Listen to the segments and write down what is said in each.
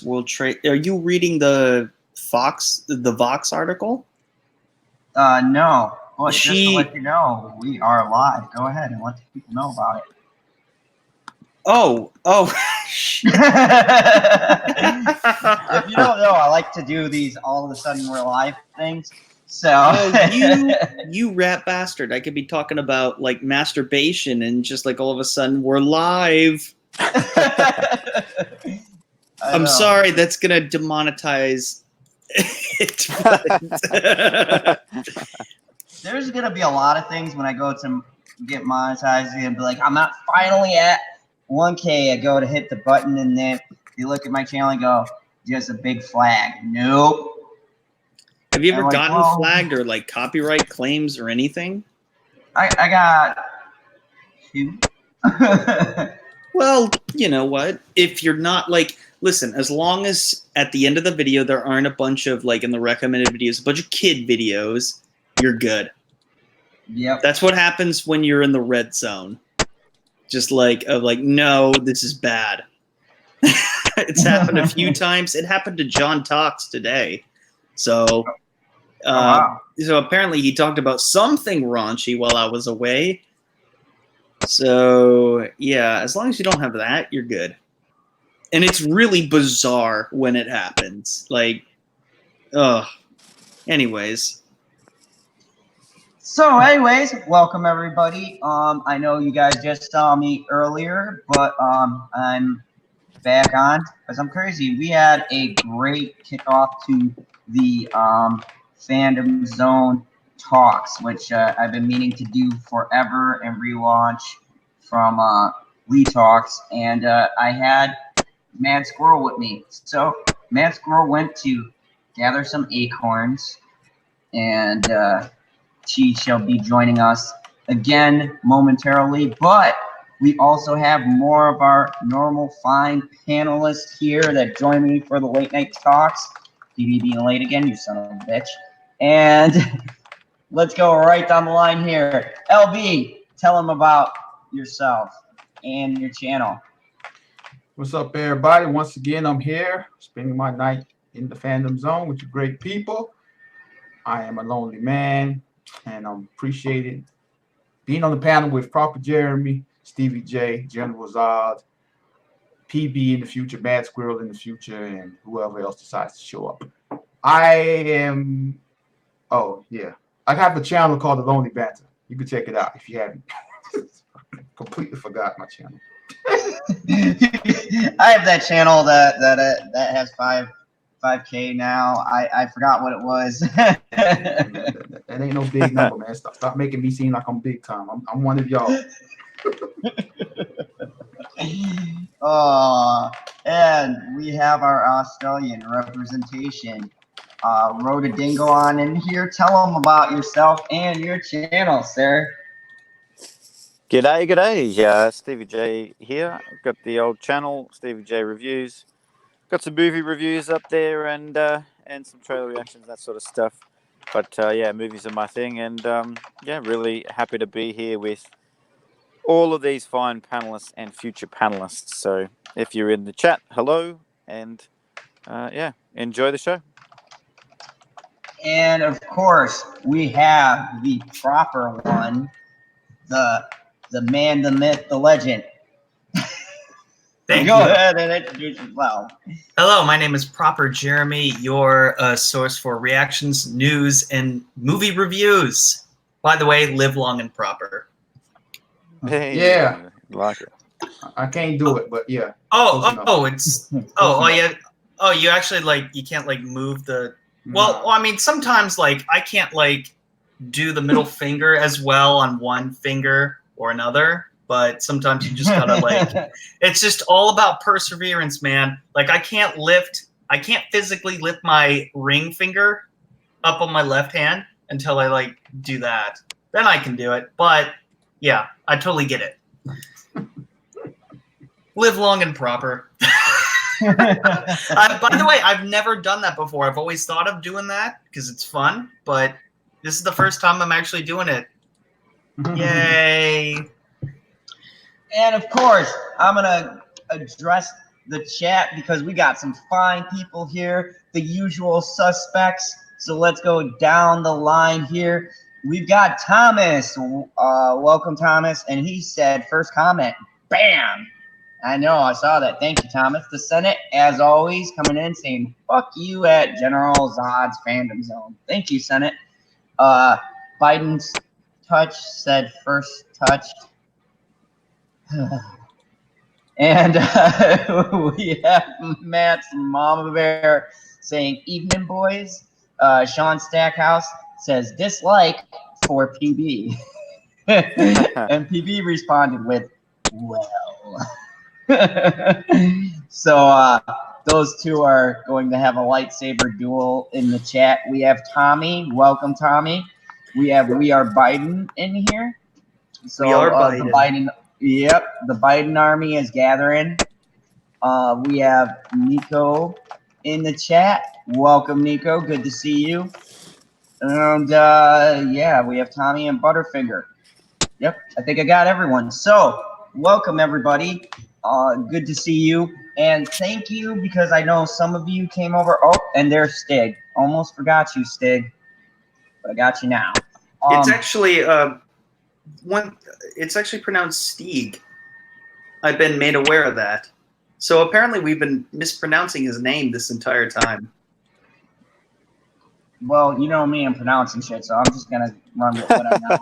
will trade. Are you reading the Vox article? No. Well, just to let you know, we are live. Go ahead and let the people know about it. Oh. If you don't know, I like to do these all of a sudden we're live things. So you rat bastard. I could be talking about like masturbation and just like all of a sudden we're live. I'm sorry, that's gonna demonetize it. There's gonna be a lot of things when I go to get monetized and be like, I'm not finally at 1K. I go to hit the button and then you look at my channel and go, just a big flag. Nope. Have you ever gotten flagged or like copyright claims or anything? I got 2. Well, you know what? If you're not like, listen, as long as at the end of the video there aren't a bunch of like in the recommended videos, a bunch of kid videos, you're good. Yep. That's what happens when you're in the red zone. Just like no, this is bad. It's happened a few times. It happened to John Talks today. So so apparently he talked about something raunchy while I was away. So yeah, as long as you don't have that, you're good. And it's really bizarre when it happens. Like, anyways. So anyways, welcome everybody. I know you guys just saw me earlier, but I'm back on because I'm crazy. We had a great kickoff to the Fandom Zone talks, which I've been meaning to do forever and relaunch from Lee Talks, and I had Mad Squirrel with me. So Mad Squirrel went to gather some acorns, and she shall be joining us again momentarily, but we also have more of our normal fine panelists here that join me for the late night talks. DB being late again, you son of a bitch. And let's go right down the line here. LB, tell them about yourself and your channel. What's up, everybody? Once again, I'm here spending my night in the Fandom Zone with you great people. I am a lonely man, and I'm appreciated being on the panel with Proper Jeremy, Stevie J, General Zod, PB in the future, Mad Squirrel in the future, and whoever else decides to show up. I have a channel called The Lonely Banter. You can check it out if you haven't. Completely forgot my channel. I have that channel that has 5K now. I forgot what it was. That ain't no big number, man. Stop making me seem like I'm big time. I'm one of y'all. And we have our Australian representation, Rhoda Dingo, on in here. Tell them about yourself and your channel, sir. G'day. Stevie J here. I've got the old channel, Stevie J Reviews. Got some movie reviews up there and some trailer reactions, that sort of stuff. But yeah, movies are my thing, and yeah, really happy to be here with all of these fine panelists and future panelists. So if you're in the chat, hello, and yeah, enjoy the show. And of course, we have the proper one, the man, the myth, the legend. Go ahead and introduce yourself. Hello, my name is Proper Jeremy, your source for reactions, news, and movie reviews. By the way, live long and proper. Hey, yeah, like it. I can't do it, but yeah. You actually like you can't like move the. Well, I mean, sometimes like I can't like do the middle finger as well on one finger or another. But sometimes you just gotta like, it's just all about perseverance, man. Like I can't physically lift my ring finger up on my left hand until I like do that. Then I can do it. But yeah, I totally get it. Live long and proper. By the way, I've never done that before. I've always thought of doing that because it's fun, but this is the first time I'm actually doing it. Yay. And of course, I'm going to address the chat because we got some fine people here, the usual suspects. So let's go down the line here. We've got Thomas. Welcome, Thomas. And he said, first comment, bam. I know, I saw that. Thank you, Thomas. The Senate, as always, coming in saying, fuck you at General Zod's Fandom Zone. Thank you, Senate. Biden's touch said first touched. And we have Matt's Mama Bear saying, evening, boys. Sean Stackhouse says, dislike for PB. And PB responded with, well. So those two are going to have a lightsaber duel in the chat. We have Tommy. Welcome, Tommy. We are Biden in here. So We are the Biden. Yep, the Biden army is gathering. We have Nico in the chat. Welcome, Nico. Good to see you. And yeah, we have Tommy and Butterfinger. Yep, I think I got everyone. So welcome, everybody. Good to see you. And thank you, because I know some of you came over. Oh, and there's Stig. Almost forgot you, Stig. But I got you now. It's actually it's actually pronounced Stieg. I've been made aware of that. So apparently we've been mispronouncing his name this entire time. Well, you know me and pronouncing shit, so I'm just gonna run with what I know.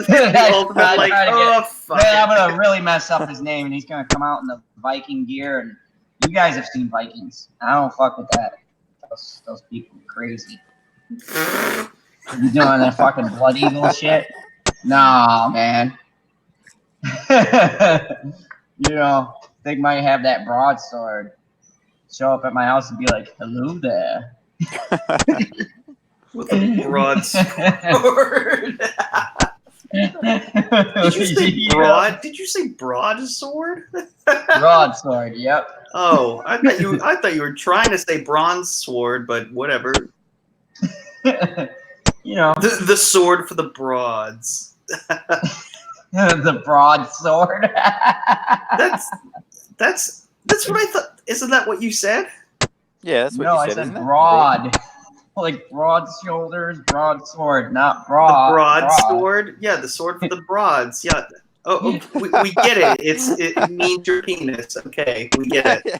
The ultimate, like, oh, fuck it. I'm gonna really mess up his name, and he's gonna come out in the Viking gear. And you guys have seen Vikings. I don't fuck with that. Those people are crazy. You doing that fucking blood eagle shit? Nah, man. You know, they might have that broadsword. Show up at my house and be like, hello there. With a broadsword. Did you say broad? Did you say broadsword? Broadsword, yep. Oh, I thought you were trying to say bronze sword, but whatever. You know, the sword for the broads. The broadsword. That's what I thought. Isn't that what you said? Yeah, that's what no, you I said. said isn't it? broad. Like broad shoulders, broad sword, not broad. The broadsword? Yeah, the sword for the broads. Yeah. Oh, we get it. It means your penis. Okay, we get it.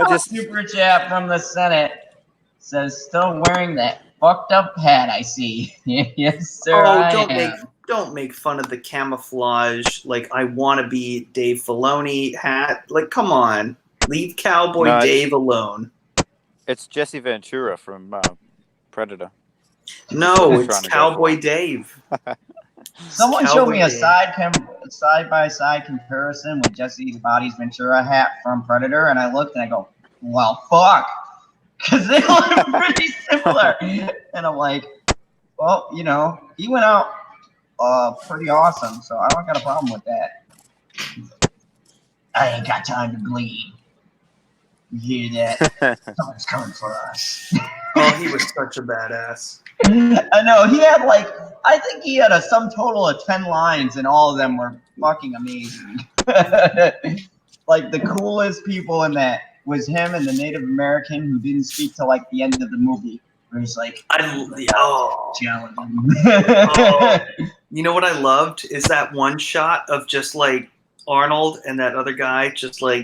Just Super chat from the Senate says, still wearing that fucked up hat I see. Yes, sir. Don't make fun of the camouflage. Like, I want to be Dave Filoni hat. Like, come on, leave Cowboy Dave alone. It's Jesse Ventura from Predator. No, it's Cowboy Dave. Someone showed me a side-by-side comparison with Jesse Bodies Ventura hat from Predator, and I looked and I go, well, fuck. Because they look pretty similar. And I'm like, well, you know, he went out pretty awesome, so I don't got a problem with that. I ain't got time to bleed. You hear that? Someone's coming for us. Oh, he was such a badass. I know, he had I think he had a sum total of 10 lines, and all of them were fucking amazing. Like, the coolest people in that was him and the Native American who didn't speak till the end of the movie. Where he's like, You know what I loved is that one shot of just Arnold and that other guy just doing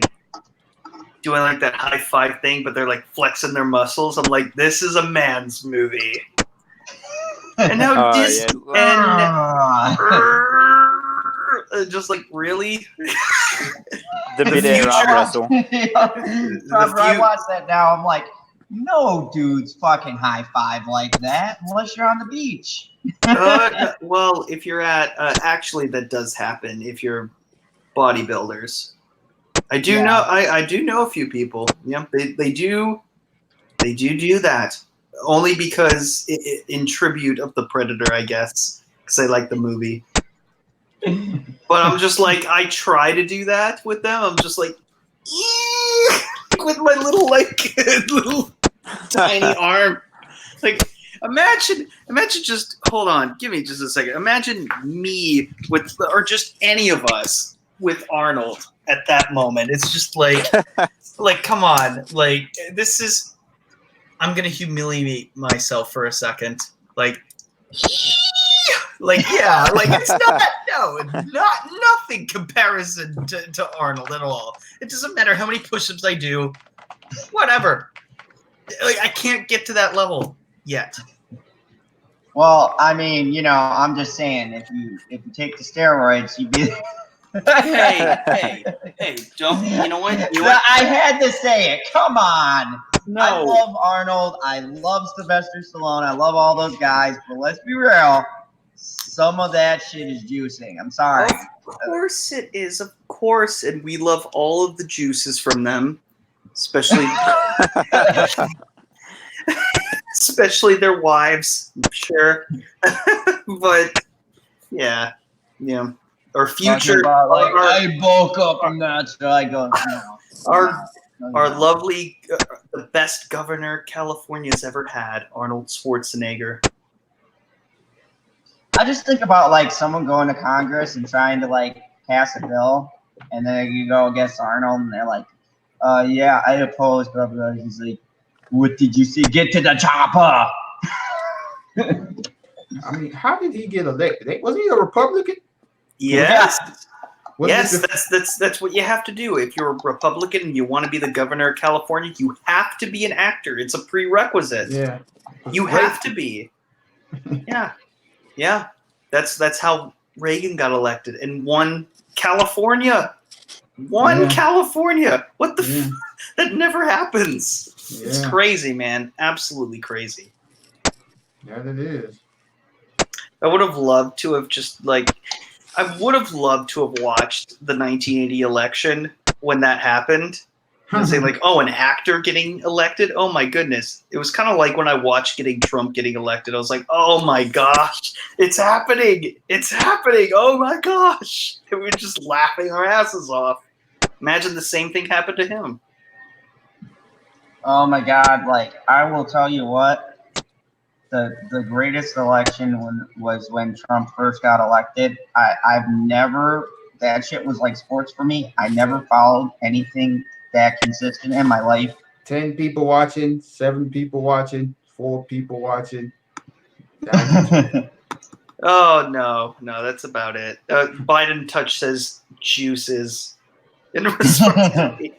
that high five thing, but they're flexing their muscles. I'm like, this is a man's movie. And how just really the midair arm wrestle. I watch that now. I'm like, no dudes fucking high five like that unless you're on the beach. Well, if you're at actually, that does happen if you're bodybuilders. I do know a few people. Yeah, they do that only because in tribute of the Predator, I guess, because I like the movie. But I'm just I try to do that with them. I'm just with my little little tiny arm. Imagine just hold on, give me just a second. Imagine me or just any of us with Arnold at that moment. It's just like, come on, like this is. I'm gonna humiliate myself for a second, like yeah, like it's not nothing comparison to Arnold at all. It doesn't matter how many push-ups I do, whatever. Like I can't get to that level yet. Well, I mean, I'm just saying, if you take the steroids, you'd be. hey, don't. You know what? I had to say it. Come on. No. I love Arnold. I love Sylvester Stallone. I love all those guys. But let's be real. Some of that shit is juicing. I'm sorry. Of course it is. Of course. And we love all of the juices from them. Especially especially their wives. Sure. But yeah. Our future. About, like, I woke up and that's what I go. Our lovely, the best governor California's ever had, Arnold Schwarzenegger. I just think about like someone going to Congress and trying to like pass a bill, and then you go against Arnold, and they're like, "Yeah, I oppose." Blah blah. He's like, "What did you see? Get to the chopper." I mean, how did he get elected? Was he a Republican? Yes. Yeah. That's what you have to do. If you're a Republican and you want to be the governor of California, you have to be an actor. It's a prerequisite. Yeah. You have to be. Yeah. That's how Reagan got elected and won California. California. What the that never happens. Yeah. It's crazy, man. Absolutely crazy. Yeah, it is. I would have loved to have watched the 1980 election when that happened. And say like, oh, an actor getting elected? Oh my goodness. It was kind of like when I watched Trump getting elected. I was like, oh my gosh, it's happening. It's happening. Oh my gosh. And we were just laughing our asses off. Imagine the same thing happened to him. Oh my God! Like I will tell you what, the greatest election was when Trump first got elected. I've never, that shit was like sports for me. I never followed anything that consistent in my life. 10 people watching, 7 people watching, 4 people watching. Oh no, that's about it. Biden touch says juices. In response to me.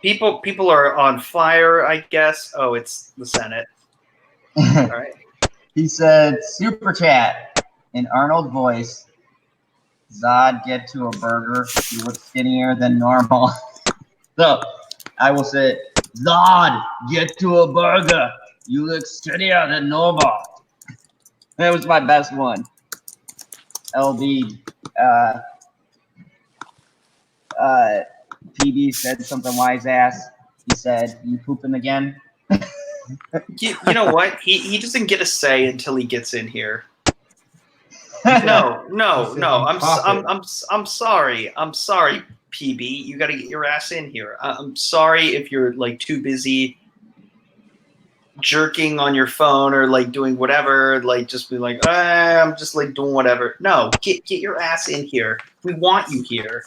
People are on fire, I guess. Oh, it's the Senate. All right. He said, super chat in Arnold voice. Zod, get to a burger. You look skinnier than normal. So I will say, Zod, get to a burger. You look skinnier than normal. That was my best one. LB, PB said something wise ass. He said, "You pooping again?" You know what? He doesn't get a say until he gets in here. No. I'm sorry. I'm sorry, PB. You got to get your ass in here. I'm sorry if you're like too busy jerking on your phone or like doing whatever. Like just be like, I'm just like doing whatever. No, get your ass in here. We want you here.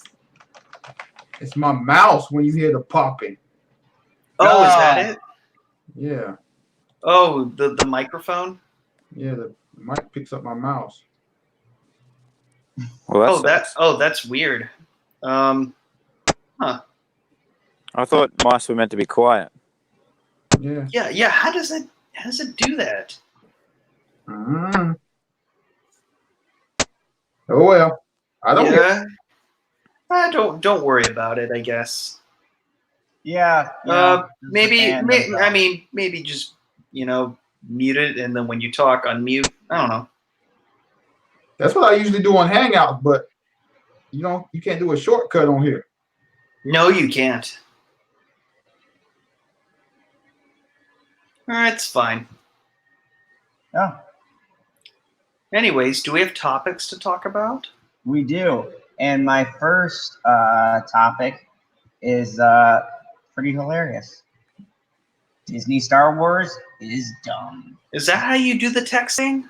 It's my mouse when you hear the popping. Oh, is that it? Yeah. Oh, the microphone? Yeah, the mic picks up my mouse. Well, that's weird. Huh. I thought mice were meant to be quiet. Yeah. Yeah. How does it do that? Oh well. I don't know. Don't worry about it, I guess. Yeah. Maybe just mute it, and then when you talk, unmute. I don't know. That's what I usually do on Hangouts, but you can't do a shortcut on here. No, you can't. It's fine. Yeah. Anyways, do we have topics to talk about? We do. And my first topic is pretty hilarious. Disney Star Wars is dumb. Is that how you do the texting?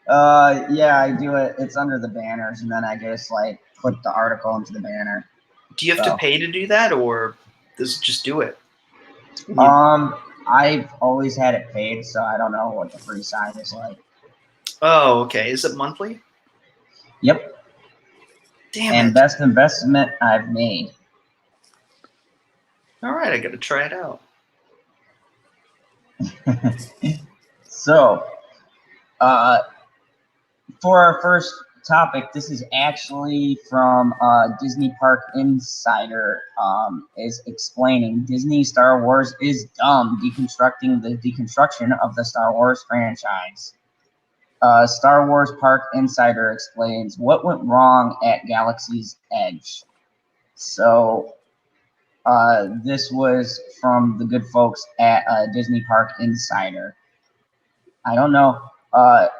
Yeah, I do it. It's under the banners, and then I just like put the article into the banner. Do you have to pay to do that, or does it just do it? I've always had it paid, so I don't know what the free side is like. Oh, okay. Is it monthly? Yep. Damn And it. best investment I've made. All right, I got to try it out. So, for our first topic, this is actually from Disney Park Insider. Is explaining Disney Star Wars is dumb, deconstructing the deconstruction of the Star Wars franchise. Star Wars Park Insider explains what went wrong at Galaxy's Edge. So, this was from the good folks at Disney Park Insider. I don't know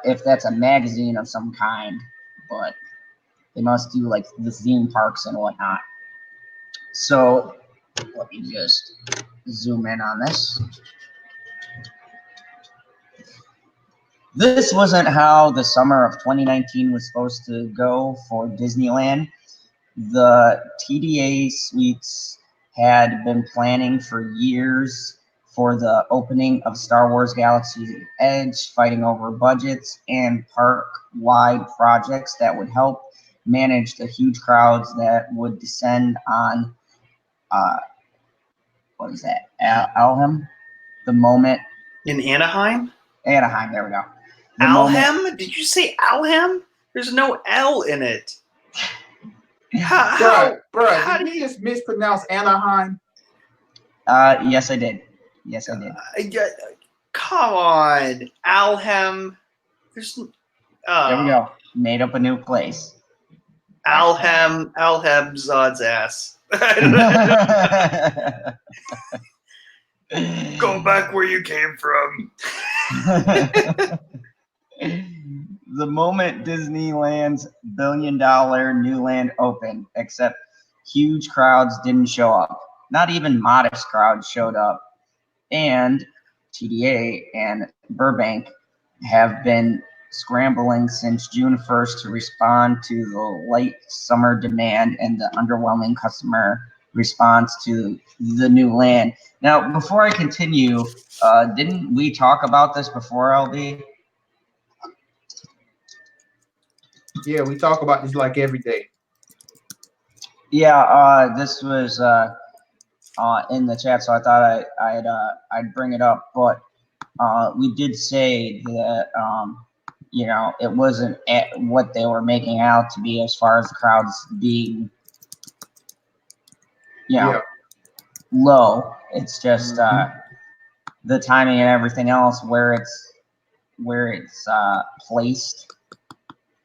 if that's a magazine of some kind, but they must do like the theme parks and whatnot. So let me just zoom in on this. This wasn't how the summer of 2019 was supposed to go for Disneyland. The TDA suites had been planning for years for the opening of Star Wars Galaxy's Edge, fighting over budgets and park-wide projects that would help manage the huge crowds that would descend on, what is that, Anaheim? The moment. In Anaheim? Anaheim, there we go. Alhem? Did you say Alhem? There's no L in it. How Did you just mispronounce Anaheim? Yes, I did. Yes, I did. Come on, Alhem. There's. There we go. Made up a new place. Alhem Zod's ass. Go back where you came from. The moment Disneyland's billion-dollar new land opened, except huge crowds didn't show up. Not even modest crowds showed up. And TDA and Burbank have been scrambling since June 1st to respond to the late summer demand and the underwhelming customer response to the new land. Now, before I continue, didn't we talk about this before, LB? Yeah, we talk about this like every day. Yeah, this was in the chat, so I thought I'd bring it up. But we did say that you know, it wasn't at what they were making out to be as far as the crowds being, you know, low. It's just the timing and everything else where it's placed.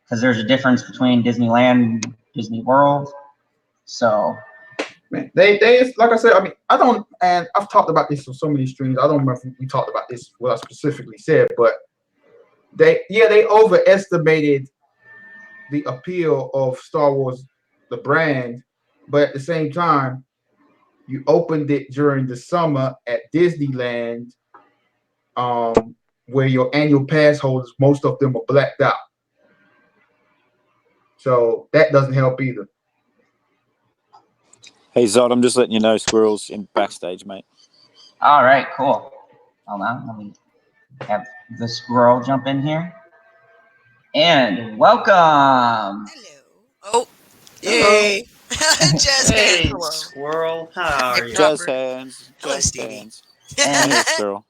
Because there's a difference between Disneyland and Disney World. So, man, they like I said, I mean, I don't, and I've talked about this on so many streams. I don't remember if we talked about this, what I specifically said, but they overestimated the appeal of Star Wars, the brand, but at the same time, you opened it during the summer at Disneyland, where your annual pass holders, most of them are blacked out. So that doesn't help either. Hey Zod, I'm just letting you know Squirrel's in backstage, mate. All right, cool. Hold on, let me have the squirrel jump in here. And welcome. Hello. Oh, yay. Jazz Hey, hands. Hello. squirrel. How are you? Jazz hands. Hello, Jazz Stevie. hands. And Hey, Squirrel.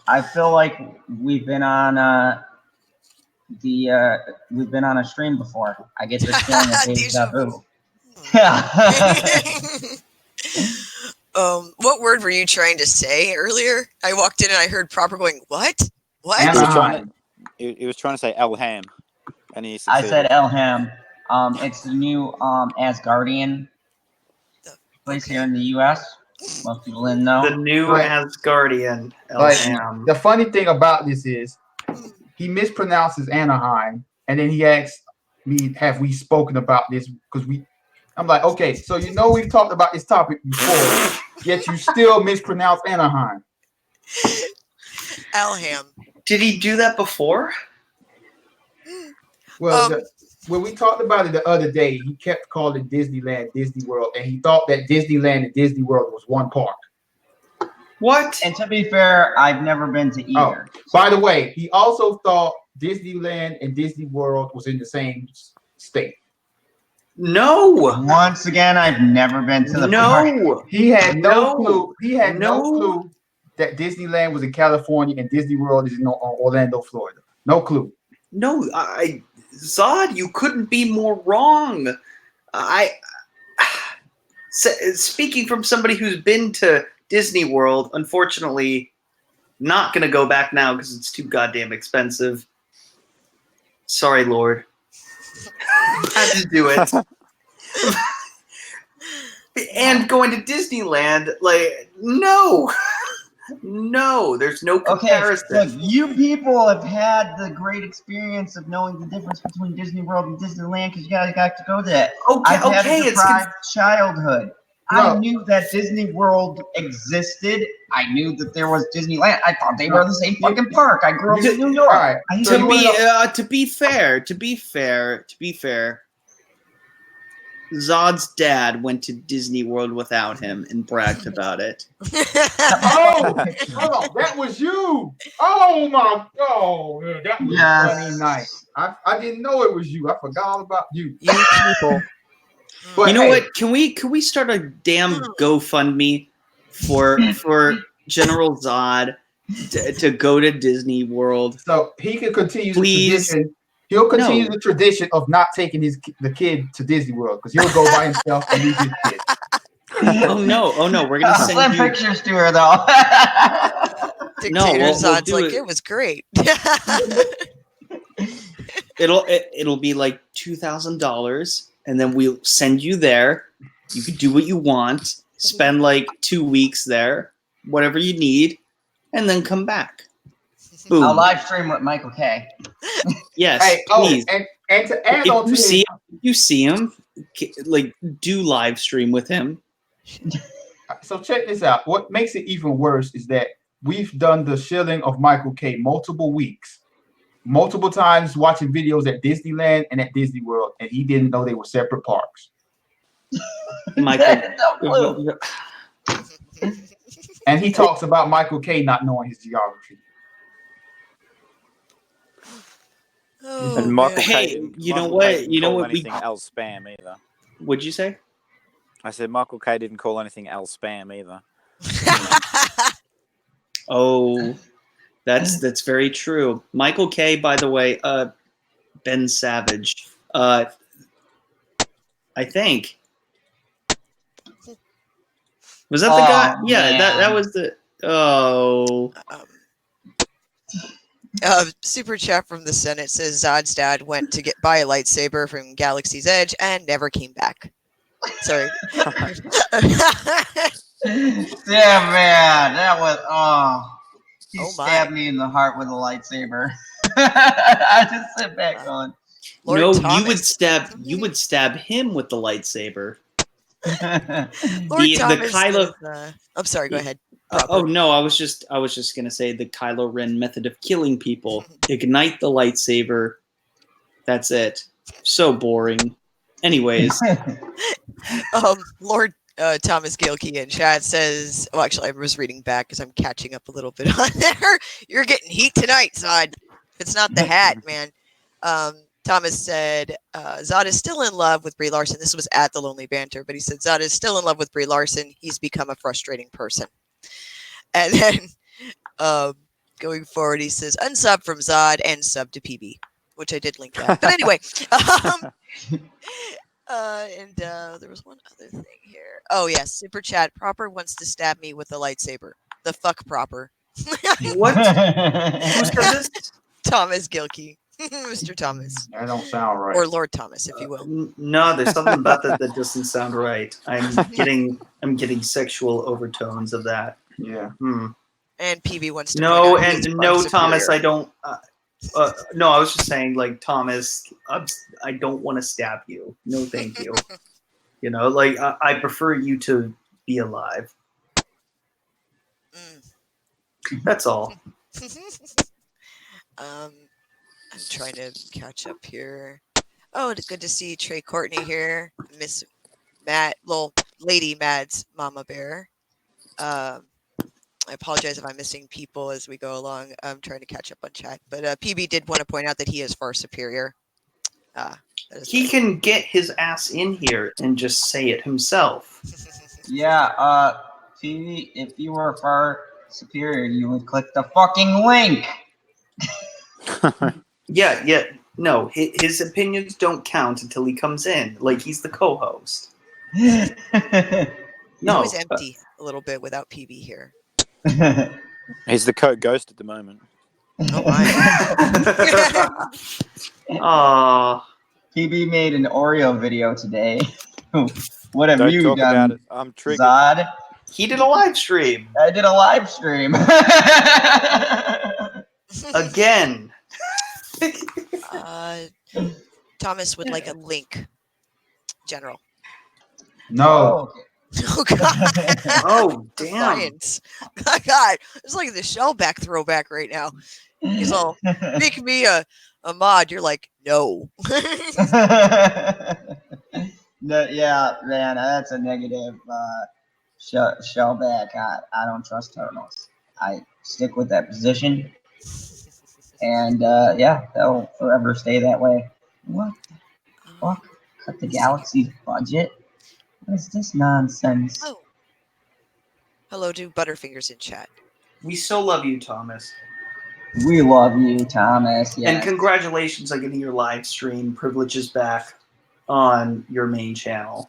I feel like we've been on a stream before. I get this feeling of deja vu. Yeah. What word were you trying to say earlier? I walked in and I heard Proper going, what? What? He was trying to say Elham, and he I succeeded. said Elham. It's the new Asgardian place here in the U.S. Most people didn't know. The new Right. Asgardian. Like, Elham. the funny thing about this is he mispronounces Anaheim, and then he asks me, have we spoken about this? Because I'm like, okay, so you know we've talked about this topic before, yet you still mispronounce Anaheim. Alham. Did he do that before? Well, when we talked about it the other day, he kept calling Disneyland Disney World, and he thought that Disneyland and Disney World was one park. What? And to be fair, I've never been to either. By the way, he also thought Disneyland and Disney World was in the same state. No. Once again, I've never been to the park. No. He had no No. clue. He had no No. clue that Disneyland was in California and Disney World is in Orlando, Florida. No clue. No, Zod, you couldn't be more wrong. Speaking from somebody who's been to Disney World, unfortunately, not gonna go back now because it's too goddamn expensive. Sorry, Lord. Had to do it. And going to Disneyland, like, no. No, there's no comparison. Okay, look, you people have had the great experience of knowing the difference between Disney World and Disneyland because you guys got to go to that. Okay, I've had a deprived childhood. I knew that Disney World existed. I knew that there was Disneyland. I thought they were the same fucking park. I grew up in New York. Right. To be fair, Zod's dad went to Disney World without him and bragged about it. Oh, hold on. That was you. Oh my God. That was funny night. I didn't know it was you. I forgot all about you. You people. But you know what? Can we start a damn GoFundMe for General Zod to go to Disney World? So he can continue the Please. tradition. He'll continue the tradition of not taking the kid to Disney World because he'll go by himself and leave his kid. Oh no! We're gonna send send you pictures to her though. Dictator we'll Zod's do like, it. it was great. It'll be like $2,000, and then we'll send you there. You can do what you want. Spend like 2 weeks there, whatever you need, and then come back. Boom. I'll live stream with Michael K. Yes, Hey, please. And to add on to If you see him, like do live stream with him. So check this out. What makes it even worse is that we've done the shilling of Michael K multiple weeks, multiple times watching videos at Disneyland and at Disney World, and he didn't know they were separate parks. Michael, No clue. And he talks about Michael K not knowing his geography. Oh, And Michael man. Hey, K, you know Michael what? K didn't You know call what we- anything else spam either. what'd you say? I said Michael K didn't call anything else spam either. Oh, that's very true. Michael K, by the way, Ben Savage. I think. Was that the guy? Yeah, man. that was the Super chat from the Senate says Zod's dad went to buy a lightsaber from Galaxy's Edge and never came back. Sorry. Yeah, man, that was he Oh, my. stabbed me in the heart with a lightsaber. I just sit back going. Lord no, Thomas. you would stab him with the lightsaber. Lord the Thomas Kylo- is, I'm sorry, go ahead. Oh no, I was just gonna say the Kylo Ren method of killing people. Ignite the lightsaber. That's it. So boring. Anyways, Lord Thomas Gilkey in chat says, well, actually, I was reading back because I'm catching up a little bit on there. You're getting heat tonight, Zod. It's not the hat, man. Thomas said, Zod is still in love with Brie Larson. This was at the Lonely Banter, but he said, Zod is still in love with Brie Larson. He's become a frustrating person. And then going forward, he says, unsub from Zod and sub to PB, which I did link that. But anyway, there was one other thing here. Oh, yes. Super chat. Proper wants to stab me with a lightsaber. The fuck Proper. what? Who said this? Thomas Gilkey. Mr. Thomas. That don't sound right. Or Lord Thomas, if you will. No, there's something about that doesn't sound right. I'm getting sexual overtones of that. Yeah. And PB wants to No, point out he's and far no, superior. Thomas, I don't. No, I was just saying, like, Thomas, I don't want to stab you. No, thank you. You know, like, I prefer you to be alive. That's all. I'm trying to catch up here. Oh, it's good to see Trey Courtney here. Miss Matt, little Lady Mad's Mama Bear. I apologize if I'm missing people as we go along. I'm trying to catch up on chat. But PB did want to point out that he is far superior. That is He right. can get his ass in here and just say it himself. Yeah, TV, if you were far superior, you would click the fucking link. Yeah. No, his opinions don't count until he comes in. Like, he's the co-host. It's No. always empty a little bit without PB here. He's the co-ghost at the moment. Oh my. Aw. PB made an Oreo video today. What have Don't you talk done, about it. I'm triggered. Zod? He did a live stream. I did a live stream. Again. Thomas would like a link. General. No. Oh God. Oh, damn. Science. Oh, God, it's like the Shellback throwback right now. He's all, make me a mod. You're like, no. No, yeah, man, that's a negative shellback. I don't trust turtles. I stick with that position, and yeah, they'll forever stay that way. What the fuck? Cut the galaxy's budget? What is this nonsense? Oh. Hello to Butterfingers in chat. We so love you, Thomas. We love you, Thomas. Yes. And congratulations on getting your live stream privileges back on your main channel.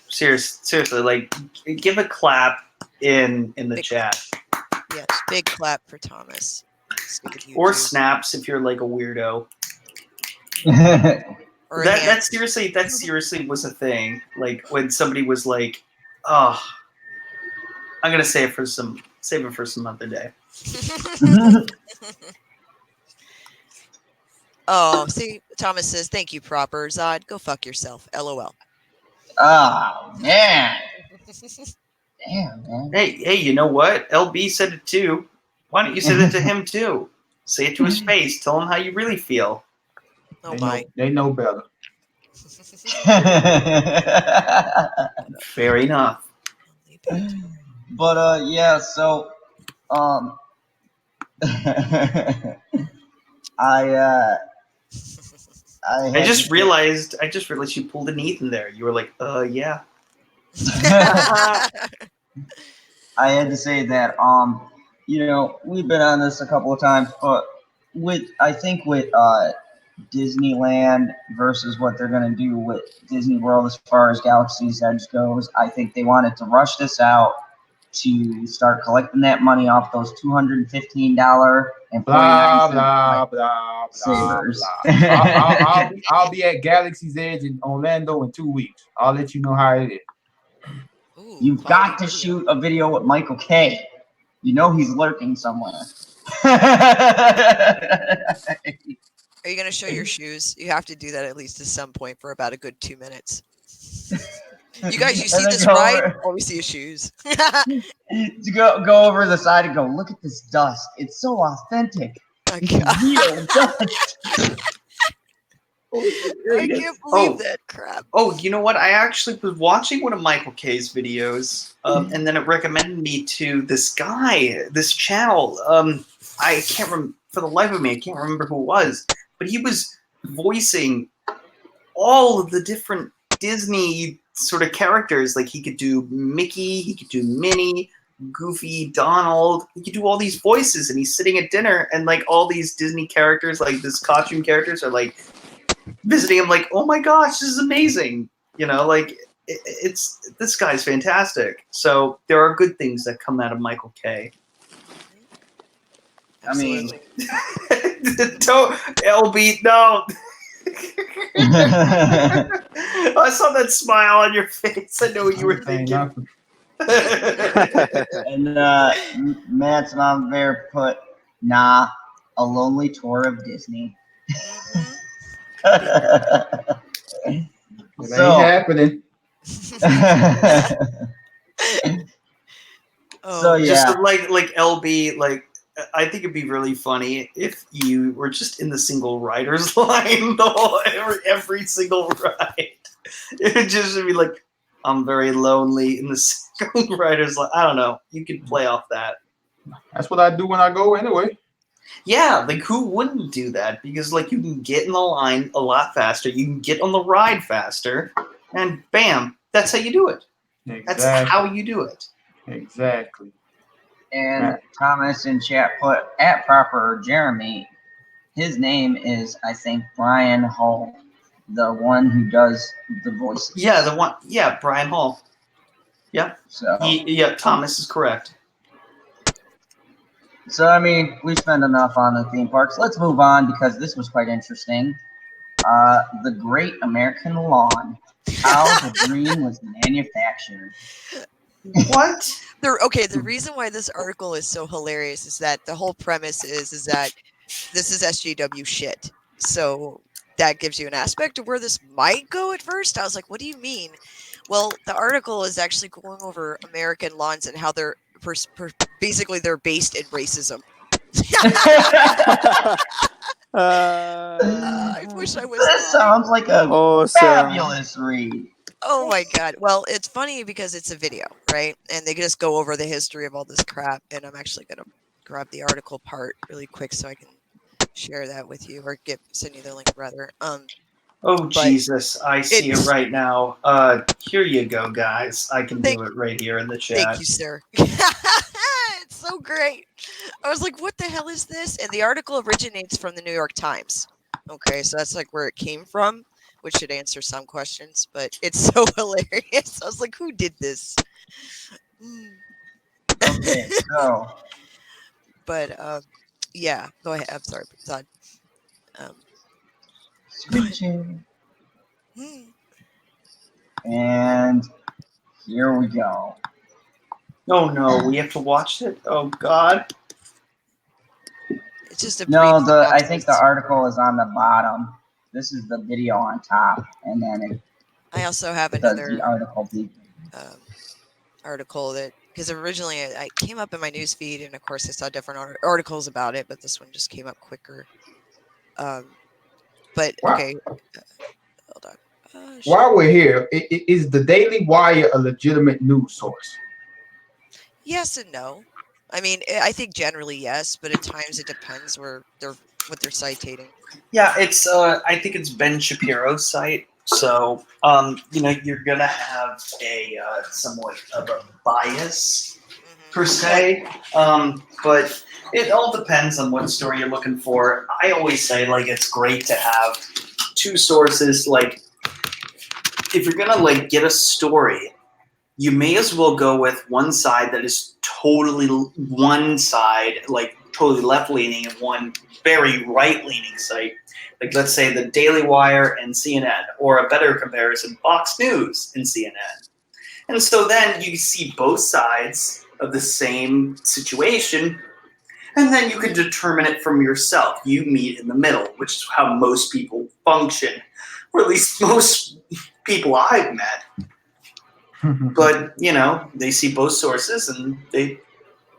Seriously, like, give a clap in the Big chat. Yes, big clap for Thomas. Stupid Or YouTube. snaps if you're like a weirdo. Or a That hand. seriously was a thing. Like, when somebody was like, "Oh, I'm gonna save it for some other day." Oh, see, Thomas says, thank you, proper. Zod, go fuck yourself. LOL. Oh man. Damn, man. Hey, you know what? LB said it too. Why don't you say that to him too? Say it to his face. Tell him how you really feel. Oh my. They know better. Fair enough. But yeah, so I just realized you pulled an Ethan there. You were like, yeah. I had to say that you know, we've been on this a couple of times, but I think with Disneyland versus what they're gonna do with Disney World as far as Galaxy's Edge goes, I think they wanted to rush this out to start collecting that money off those $215 and Blah 49 blah blah blah savers. blah. I'll be at Galaxy's Edge in Orlando in 2 weeks. I'll let you know how it is. Ooh, You've quality got to video. shoot a video with Michael K. You know he's lurking somewhere. Are you going to show your shoes? You have to do that at least at some point for about a good 2 minutes. You guys, you see then this go ride? over- All we see is shoes. To go over the side and go, look at this dust. It's so authentic. My It's God. real dust. I can't believe that crap. Oh, you know what? I actually was watching one of Michael K's videos, and then it recommended me to this channel. I can't remember, for the life of me, I can't remember who it was, but he was voicing all of the different Disney sort of characters. Like, he could do Mickey, he could do Minnie, Goofy, Donald. He could do all these voices, and he's sitting at dinner, and like all these Disney characters, like this costume characters, are like visiting him, like, oh my gosh, this is amazing. You know, like, it's this guy's fantastic. So there are good things that come out of Michael K. I mean, Don't, LB, no. I saw that smile on your face. I know what you were thinking. and Matt's mom there put, nah, a lonely tour of Disney. It ain't happening. Oh, So yeah, Just like LB, like I think it'd be really funny if you were just in the single rider's line the whole every single ride. It would just be like, I'm very lonely in the single rider's line. I don't know. You could play off that. That's what I do when I go anyway. Yeah, like who wouldn't do that? Because like you can get in the line a lot faster, you can get on the ride faster, and bam, that's how you do it. That's how you do it. Exactly. And Thomas in chat put at proper Jeremy. His name is, I think, Brian Hall, the one who does the voices. Yeah, the one. Yeah, Brian Hall. Yep. So Yeah, Thomas is correct. So, I mean, we spent enough on the theme parks. Let's move on because this was quite interesting. The Great American Lawn, how the dream was manufactured. What? The reason why this article is so hilarious is that the whole premise is that this is SJW shit. So that gives you an aspect of where this might go at first. I was like, what do you mean? Well, the article is actually going over American lawns and how they're basically they're based in racism. I wish I was. This sounds like a fabulous read. Oh my god. Well, it's funny because it's a video, right? And they just go over the history of all this crap. And I'm actually gonna grab the article part really quick so I can share that with you, or send you the link rather. Oh Jesus, I see it right now. Here you go, guys. I can do it right here in the chat. Thank you, sir. It's so great. I was like, what the hell is this? And the article originates from the New York Times. Okay, so that's like where it came from, which should answer some questions, but it's so hilarious. I was like, who did this? Okay, so. But, yeah, go ahead. I'm sorry, Todd. Screeching. And here we go. Oh no, we have to watch it? Oh God. It's just a No, I think the article is on the bottom. This is the video on top, and then I also have another another article that because originally I came up in my news feed, and of course I saw different articles about it, but this one just came up quicker. But okay, hold on. While we're here, is the Daily Wire a legitimate news source? Yes and no. I mean, I think generally yes, but at times it depends what they're citing. Yeah, it's I think it's Ben Shapiro's site. So you're gonna have a somewhat of a bias per se. But it all depends on what story you're looking for. I always say like it's great to have two sources. Like if you're gonna like get a story, you may as well go with one side that is totally one side, like totally left-leaning, and one very right-leaning site. Like let's say the Daily Wire and CNN, or a better comparison, Fox News and CNN. And so then you see both sides of the same situation, and then you can determine it from yourself. You meet in the middle, which is how most people function, or at least most people I've met. But, they see both sources and they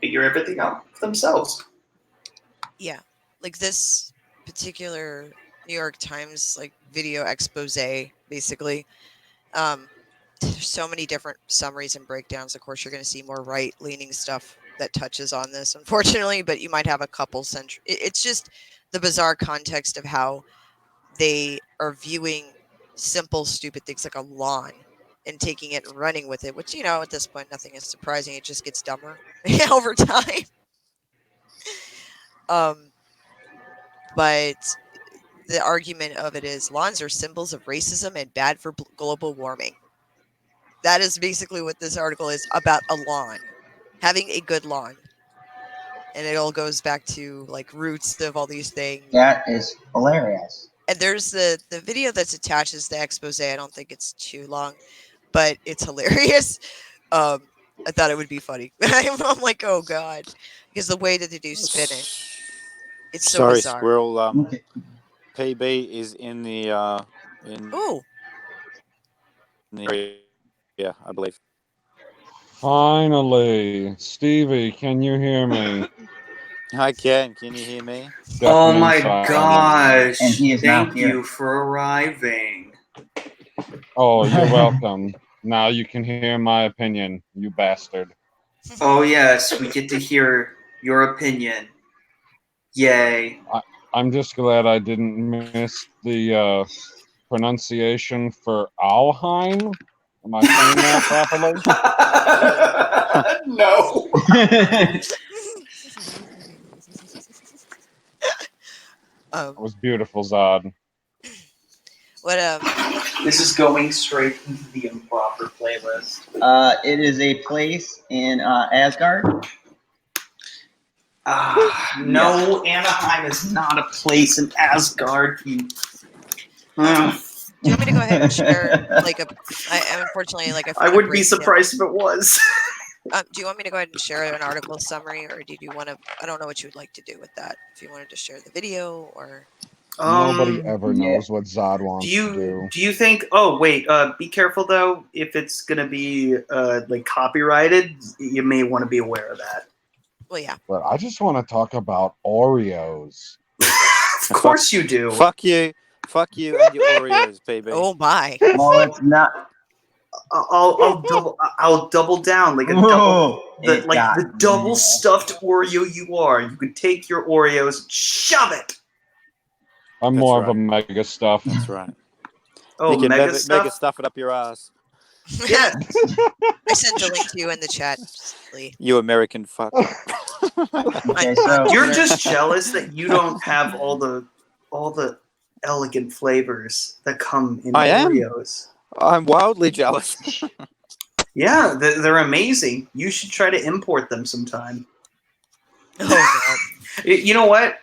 figure everything out themselves. Yeah. Like this particular New York Times like video expose, basically. There's so many different summaries and breakdowns. Of course, you're going to see more right-leaning stuff that touches on this, unfortunately, but you might have a couple it's just the bizarre context of how they are viewing simple, stupid things like a lawn and taking it and running with it, which, at this point, nothing is surprising. It just gets dumber over time. But the argument of it is lawns are symbols of racism and bad for global warming. That is basically what this article is about, a lawn. Having a good lawn. And it all goes back to, like, roots of all these things. That is hilarious. And there's the video that's attached as the expose. I don't think it's too long, but it's hilarious. I thought it would be funny. I'm like, oh god, because the way that they do spin it's so bizarre. Squirrel. PB is in the area, I believe. Finally, Stevie, can you hear me? I can. Can you hear me? Oh Deafening my silence. gosh! And he is now Thank here. you for arriving. Oh, you're welcome. Now you can hear my opinion, you bastard. Oh yes, we get to hear your opinion. Yay! I'm just glad I didn't miss the pronunciation for Alheim. Am I saying that properly? No. It was beautiful, Zod. What This is going straight into the improper playlist. It is a place in Asgard. No, Anaheim is not a place in Asgard. do you want me to go ahead and share like unfortunately like I wouldn't be surprised if it was. Do you want me to go ahead and share an article summary, or did you want to? I don't know what you would like to do with that. If you wanted to share the video, or Nobody ever yeah. knows what Zod wants to do. Do you think? Oh wait, be careful though. If it's gonna be like copyrighted, you may want to be aware of that. well, yeah. But I just want to talk about Oreos. Of course you do. Fuck you and your Oreos, baby. Oh my! Well, it's not. I'll double down like a Whoa, the double stuffed Oreo you are. You can take your Oreos, shove it. I'm That's more of right. a mega stuff. That's right. Oh, you can mega stuff. mega stuff it up your ass. Yes. I sent a link to you in the chat, Lee. You American fuck. Okay, so You're just jealous that you don't have all the elegant flavors that come in I am. Oreos. I'm wildly jealous. Yeah, they're amazing. You should try to import them sometime. Oh god! You know what?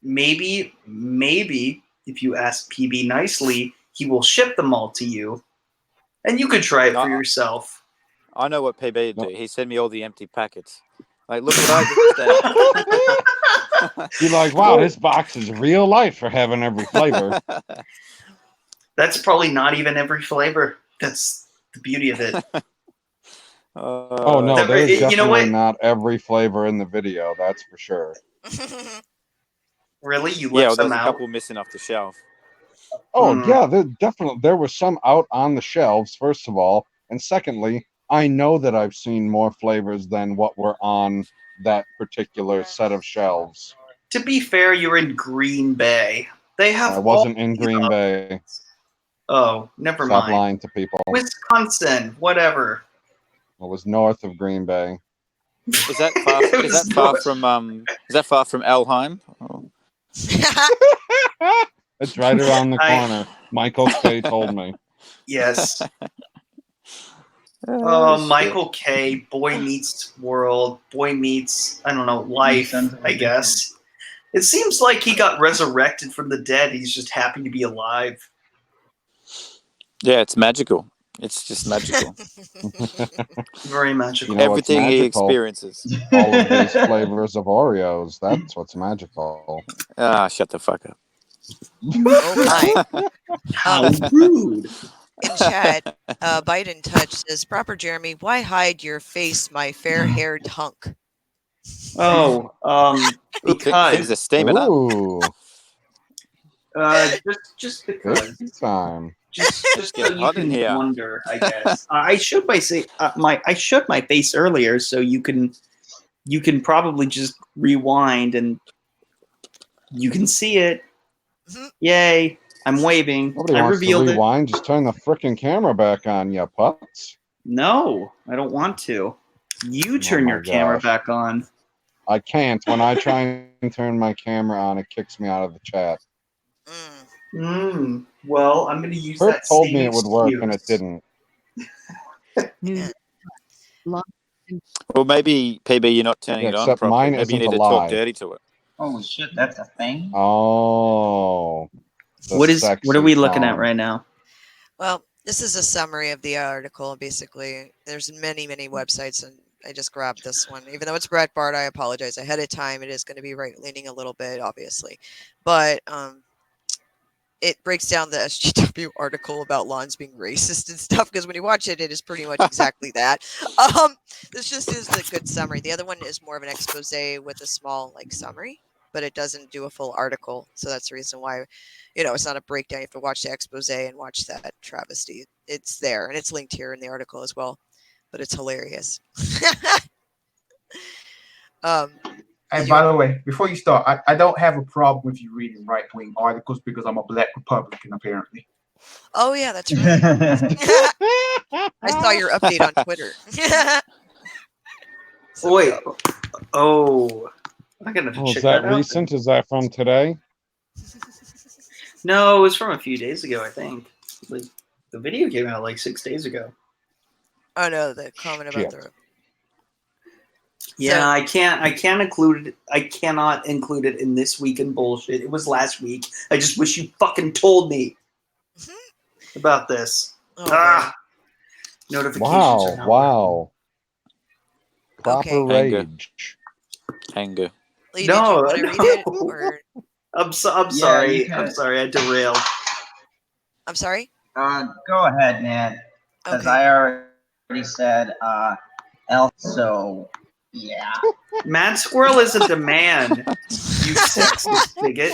Maybe if you ask PB nicely, he will ship them all to you, and you could try it for yourself. I know what PB would do. He sent me all the empty packets. Like, look what I did. You're like, wow, this box is real life for having every flavor. That's probably not even every flavor. That's the beauty of it. Oh no, there's you know definitely what? not every flavor in the video. That's for sure. Really, you Yeah, left there's them a out? couple missing off the shelf. Oh yeah, there was some out on the shelves. First of all, and secondly, I know that I've seen more flavors than what were on that particular set of shelves. To be fair, you're in Green Bay. They have. I wasn't in Green Bay. Oh, never Stop mind. lying to people. Wisconsin, whatever. It was north of Green Bay. Is that far? Is that far from Elheim? Oh. It's right around the corner. Michael K told me. Yes. Oh, Michael K. Boy Meets World. Boy Meets, I don't know, life, I guess. It seems like he got resurrected from the dead. He's just happy to be alive. Yeah, it's magical. It's just magical. Very magical. You know what's Everything he magical? experiences. All of these flavors of Oreos. That's what's magical. Ah, shut the fuck up. Oh my! How rude. In chat, Biden Touch says, "Proper Jeremy, why hide your face, my fair-haired hunk?" Oh, Things because are steaming up. Ooh, just because. big time. Just so getting you hot in can here. wonder, I guess. I showed my face earlier, so you can probably just rewind and you can see it. Mhm. Yay! I'm waving. Nobody I wants to revealed it. rewind. Just turn the frickin' camera back on, you putz. No, I don't want to. You turn my your camera gosh. back on. I can't. When I try and turn my camera on, it kicks me out of the chat. Well, I'm going to use Kurt that told same me it would work, and it excuse. didn't. Well, maybe PB, you're not turning Yeah, it on except properly. mine Maybe you isn't need to talk alive. dirty to it. holy shit, that's a thing. Oh. the What are sexy we looking at song. right now? Well, this is a summary of the article. Basically, there's many websites, and I just grabbed this one. Even though it's Breitbart, I apologize ahead of time. It is going to be right leaning a little bit, obviously, but it breaks down the SGW article about lawns being racist and stuff, because when you watch it, it is pretty much exactly that. This just is the good summary. The other one is more of an expose with a small summary, but it doesn't do a full article. So that's the reason why, it's not a breakdown. You have to watch the expose and watch that travesty. It's there, and it's linked here in the article as well, but it's hilarious. And by the way, before you start, I don't have a problem with you reading right-wing articles because I'm a black Republican, apparently. Oh, yeah, that's right. I saw your update on Twitter. So, Wait. Oh. I'm going to Oh, is check that that out. recent? Is that from today? No, it was from a few days ago, I think. Like, the video came out like 6 days ago. Oh, no, the comment about the... Yeah, I can't include it. I cannot include it in this week in bullshit. It was last week. I just wish you fucking told me about this. Notifications. Wow, wow. Okay. Proper rage. Anger. Lee, No, did you want to read it? Or... I'm sorry. you I'm sorry. I derailed. I'm sorry? Go ahead, Nat. Because Okay. I already said also, yeah. Mad Squirrel isn't a man, you sexist bigot.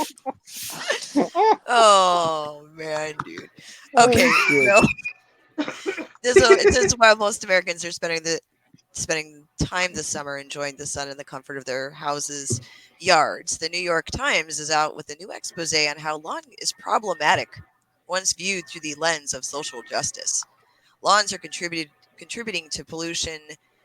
Oh, man, dude. Okay, this is why most Americans are spending time this summer enjoying the sun and the comfort of their houses' yards. The New York Times is out with a new expose on how lawn is problematic once viewed through the lens of social justice. Lawns are contributing to pollution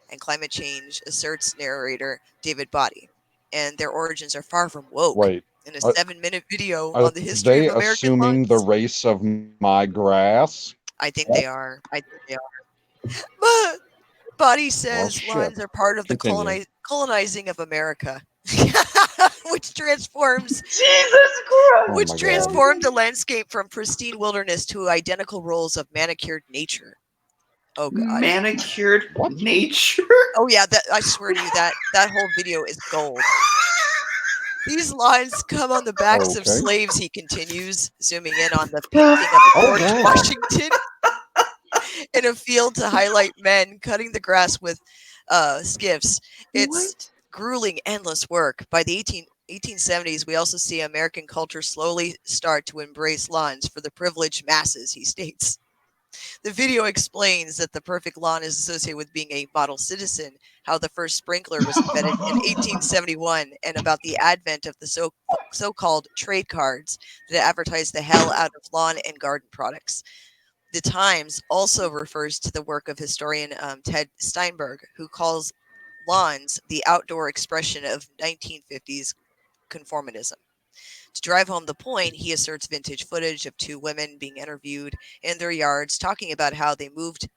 and climate change, asserts narrator David Body, and their origins are far from woke. Wait, In a 7-minute video are on the history they of American assuming lawns, the race of my grass? I think they are. But Body says shit. lawns are part of the Continue. colonizing of America, which transforms Jesus Christ! Oh my God. transformed the landscape from pristine wilderness to identical roles of manicured nature. Oh God! Manicured nature? Oh yeah, I swear to you that whole video is gold. These lines come on the backs of Okay. slaves, he continues, zooming in on the painting of George damn. Washington in a field to highlight men cutting the grass with skiffs. It's grueling, endless work. By the 1870s, we also see American culture slowly start to embrace lawns for the privileged masses, he states. The video explains that the perfect lawn is associated with being a model citizen, how the first sprinkler was invented in 1871, and about the advent of the so-called trade cards that advertise the hell out of lawn and garden products. The Times also refers to the work of historian Ted Steinberg, who calls lawns the outdoor expression of 1950s conformism. To drive home the point, he asserts vintage footage of two women being interviewed in their yards talking about how they moved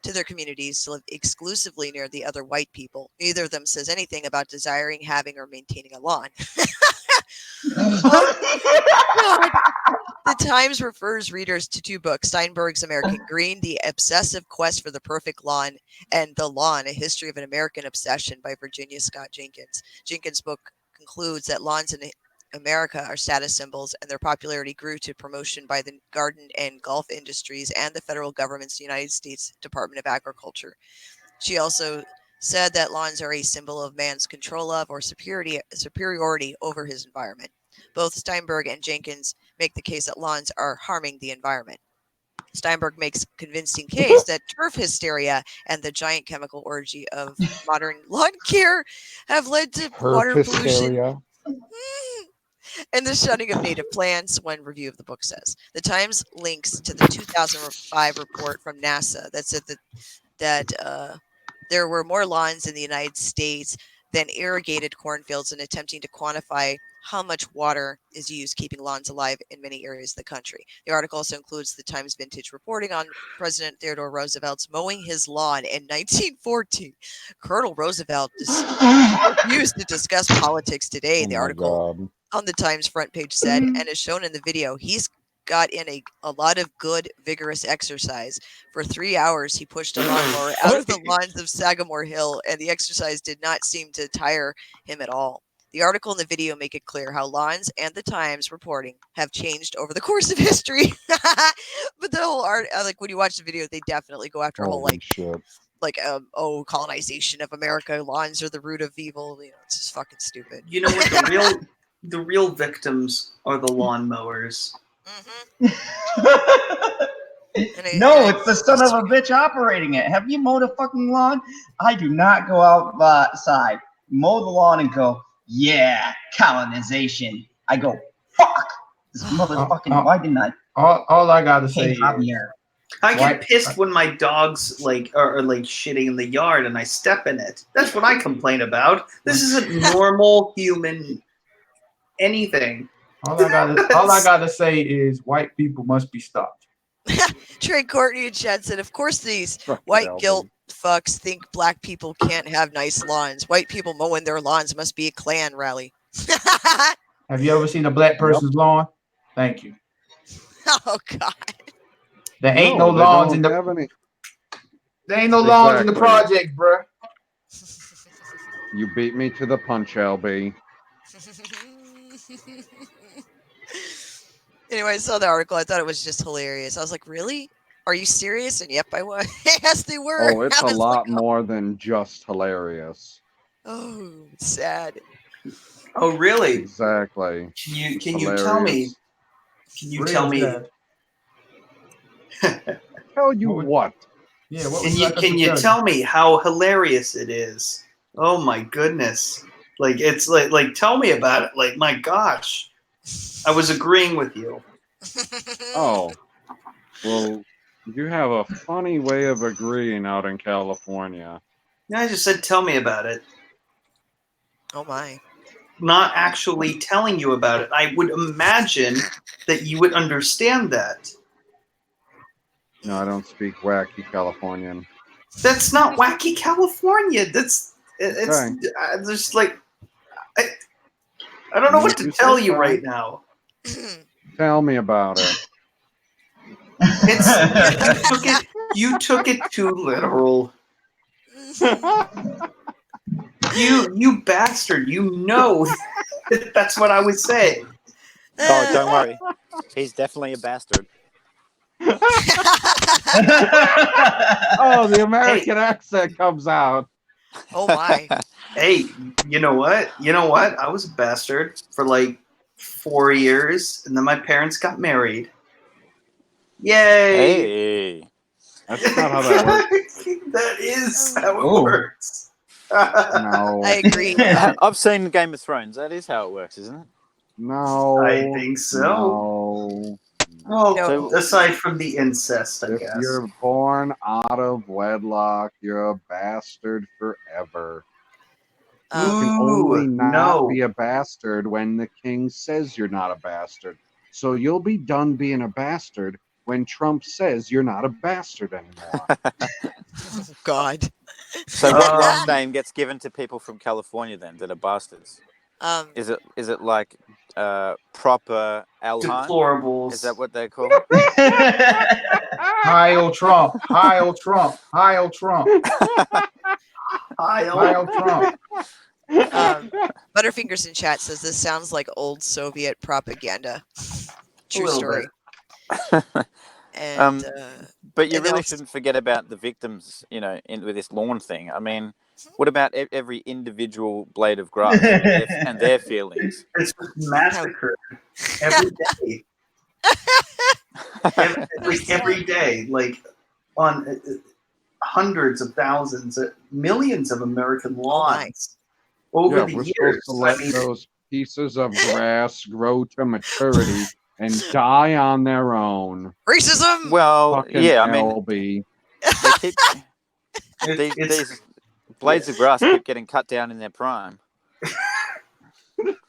to their communities to live exclusively near the other white people. Neither of them says anything about desiring, having, or maintaining a lawn. God. The Times refers readers to two books, Steinberg's American Green, The Obsessive Quest for the Perfect Lawn, and The Lawn, A History of an American Obsession by Virginia Scott Jenkins. Jenkins' book concludes that lawns in America are status symbols, and their popularity grew to promotion by the garden and golf industries and the federal government's United States Department of Agriculture. She also said that lawns are a symbol of man's control of or superiority over his environment. Both Steinberg and Jenkins make the case that lawns are harming the environment. Steinberg makes a convincing case that turf hysteria and the giant chemical orgy of modern lawn care have led to water pollution and the shutting of native plants, one review of the book says. The Times links to the 2005 report from NASA that said that there were more lawns in the United States than irrigated cornfields, and attempting to quantify how much water is used keeping lawns alive in many areas of the country. The article also includes the Times vintage reporting on President Theodore Roosevelt's mowing his lawn in 1914. Colonel Roosevelt refused to discuss politics today, the article on the Times front page said, and as shown in the video, he's got in a lot of good, vigorous exercise. For 3 hours, he pushed a lawnmower out of the lawns of Sagamore Hill, and the exercise did not seem to tire him at all. The article and the video make it clear how lawns and the Times reporting have changed over the course of history. But the whole art, like when you watch the video, they definitely go after a whole Holy shit. colonization of America. Lawns are the root of evil. You know, it's just fucking stupid. You know what? The real victims are the lawnmowers. No, it's the son of a bitch operating it. Have you mowed a fucking lawn? I do not go outside, mow the lawn, and go, yeah, colonization. I go, fuck this motherfucking. Why didn't I? All I gotta say Hey, is, Javier. I get pissed when my dogs are like shitting in the yard and I step in it. That's what I complain about. This isn't normal human anything. all I gotta say is, white people must be stopped. Trey Courtney and Chad said, of course these Fuck white Albie. guilt fucks think black people can't have nice lawns. White people mowing their lawns must be a Klan rally. Have you ever seen a black person's lawn? Thank you. Oh God. There ain't no they lawns don't in the have any. there ain't no lawns in the Exactly. project, bruh. You beat me to the punch, LB. Anyway, I saw the article. I thought it was just hilarious. I was like, really? Are you serious? And yep, I was. Yes, they were. Oh, it's I a was lot like, more than just hilarious. oh, sad. Oh, really? Exactly. Can you tell me? Can you tell me? Tell you What was- what? Yeah, what was Can you tell me how hilarious it is? Oh my goodness! Like it's like tell me about it. Like my gosh, I was agreeing with you. Oh, well, you have a funny way of agreeing out in California. I just said tell me about it. Oh my. Not actually telling you about it. I would imagine that you would understand that. No, I don't speak wacky Californian. That's not wacky California. It's Okay. just like I don't know what to tell you right now. Tell me about it. You took it too literal. You bastard. You know that's what I would say. Oh, don't worry. He's definitely a bastard. Oh, the American accent comes out. Oh my. Hey, you know what? I was a bastard for like 4 years, and then my parents got married. Yay! Hey. That's not how that works. That is how it Ooh. works. No. I agree. I've seen Game of Thrones. That is how it works, isn't it? No. I think so. No. Well, No. aside from the incest, I If guess. you're born out of wedlock, you're a bastard forever. You can only not no. be a bastard when the king says you're not a bastard. So you'll be done being a bastard when Trump says you're not a bastard anymore. Oh, God. So what last name gets given to people from California then that are bastards? Is it like proper Alhan? Deplorables. Is that what they call? Hi, old Trump. Hi, old Trump. Hi, old Trump. Hi, Hi, old Trump. Butterfingers in chat says this sounds like old Soviet propaganda. True little story. bit. And But you and really also- shouldn't forget about the victims, with this lawn thing. I mean, what about every individual blade of grass and their feelings? It's massacred every day. every day, like on hundreds of thousands, millions of American lawns over Yeah, the we're years. supposed to let those pieces of grass grow to maturity and die on their own. racism. Well, Fucking yeah, I mean, LB. they keep, these blades of grass keep getting cut down in their prime.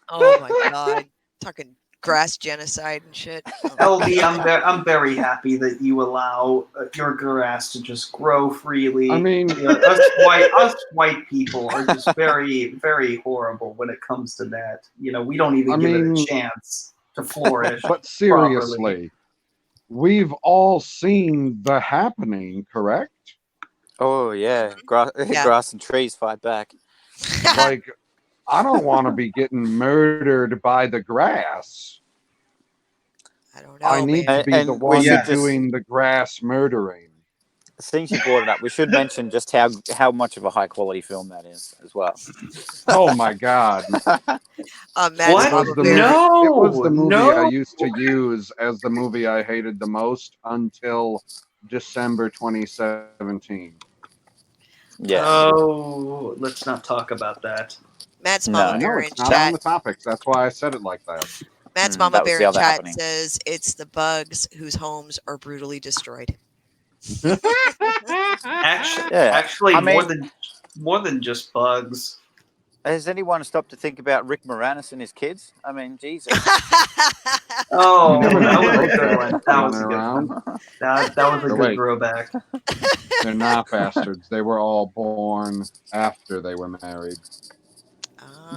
Oh my God. Talking grass genocide and shit. LB, I'm very happy that you allow your grass to just grow freely. I mean, us white people are just very, very horrible when it comes to that. We don't even give it a chance to flourish. But seriously, we've all seen the happening, correct? Oh yeah, grass and trees fight back. Like, I don't want to be getting murdered by the grass. I don't know, I need man. to be And the we one should doing the grass murdering. Since you brought it up, we should mention just how much of a high quality film that is as well. Oh my God. Matt's What? Mama the Bear. movie, No, it was the movie I no. used to use as the movie I hated the most until December 2017. Yeah. Oh, let's not talk about that. Matt's No. Mama I know Bear in it's not on chat. the topics. That's why I said it like that. Matt's Mama that was Bear the in other chat happening. says it's the bugs whose homes are brutally destroyed. Actually, I mean, more than just bugs. has anyone stopped to think about Rick Moranis and his kids? I mean, Jesus. Oh, You never that know. was a good one. That was a good Around. one. That was a So good wait. throwback. They're not bastards. They were all born after they were married.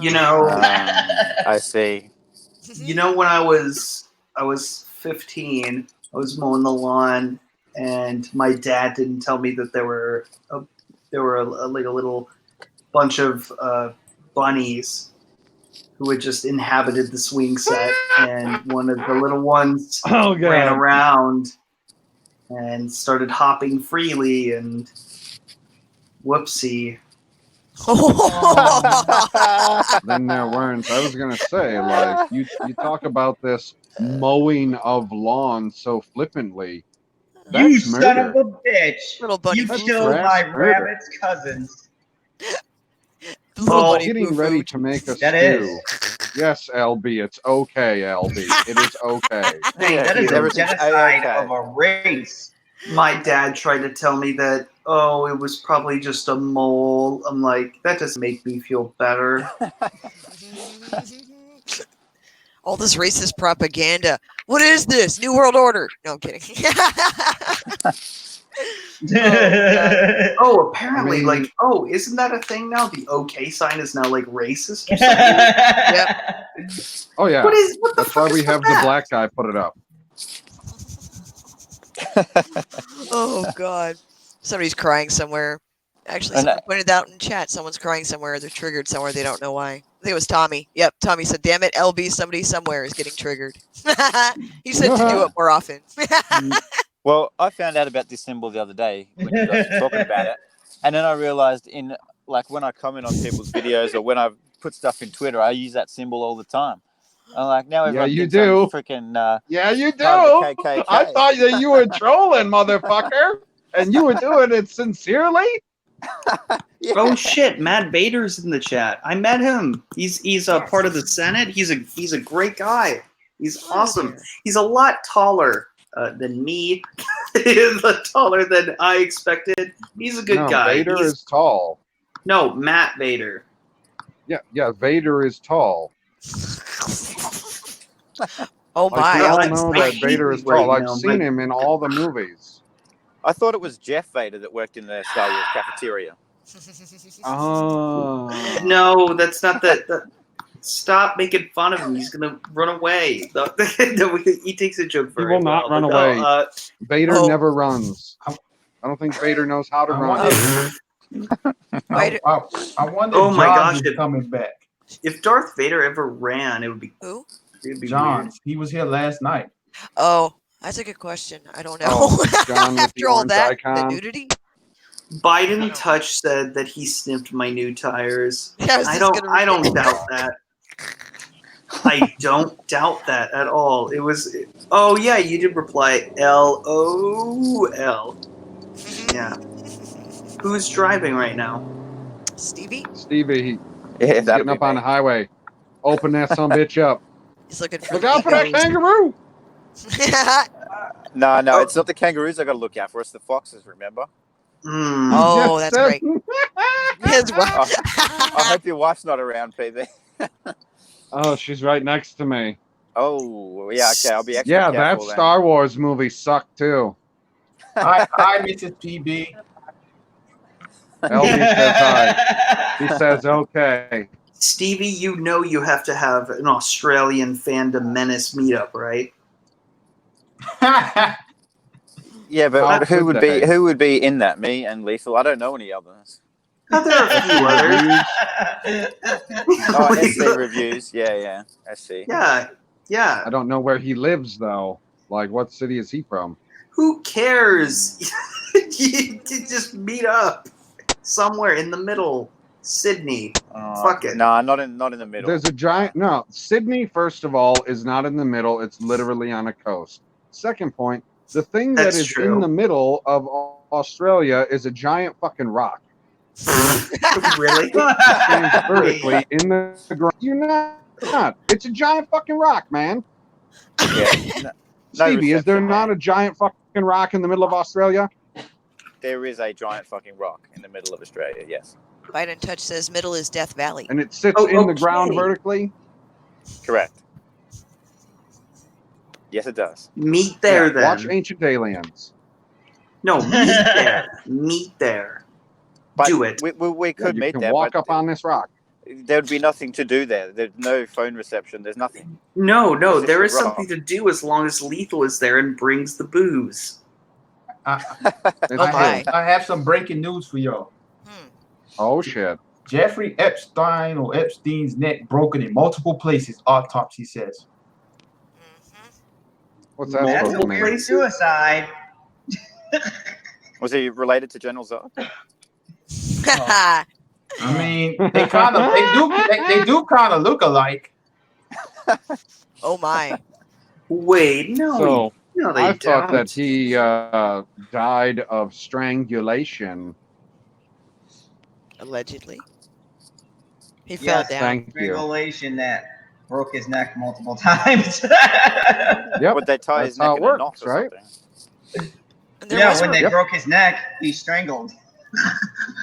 You know, I see. you know when I was 15, I was mowing the lawn, and my dad didn't tell me that there were like a little bunch of bunnies who had just inhabited the swing set, and one of the little ones ran around and started hopping freely, and whoopsie. Then there weren't. I was gonna say, like, you talk about this mowing of lawns so flippantly. You That's son murder. of a bitch! Little bunny You That's foo-foo. killed my grass murder. rabbit's cousins. Little Oh, bunny Getting foo-foo. ready to make a That stew. is. Yes, LB, it's okay, LB. It is okay. Thank That is you. a Everything's genocide A-okay. of a race. My dad tried to tell me that, oh, it was probably just a mole. I'm like, that doesn't make me feel better. All this racist propaganda. What is this? New World Order. No, I'm kidding. Oh, apparently, I mean- like, oh, isn't that a thing now? The OK sign is now like racist or something. Yep. Oh yeah. What the That's fuck why we is have with the that? black guy put it up. Oh God. Somebody's crying somewhere. Actually, And someone pointed out in chat. Someone's crying somewhere. They're triggered somewhere. They don't know why. I think it was Tommy. Yep, Tommy said, "Damn it, LB, somebody somewhere is getting triggered." He said to do it more often. Well, I found out about this symbol the other day when you guys were talking about it, and then I realized when I comment on people's videos or when I put stuff in Twitter, I use that symbol all the time. I'm like, now everyone you thinks do. I'm freaking Yeah, you do. part of the KKK. I thought that you were trolling, motherfucker. And you were doing it sincerely? Yeah. Oh shit, Matt Vader's in the chat. I met him. He's a part of the Senate. He's a great guy. He's awesome. He's a lot taller than me. He's a lot taller than I expected. He's a good No, guy. Vader is tall. No, Matt Vader. Yeah, Vader is tall. Oh Like, my! we all I- know I that hate Vader you is tall. right I've now, seen but- him in all the movies. I thought it was Jeff Vader that worked in the Star Wars cafeteria. Oh. No, that's not that. Stop making fun of him. He's gonna run away. He takes a joke He very will not well, run but no, away. Vader Oh. never runs. I don't think Vader knows how to I run. wonder, Wait. I wonder Oh if my Johns gosh, is coming back. if Darth Vader ever ran, it would be Who? weird. Johns, he was here last night. Oh, that's a good question. I don't know. Oh, John with the After all orange that, icon. the nudity. Biden Touch said that he sniffed my new tires. Yeah, I don't doubt that. I don't doubt that at all. It was. Oh yeah, you did reply LOL. Yeah. Who's driving right now? Stevie? Stevie, Yeah, he's getting up on the highway. Open that some bitch up. He's looking for Look the out for that egos. kangaroo. No, Oh. it's not the kangaroos I got to look out for. It's the foxes, remember? Hmm. Oh, Yes, that's sir. great. His wife. I hope your wife's not around, PB. Oh, she's right next to me. Oh, yeah, okay. I'll be extra Yeah, careful that then. Star Wars movie sucked too. Hi, Mrs. PB. LB says hi. He says okay. Stevie, you know you have to have an Australian Fandom Menace meetup, right? Yeah, but How who could would they? be in that? Me and Lethal. I don't know any others. There are a few others. Oh, SC reviews. Yeah. SC. Yeah. I don't know where he lives though. Like, what city is he from? Who cares? You just meet up somewhere in the middle. Sydney. Fuck it. No, not in the middle. There's a giant. No, Sydney, first of all, is not in the middle. It's literally on a coast. Second point, the thing That's that is true. in the middle of Australia is a giant fucking rock. Really? Stands vertically in the ground. You're not. It's a giant fucking rock, man. Yeah. Stevie, is there reception, not man. a giant fucking rock in the middle of Australia? There is a giant fucking rock in the middle of Australia. Yes, Biden Touch says middle is Death Valley. And it sits Oh, in the okay. ground vertically? correct. Yes, it does. Meet there Yeah, then. watch Ancient Aliens. No, meet there. Meet there. But Do it. We Yeah, could you meet can there, walk but up on this rock. there would be nothing to do there. There's no phone reception. There's nothing. No, It's there just is a rock. something to do as long as Lethal is there and brings the booze. I It's my. true. I have some breaking news for y'all. Oh shit. Jeffrey Epstein or Epstein's neck broken in multiple places, autopsy says. What's that That's supposed a to mean? weird suicide. Was he related to General Zod? I mean, they do kind of look alike. Oh my. Wait, no, So no, they I thought don't. that he died of strangulation. Allegedly. He fell Yes, down. Thank you. Strangulation that broke his neck multiple times. Yep. Would they tie That's his neck how it in a knot works, or right? something? And there Yeah, was when they Yep. broke his neck, he strangled.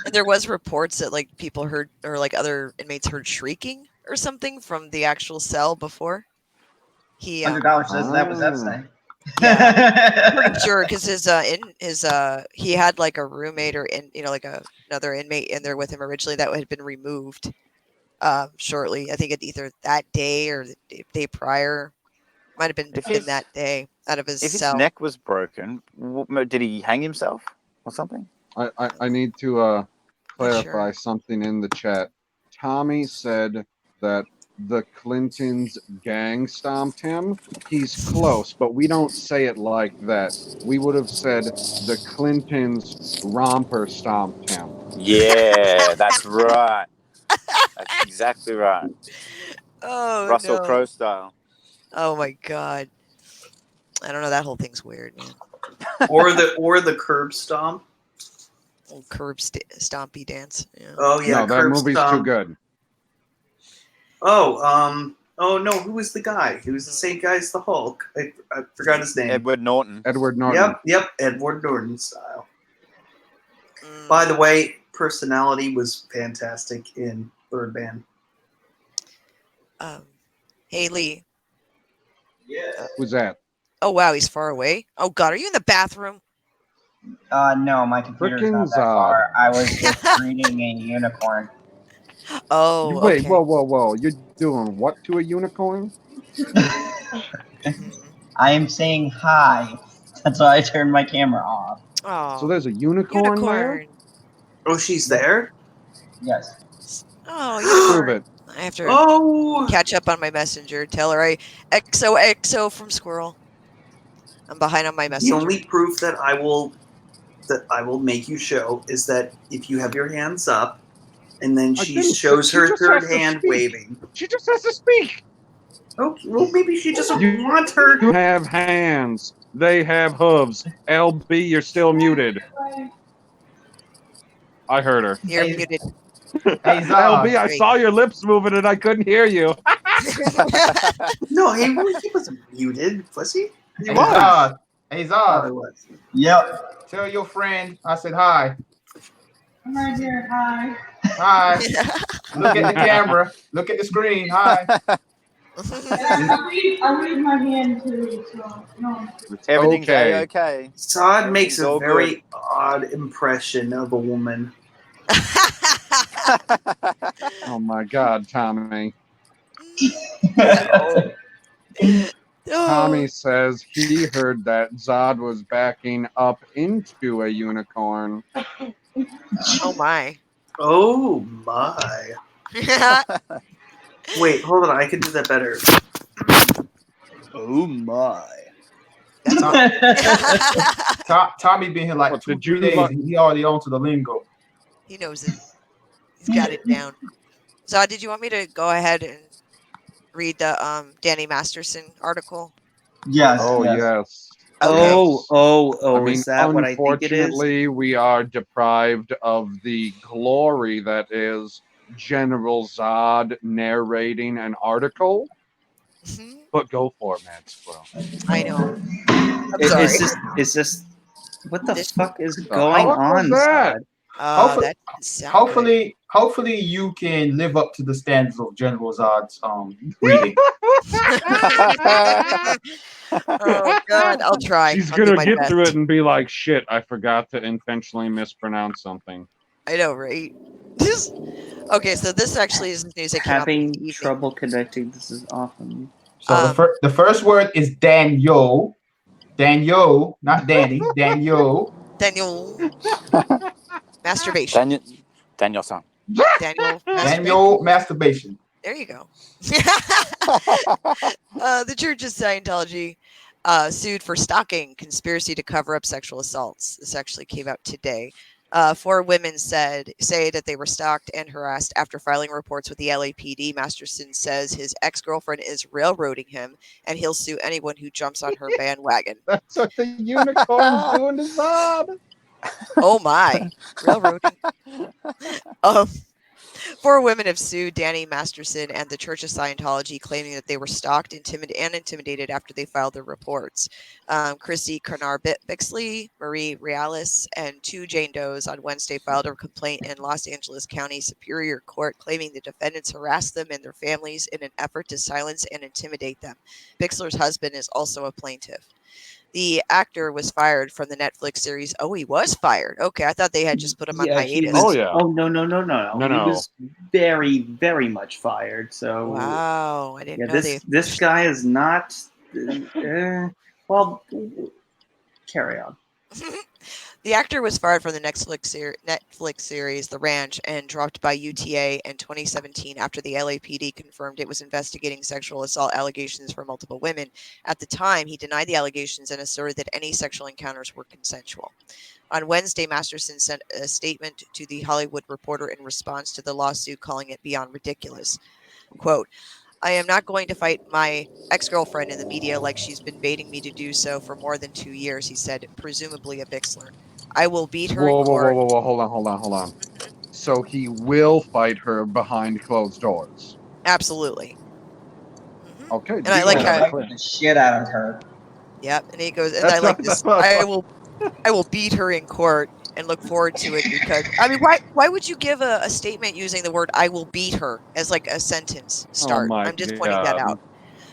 and there was reports that like people heard or like other inmates heard shrieking or something from the actual cell before. He $100 says that was Ah. Epstein. pretty sure because he had like a roommate or like another inmate in there with him originally that had been removed shortly. I think it either that day or the day prior. Might have been If in his- that day out of his If his cell. neck was broken, did he hang himself or something? I need to clarify Sure. something in the chat. Tommy said that the Clintons gang stomped him. He's close, but we don't say it like that. We would have said the Clintons romper stomped him. Yeah, that's right. That's exactly right. Oh Russell no. Crowe style. Oh my god. I don't know. That whole thing's weird, man. or the curb stomp. Old curb stompy dance. Yeah. Oh yeah, No, that curb movie's stomp. too good. Oh no, who was the guy? He was the same guy as the Hulk. I forgot his name. Edward Norton. Edward Norton. Yep, Edward Norton style. Mm. By the way, personality was fantastic in Birdman. Haley. Yeah. Who's that? Oh wow, he's far away. Oh god, are you in the bathroom? No, my computer's not Frickin' that Zod. far. I was just reading a unicorn. Oh, Wait, okay. whoa. You're doing what to a unicorn? Mhm. I am saying hi. That's why I turned my camera off. Oh, So there's a unicorn, there? unicorn. Oh, she's there? Yes. Oh, Prove unicorn. it. I have to Oh! catch up on my messenger. Tell her I XO from Squirrel. I'm behind on my The messenger. only proof that I will make you show is that if you have your hands up and then I she didn't. shows She her just third has to hand speak. waving. She just has to speak. Oh, well, maybe she doesn't You- want her. You have hands. They have hooves. LB, you're still muted. I heard her. You're Hey. muted. Hey, LB, Zod. I saw your lips moving and I couldn't hear you. No, he wasn't muted, was he? Hey, was. Zod. Hey, Oh, he Zod. was. Yep. Tell your friend I said hi. I'm right here. Hi. Hi. Look at the camera. Look at the screen. Hi. I read my hand too, so no. It's Everything's okay. A-okay. Sod makes Everything's a all very odd impression of a woman. Oh my God, Tommy. Oh. Tommy says he heard that Zod was backing up into a unicorn. Oh my. Oh my. Wait, hold on. I can do that better. Oh my. Tommy been here like What, 2, did 3 you days, like- and he already on to the lingo. He knows it. He's got it down. Zod, did you want me to go ahead and read the Danny Masterson article? Yes. Oh yes. yes. Okay. I mean, is that what I think it is? unfortunately, we are deprived of the glory that is General Zod narrating an article. Mhm. But go for it, Mad Squirrel. I know. I'm sorry. Is this what the This- fuck is The going fuck was on, that? Zod? Hopefully- that didn't sound good. Hopefully you can live up to the standards of General Zod's reading. Oh God, I'll try. She's I'll do gonna my get best. through it and be like, "Shit, I forgot to intentionally mispronounce something." I know, right? Okay, so this actually is news that came out this Having evening. trouble connecting. This is awesome. So the first word is Daniel. Daniel, not Danny. Daniel. Daniel masturbation. Daniel-san. Daniel masturbation. Daniel masturbation. There you go. The Church of Scientology sued for stalking, conspiracy to cover up sexual assaults. This actually came out today. 4 women say that they were stalked and harassed after filing reports with the LAPD. Masterson says his ex-girlfriend is railroading him, and he'll sue anyone who jumps on her bandwagon. That's what the unicorn's doing to Zod. Oh my, railroading. 4 women have sued Danny Masterson and the Church of Scientology, claiming that they were stalked, intimidated after they filed their reports. Chrissy Carnar-Bixley, Marie Reales, and 2 Jane Does on Wednesday filed a complaint in Los Angeles County Superior Court, claiming the defendants harassed them and their families in an effort to silence and intimidate them. Bixler's husband is also a plaintiff. The actor was fired from the Netflix series. Oh, he was fired. Okay, I thought they had just put him on hiatus. Oh, yeah. Oh no. He No. was very, very much fired. So Wow, I didn't yeah, know they. this guy is not. Well, carry on. The actor was fired from the Netflix series The Ranch and dropped by UTA in 2017 after the LAPD confirmed it was investigating sexual assault allegations for multiple women. At the time, he denied the allegations and asserted that any sexual encounters were consensual. On Wednesday, Masterson sent a statement to The Hollywood Reporter in response to the lawsuit, calling it beyond ridiculous. Quote, I am not going to fight my ex-girlfriend in the media like she's been baiting me to do so for more than 2 years, he said, presumably a Bixler. I will beat her in court. Whoa. Hold on. So he will fight her behind closed doors. Absolutely. Okay. And I like how Fight the shit out of her. Yep, and he goes, and I like this. I will beat her in court and look forward to it because I mean, why would you give a statement using the word "I will beat her" as like a sentence start? my I'm just pointing that God. out.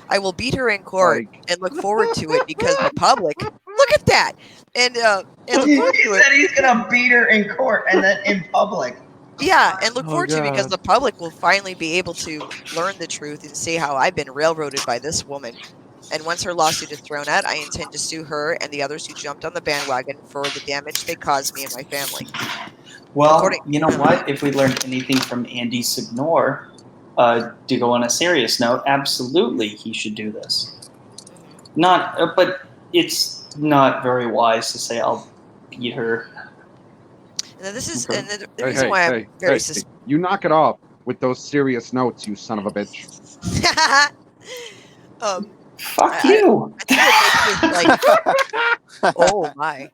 I will beat her in court and look forward to it because the public. Look at that, and look forward He to it. said he's gonna beat her in court and then in public. Yeah, and look Oh, forward to it because God. the public will finally be able to learn the truth and see how I've been railroaded by this woman. And once her lawsuit is thrown out, I intend to sue her and the others who jumped on the bandwagon for the damage they caused me and my family. Well, you know what? If we learned anything from Andy Signor, to go on a serious note, absolutely he should do this. But it's not very wise to say I'll beat her. And then this is Okay. and the reason why I'm very suspicious. You knock it off with those serious notes, you son of a bitch. Fuck you. I think what makes this like, oh my.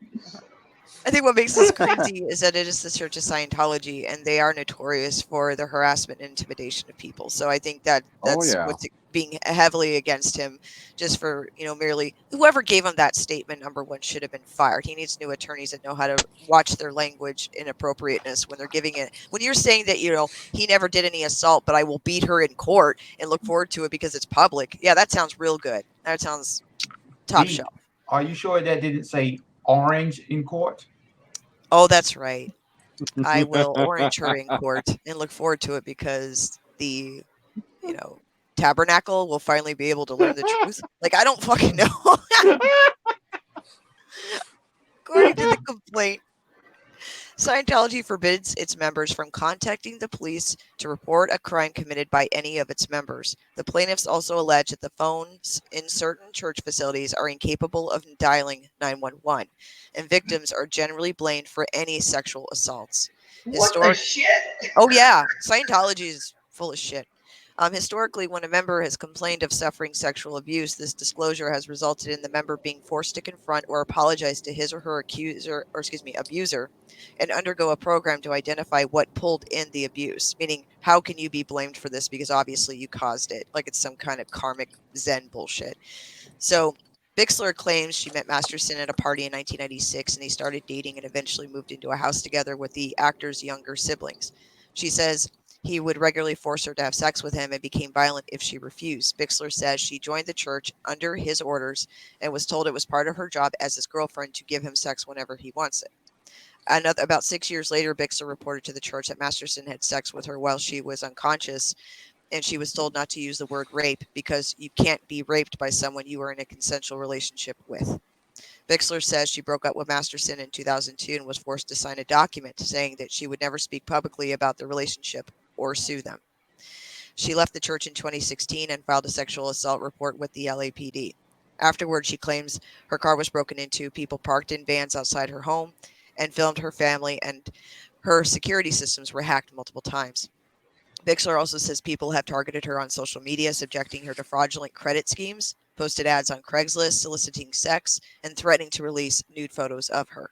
I think what makes this crazy is that it is the Church of Scientology, and they are notorious for the harassment and intimidation of people. So I think that's what's being heavily against him, just for merely whoever gave him that statement. Number one, should have been fired. He needs new attorneys that know how to watch their language inappropriateness when they're giving it. When you're saying that he never did any assault, but I will beat her in court and look forward to it because it's public. Yeah, that sounds real good. That sounds top shelf. Are you sure that didn't say orange in court? Oh, that's right. I will orange her in court and look forward to it because the, tabernacle will finally be able to learn the truth. Like, I don't fucking know. According to the complaint, Scientology forbids its members from contacting the police to report a crime committed by any of its members. The plaintiffs also allege that the phones in certain church facilities are incapable of dialing 911, and victims are generally blamed for any sexual assaults. What the shit? Oh yeah, Scientology is full of shit. Historically, when a member has complained of suffering sexual abuse, this disclosure has resulted in the member being forced to confront or apologize to his or her abuser, and undergo a program to identify what pulled in the abuse. Meaning, how can you be blamed for this because obviously you caused it? Like it's some kind of karmic Zen bullshit. So, Bixler claims she met Masterson at a party in 1996 and they started dating and eventually moved into a house together with the actor's younger siblings. She says he would regularly force her to have sex with him and became violent if she refused. Bixler says she joined the church under his orders and was told it was part of her job as his girlfriend to give him sex whenever he wants it. About 6 years later, Bixler reported to the church that Masterson had sex with her while she was unconscious, and she was told not to use the word rape because you can't be raped by someone you are in a consensual relationship with. Bixler says she broke up with Masterson in 2002 and was forced to sign a document saying that she would never speak publicly about the relationship or sue them. She left the church in 2016 and filed a sexual assault report with the LAPD. Afterward, she claims her car was broken into, people parked in vans outside her home and filmed her family, and her security systems were hacked multiple times. Bixler also says people have targeted her on social media, subjecting her to fraudulent credit schemes, posted ads on Craigslist soliciting sex, and threatening to release nude photos of her.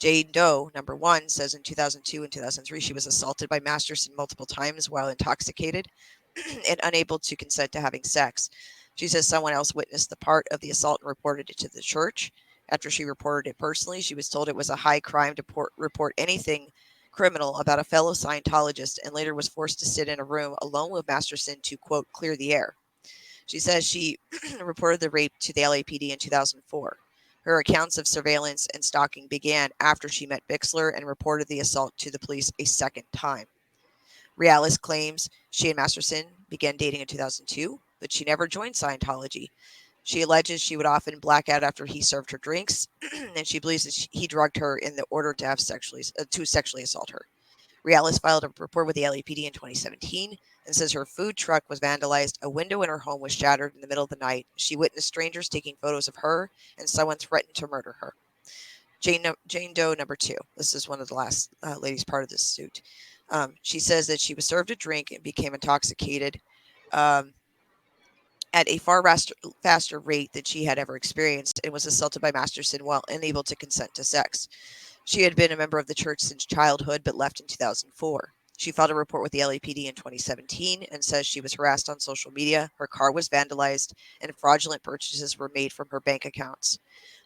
Jane Doe, number 1, says in 2002 and 2003 she was assaulted by Masterson multiple times while intoxicated and unable to consent to having sex. She says someone else witnessed the part of the assault and reported it to the church. After she reported it personally, she was told it was a high crime to report anything criminal about a fellow Scientologist and later was forced to sit in a room alone with Masterson to, quote, clear the air. She says she reported the rape to the LAPD in 2004. Her accounts of surveillance and stalking began after she met Bixler and reported the assault to the police a second time. Realis claims she and Masterson began dating in 2002, but she never joined Scientology. She alleges she would often black out after he served her drinks, and she believes that he drugged her in the order to sexually assault her. Realis filed a report with the LAPD in 2017 and says her food truck was vandalized, a window in her home was shattered in the middle of the night, she witnessed strangers taking photos of her, and someone threatened to murder her. Jane Doe, number 2. This is one of the last ladies part of this suit. She says that she was served a drink and became intoxicated at a far faster rate than she had ever experienced and was assaulted by Masterson while unable to consent to sex. She had been a member of the church since childhood but left in 2004. She filed a report with the LAPD in 2017 and says she was harassed on social media, her car was vandalized, and fraudulent purchases were made from her bank accounts.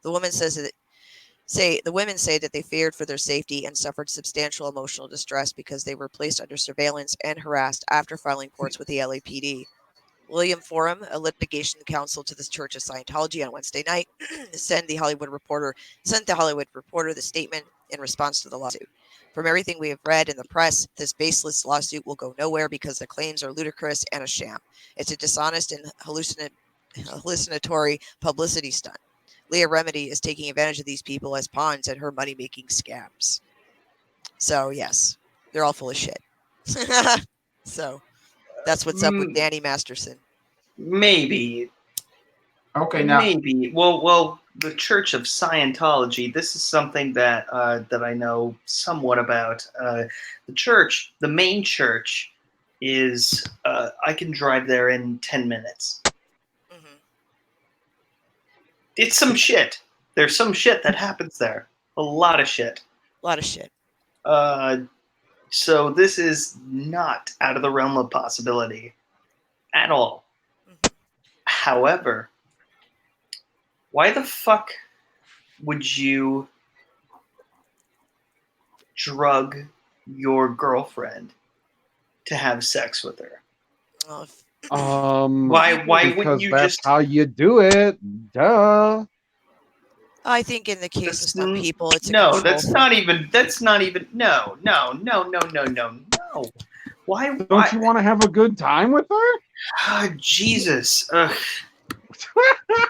The women say that they feared for their safety and suffered substantial emotional distress because they were placed under surveillance and harassed after filing reports with the LAPD. William Forum, a litigation counsel to the Church of Scientology, on Wednesday night, sent the Hollywood Reporter the statement in response to the lawsuit. From everything we have read in the press, this baseless lawsuit will go nowhere because the claims are ludicrous and a sham. It's a dishonest and hallucinatory publicity stunt. Leah Remedy is taking advantage of these people as pawns in her money-making scams. So, yes, they're all full of shit. So, that's what's up with Danny Masterson. Maybe. Okay, now. Maybe. Well, the Church of Scientology. This is something that that I know somewhat about. The main church, is I can drive there in 10 minutes. Mm-hmm. It's some shit. There's some shit that happens there. A lot of shit. A lot of shit. So this is not out of the realm of possibility at all. Mm-hmm. However, why the fuck would you drug your girlfriend to have sex with her? Well, why wouldn't because you that's just how you do it. Duh. I think in the case of some people, it's a no, control that's thing. not even no. Why Don't you want to have a good time with her? Oh, Jesus. Ugh.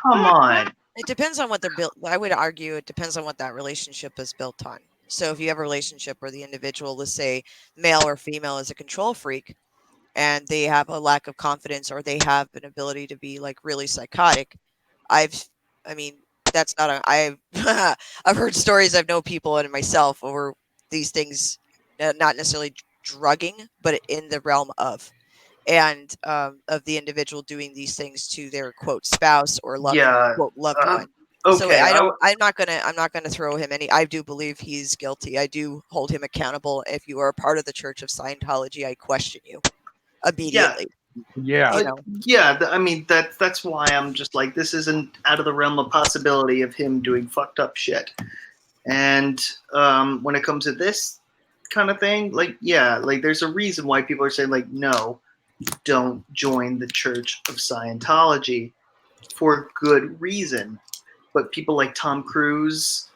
Come on. It depends on what they're built. I would argue it depends on what that relationship is built on. So if you have a relationship where the individual, let's say male or female, is a control freak, and they have a lack of confidence, or they have an ability to be like really psychotic, I mean, that's not a, I've heard stories, I've known people and myself over these things, not necessarily drugging, but in the realm of, and of the individual doing these things to their quote spouse or loving Yeah. quote loved one. So Okay. I'm not gonna throw him any. I do believe he's guilty. I do hold him accountable. If you are a part of the Church of Scientology, I question you immediately. Yeah. You know, I mean, that's why I'm just like, this isn't out of the realm of possibility of him doing fucked up shit. And when it comes to this kind of thing, like, yeah, like there's a reason why people are saying like, no, don't join the Church of Scientology, for good reason. But people like Tom Cruise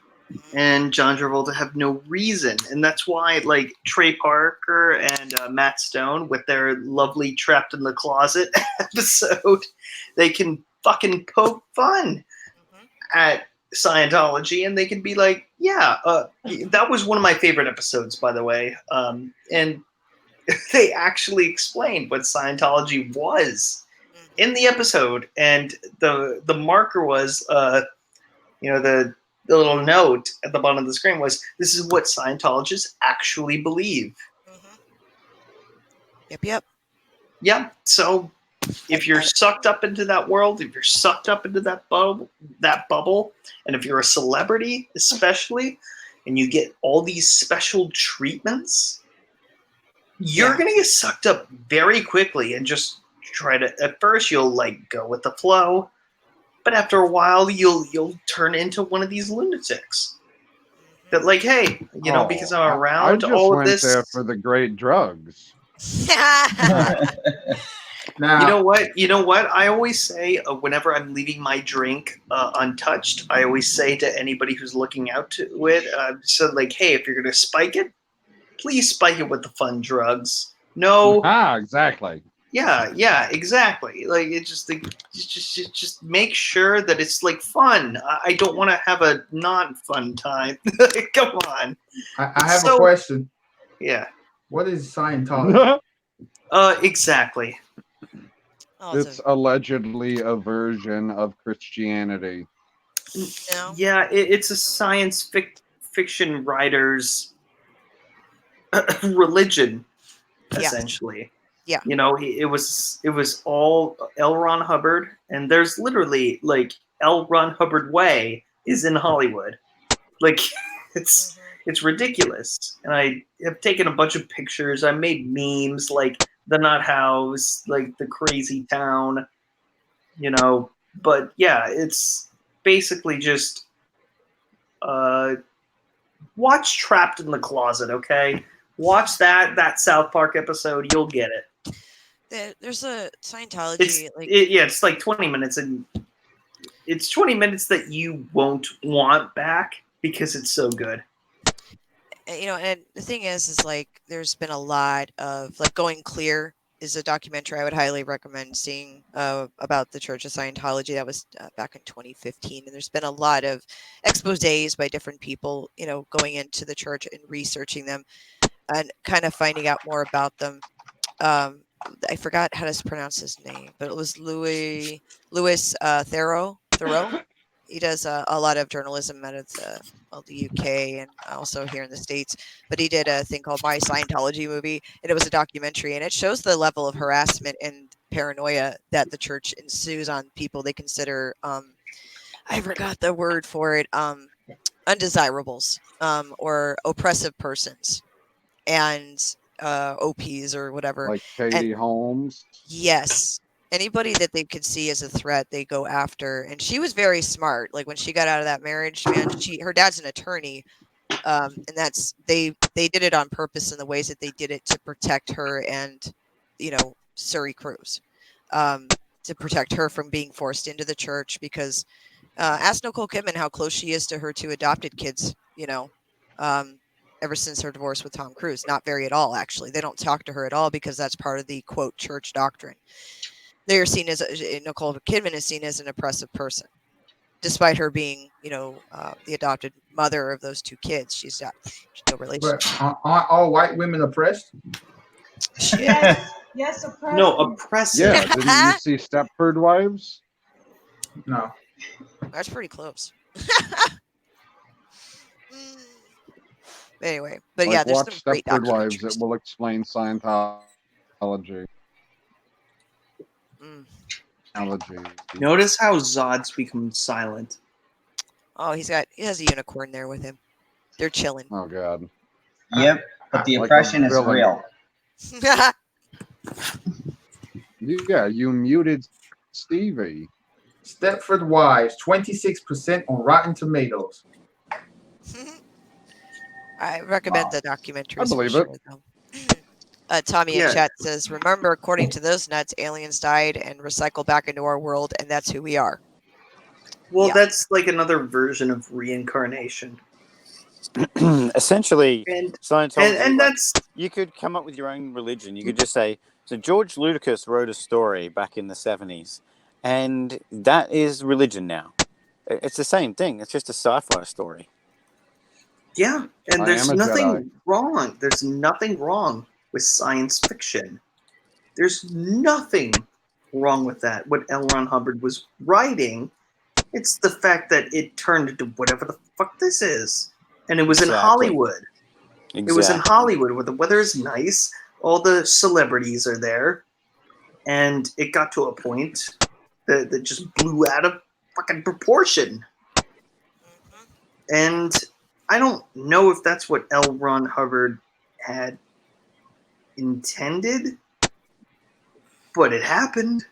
and John Travolta have no reason, and that's why like Trey Parker and Matt Stone with their lovely Trapped in the Closet episode, they can fucking poke fun at Scientology, and they can be like, yeah, that was one of my favorite episodes, by the way, and they actually explained what Scientology was in the episode, and the marker was the little note at the bottom of the screen was, this is what Scientologists actually believe. Yep. Yeah. So if you're sucked up into that world, if you're sucked up into that bubble, and if you're a celebrity, especially, and you get all these special treatments, you're going to get sucked up very quickly and just try to, at first you'll like go with the flow, but after a while you'll turn into one of these lunatics that like, hey, because I'm around all of this. I just went there for the great drugs. Now, You know what? I always say whenever I'm leaving my drink untouched, I always say to anybody who's looking out to it, so like, hey, if you're going to spike it, please spike it with the fun drugs. No. Exactly. Yeah, exactly. Like it just make sure that it's like fun. I don't want to have a non-fun time. Come on. I have a question. Yeah. What is Scientology? Exactly. It's allegedly a version of Christianity. No. Yeah, it's a science fiction writer's religion, essentially. Yeah. It was all L. Ron Hubbard, and there's literally like L. Ron Hubbard Way is in Hollywood. Like it's ridiculous. And I have taken a bunch of pictures. I made memes like the Nut House, like the crazy town, but yeah, it's basically just watch Trapped in the Closet, okay? Watch that South Park episode, you'll get it. There's a Scientology. It's like 20 minutes, and it's 20 minutes that you won't want back because it's so good. And the thing is like there's been a lot of like Going Clear is a documentary I would highly recommend seeing about the Church of Scientology. That was back in 2015, and there's been a lot of exposés by different people, going into the church and researching them and kind of finding out more about them. I forgot how to pronounce his name, but it was Louis Theroux. He does a lot of journalism out of the UK and also here in the States. But he did a thing called My Scientology Movie, and it was a documentary, and it shows the level of harassment and paranoia that the church ensues on people they consider, I forgot the word for it, undesirables, or oppressive persons, and OPs or whatever. Like Katie Holmes. Yes. Anybody that they could see as a threat, they go after. And she was very smart. Like when she got out of that marriage, man, her dad's an attorney, and they did it on purpose in the ways that they did it to protect her and Suri Cruz, to protect her from being forced into the church. Because ask Nicole Kidman how close she is to her two adopted kids. Ever since her divorce with Tom Cruise, not very at all. Actually, they don't talk to her at all because that's part of the quote church doctrine. They are seen as Nicole Kidman is seen as an oppressive person. despite her being, the adopted mother of those 2 kids, she's got no relationship. But aren't all white women oppressed? Yes, yes, oppressive. No, oppressive. Yeah, didn't you see Stepford Wives? No. That's pretty close. Anyway, but Like, yeah, there's watch some great Stepford Wives. documentaries. It will explain Scientology. Notice how Zod's become silent. Oh, he has a unicorn there with him. They're chilling. Oh God. Yep, but the Like oppression a is villain. real. Yeah, you muted Stevie. Stepford Wives, 26% on Rotten Tomatoes. I recommend Wow. the documentary. I believe it. Tommy in Yeah. chat says, "Remember, according to those nuts, aliens died and recycled back into our world, and that's who we are." Well, Yeah. that's like another version of reincarnation. Essentially, And Scientology, and like, that's you could come up with your own religion. You could just say, so George Lucas wrote a story back in the 70s, and that is religion now. It's the same thing. It's just a sci-fi story. yeah, and I there's am a nothing Jedi. wrong. There's nothing wrong with science fiction. There's nothing wrong with that. What L. Ron Hubbard was writing, it's the fact that it turned into whatever the fuck this is. And it was in Exactly. Hollywood. Exactly. It was in Hollywood where the weather is nice, all the celebrities are there, and it got to a point that just blew out of fucking proportion. And I don't know if that's what L. Ron Hubbard had intended, but it happened.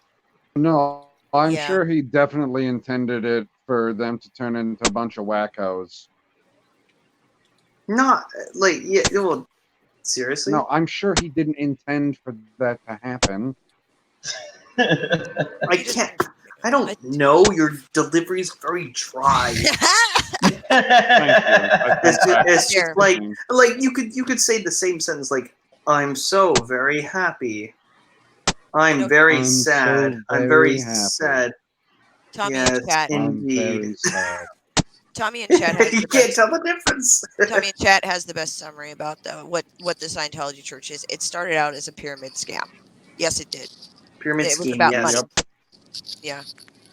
No, I'm Yeah. sure he definitely intended it for them to turn into a bunch of wackos. Not like, yeah, well, seriously? No, I'm sure he didn't intend for that to happen. I don't know. Your delivery is very dry. Thank you. It's Here. just like you could say the same sentence like, I'm so very happy. I'm very I'm sad. so I'm very very happy. sad. Tommy Yes, in chat. I'm very indeed. sad. Tommy in chat has You the can't best. tell the difference. Tommy in chat has the best summary about what the Scientology Church is. It started out as a pyramid scam. Yes, it did. Pyramid It was scheme, about yes. money. Yeah,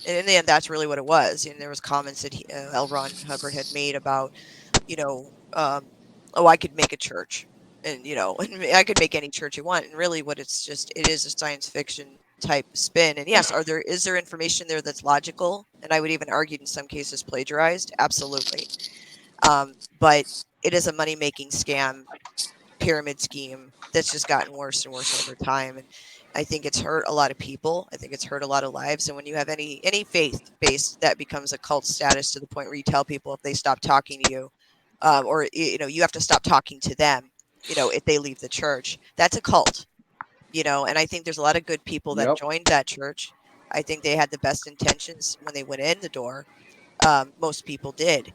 and in the end, that's really what it was. And there was comments that L. Ron Hubbard had made about, I could make a church, and and I could make any church you want. And really, what it is a science fiction type spin. And yes, is there information there that's logical? And I would even argue in some cases plagiarized. Absolutely. But it is a money making scam, pyramid scheme that's just gotten worse and worse over time. And I think it's hurt a lot of people. I think it's hurt a lot of lives. And when you have any faith based, that becomes a cult status to the point where you tell people if they stop talking to you, or you have to stop talking to them, if they leave the church. That's a cult, And I think there's a lot of good people that joined that church. I think they had the best intentions when they went in the door. Most people did.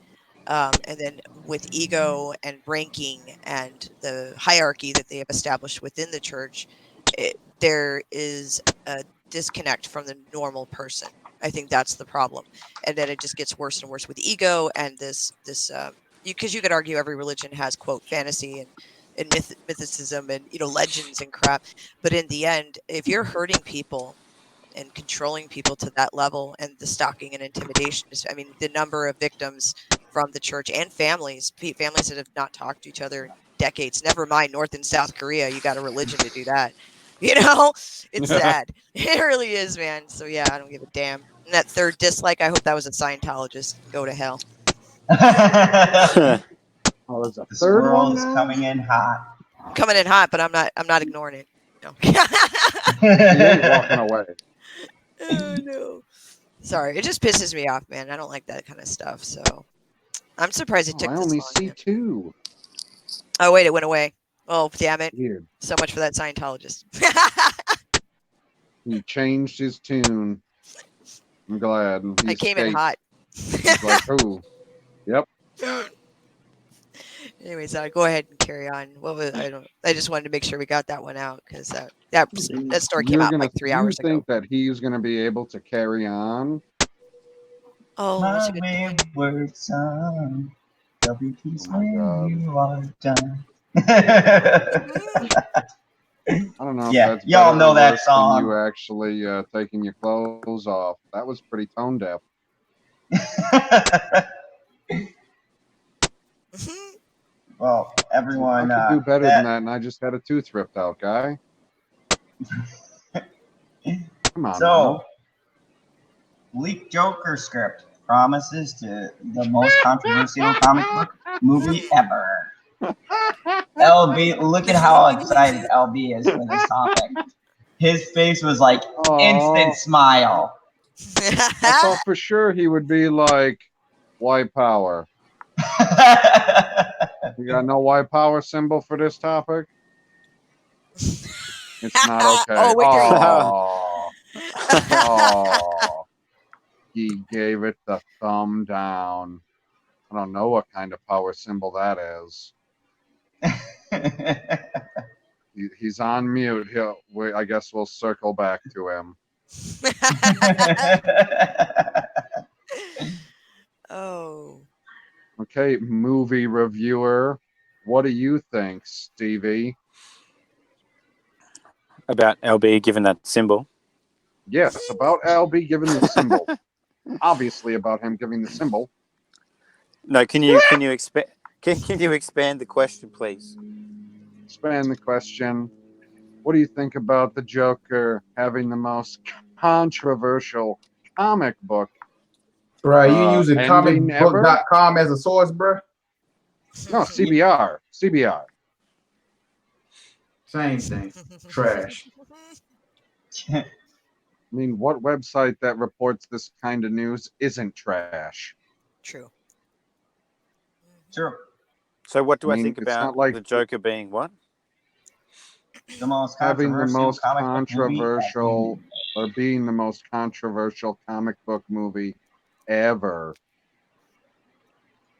And then with ego and ranking and the hierarchy that they have established within the church, there is a disconnect from the normal person. I think that's the problem. And then it just gets worse and worse with ego and this because you could argue every religion has, quote, fantasy and mythicism and legends and crap. But in the end, if you're hurting people and controlling people to that level, and the stalking and intimidation, the number of victims from the church and families that have not talked to each other in decades, never mind North and South Korea, you got a religion to do that. It's sad. It really is, man. So yeah, I don't give a damn. And that third dislike, I hope that was a Scientologist. Go to hell. Oh, there's a This third one world's now? coming in hot. Coming in hot, but I'm not ignoring it. No. He ain't walking away. Oh no. Sorry, it just pisses me off, man. I don't like that kind of stuff. So I'm surprised it took I this only long. see two. Oh wait, it went away. Oh damn it! Weird. So much for that Scientologist. He changed his tune. I'm glad. I came in hot. He's like, oh, yep. Anyways, go ahead and carry on. I just wanted to make sure we got that one out because that story came out like 3 hours ago. You think that he's going to be able to carry on? Oh, that's a My good point. wayward son. There'll be peace Oh my when God. you are done. I don't know if Yeah, that's y'all better know or that worse than song. you actually taking your clothes off. That was pretty tone deaf. Well, everyone, I could do better than that that, and I just had a tooth ripped out, guy. Come on so now. leaked Joker script promises to the most controversial comic book movie ever. LB, look at how excited LB is for this topic. His face was like instant Oh, smile. I thought for sure he would be like, white power. You got no white power symbol for this topic? It's not okay. Oh, wait, there you Oh, oh, he gave it the thumb down. I don't know what kind of power symbol that is. He's on mute. I guess we'll circle back to him. Oh. Okay, movie reviewer. What do you think, Stevie? About LB giving that symbol. Yes, about LB giving the symbol. Obviously about him giving the symbol. No, can you expand the question, please? Expand the question. What do you think about the Joker having the most controversial comic book? Bruh, you using ending ever? comicbook.com as a source, bruh? No, CBR. CBR. Same thing. Trash. I mean, what website that reports this kind of news isn't trash? True. True. So what do I I mean, think it's about not like the Joker being what? The most having the most comic book movie controversial ever. or being the most controversial comic book movie ever.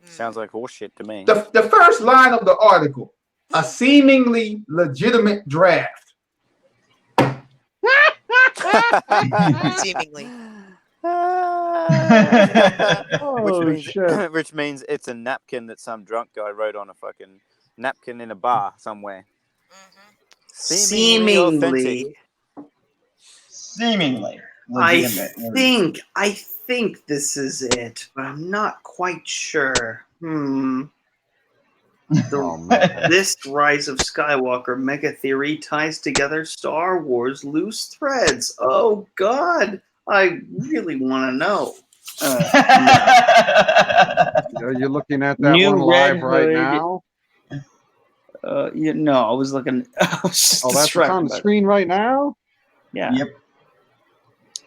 Sounds like horseshit to me. The first line of the article, a seemingly legitimate draft. Seemingly. Oh, shit. Which means it's a napkin that some drunk guy wrote on a fucking napkin in a bar somewhere. Seemingly authentic. Seemingly I legitimate. think this is it, but I'm not quite sure. Oh, man. This Rise of Skywalker mega theory ties together Star Wars loose threads. Oh God, I really want to know. Are you looking at that New one live Red right Hood. now? No, I was looking. I was just Oh, that's what's on the distracted. screen right now? Yeah. Yep.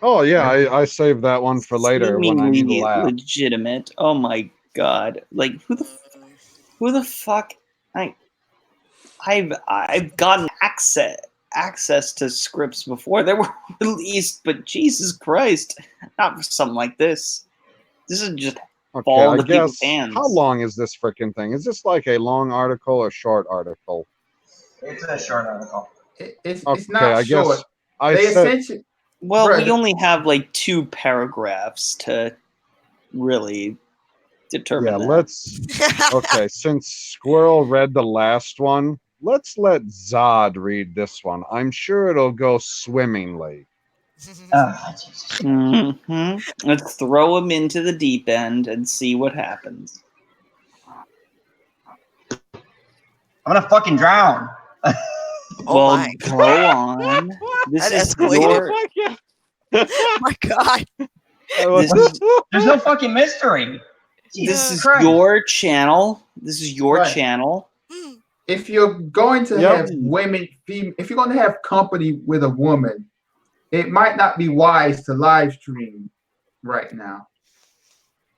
Oh, yeah, I saved that one for later when I need to laugh. Legitimate. Oh my God! Like who the fuck? I've gotten access to scripts before they were released, but Jesus Christ, not for something like this. This is just Okay, fall I into people's guess, hands. how long is this freaking thing? Is this like a long article or short article? It's a short article. It's Okay, not I short. guess I They said, essentially, Well, Bruh, we only have like 2 paragraphs to really determine yeah, that. let's, okay, since Squirrel read the last one, let's let Zod read this one. I'm sure it'll go swimmingly. Jesus. Let's throw him into the deep end and see what happens. I'm gonna fucking drown. Oh my. Go on. This That is escalated. your. Oh my God. There's no fucking mystery. This is Christ. your channel. This is your Right. channel. if you're going to Yep. have women, if you're going to have company with a woman, it might not be wise to live stream right now.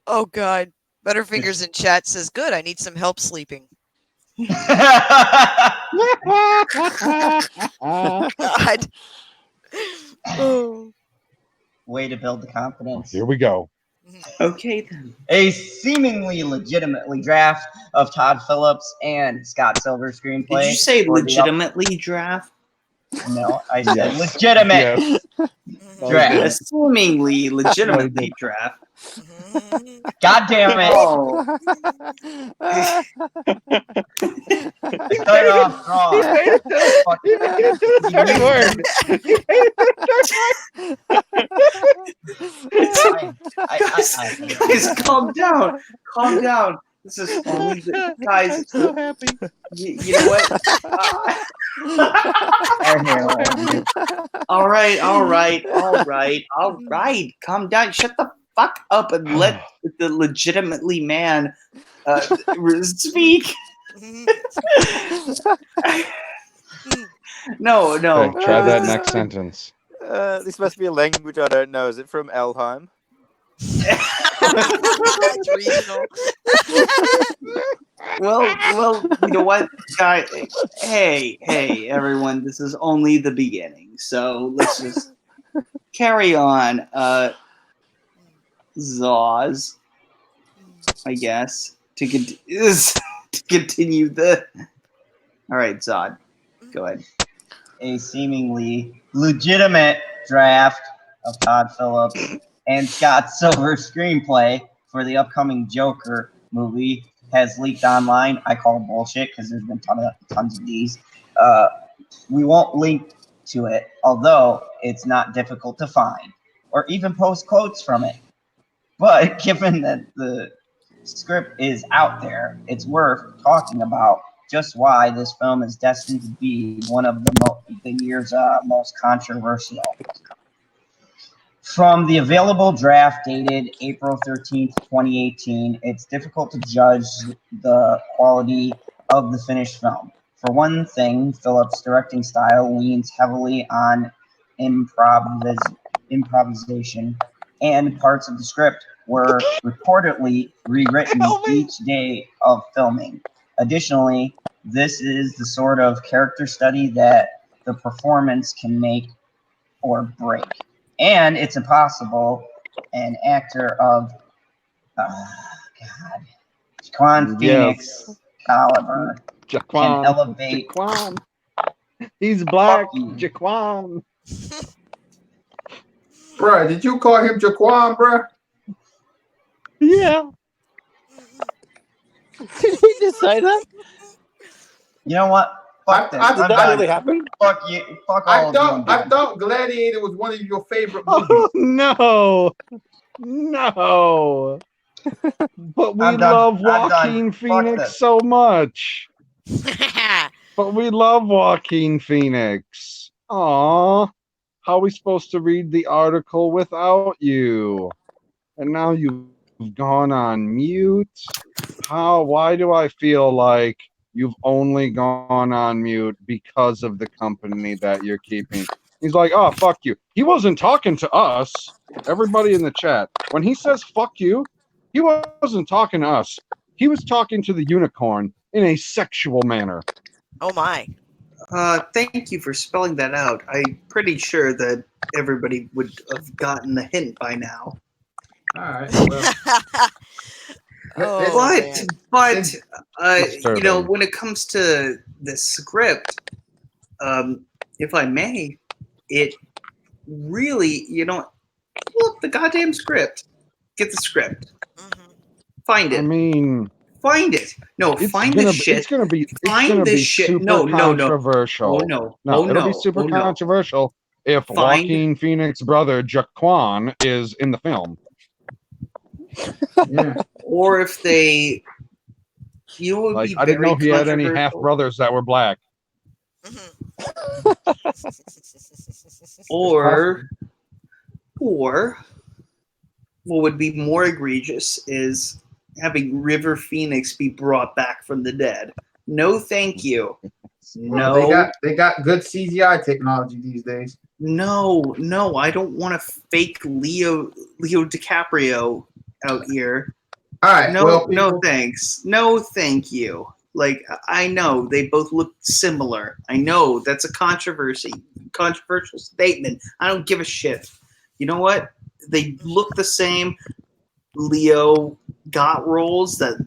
Oh God. Butterfingers in chat says, "Good. I need some help sleeping." God. Oh. Way to build the confidence. Here we go. Okay then. A seemingly legitimately draft of Todd Phillips and Scott Silver's screenplay. Did you say for the legitimately draft? No, I said Yes. legitimate Yes. draft. A seemingly legitimately draft. God damn it! Oh, I started off strong. He made it to the third word. He made it to the guys, calm down. Calm down. This is only the guys. I'm so happy. You know what? All right. Calm down. Shut the fuck up and let the legitimately man speak. No. Okay, try that next sentence. This must be a language I don't know. Is it from Elheim? It's regional. Well, you know what, guy? Hey, everyone! This is only the beginning, so let's just carry on. Zaws, I guess, to continue the. All right, Zod, go ahead. A seemingly legitimate draft of Todd Phillips and Scott Silver's screenplay for the upcoming Joker movie has leaked online. I call bullshit because there's been tons of these. We won't link to it, although it's not difficult to find or even post quotes from it. But given that the script is out there, it's worth talking about just why this film is destined to be one of the year's most controversial. From the available draft dated April 13th, 2018, it's difficult to judge the quality of the finished film. For one thing, Phillips' directing style leans heavily on improvisation, and parts of the script were reportedly rewritten each day of filming. Additionally, this is the sort of character study that the performance can make or break. And it's impossible an actor of Joaquin Phoenix caliber can elevate. Jaquan. He's black. Jaquan. Bruh, did you call him Jaquan, bruh? Yeah. Did he just say that? You know what? Fuck this. Did that really happen? Fuck you. Fuck all of you. I thought Gladiator was one of your favorite movies. Oh no. No. But we love Joaquin Phoenix so much. But we love Joaquin Phoenix. Aw. How are we supposed to read the article without you? And now you've gone on mute. Why do I feel like you've only gone on mute because of the company that you're keeping? He's like, oh, fuck you. He wasn't talking to us. Everybody in the chat. When he says fuck you, he wasn't talking to us. He was talking to the unicorn in a sexual manner. Oh my. Thank you for spelling that out. I'm pretty sure that everybody would have gotten the hint by now. All right. Well, but you know, when it comes to the script, if I may, it really, you know, pull up the goddamn script. Get the script. Find it. I mean, find it. No, find this shit. It's gonna be. Find this shit. Super controversial. It'll be super controversial if Joaquin Phoenix's brother Jaquan is in the film. Yeah. Or if they, you know, would be I didn't know he had any controversial. half brothers that were black. Or what would be more egregious is having River Phoenix be brought back from the dead. No, thank you. No, they got good CGI technology these days. No, I don't want a fake Leo DiCaprio out here. All right. No, thanks. No, thank you. Like, I know they both look similar. I know that's a controversial statement. I don't give a shit. You know what? They look the same. Leo got roles that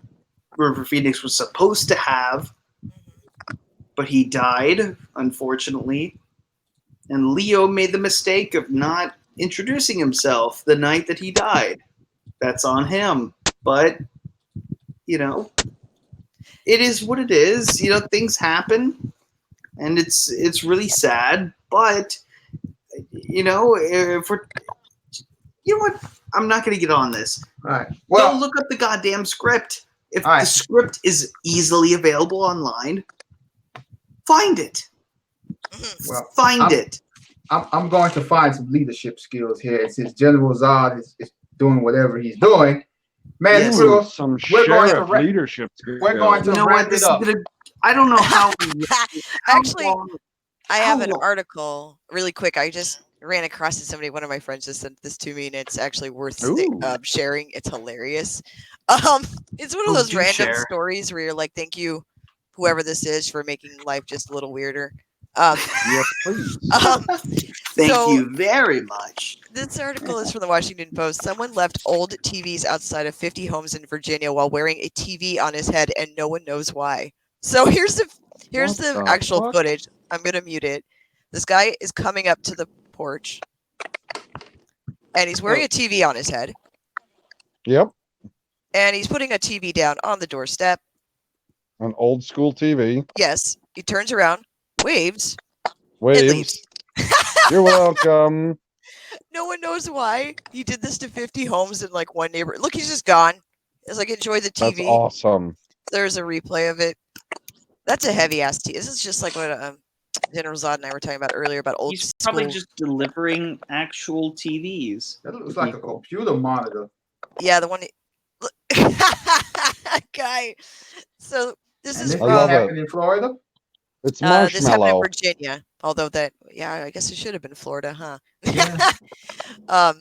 River Phoenix was supposed to have, but he died, unfortunately. And Leo made the mistake of not introducing himself the night that he died. that's on him. But you know, it is what it is. You know, things happen, and it's really sad. But you know, if we're, you know what, I'm not going to get on this. All right. Well, Go look up the goddamn script. If all right. the script is easily available online, find it. Well, Find it. I'm going to find some leadership skills here. Since General Zod is doing whatever he's doing, man, Yes. we're Some we're going to sheriff wrap- leadership. we're going to You know wrap what? This it is up. gonna, I don't know how. Actually, long- I have How an long? article really quick. I just ran across it. Somebody, one of my friends, just sent this to me, and it's actually worth Ooh. sharing. It's hilarious. It's one of Oh, those do random share. stories where you're like, "Thank you, whoever this is, for making life just a little weirder." Yes, please. Thank so- you very much. This article is from the Washington Post. Someone left old TVs outside of 50 homes in Virginia while wearing a TV on his head, and no one knows why. So here's the What the actual fuck? footage. I'm gonna mute it. This guy is coming up to the porch, and he's wearing a TV on his head, Yep. and he's putting a TV down on the doorstep. An old school TV. Yes, he turns around, waves, and Waves. leaves. You're welcome. No one knows why he did this to 50 homes in like one neighborhood. Look, he's just gone. It's like, enjoy the TV. That's awesome. There's a replay of it. That's a heavy ass TV. This is just like what General Zod and I were talking about earlier about old He's probably school. just delivering actual TVs. That looks like a computer monitor. Yeah, the one. Guy. So this And is this from love it. happened in Florida. It's this happened in marshmallow. Virginia. Although that, yeah, I guess it should have been Florida, huh? Yeah.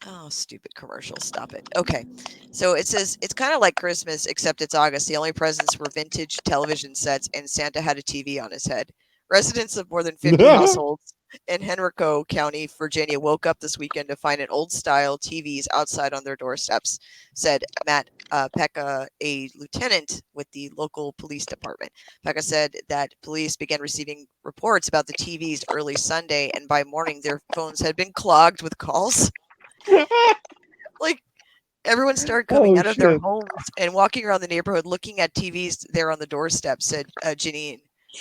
Oh, stupid commercial. Stop it. Okay. So it says it's kind of like Christmas, except it's August. The only presents were vintage television sets, and Santa had a TV on his head. Residents of more than 50 households in Henrico County, Virginia, woke up this weekend to find an old-style TVs outside on their doorsteps, said Matt Pekka, a lieutenant with the local police department. Pekka said that police began receiving reports about the TVs early Sunday, and by morning their phones had been clogged with calls. Like, everyone started coming out of their shit. homes and walking around the neighborhood looking at TVs there on the doorstep, said Janine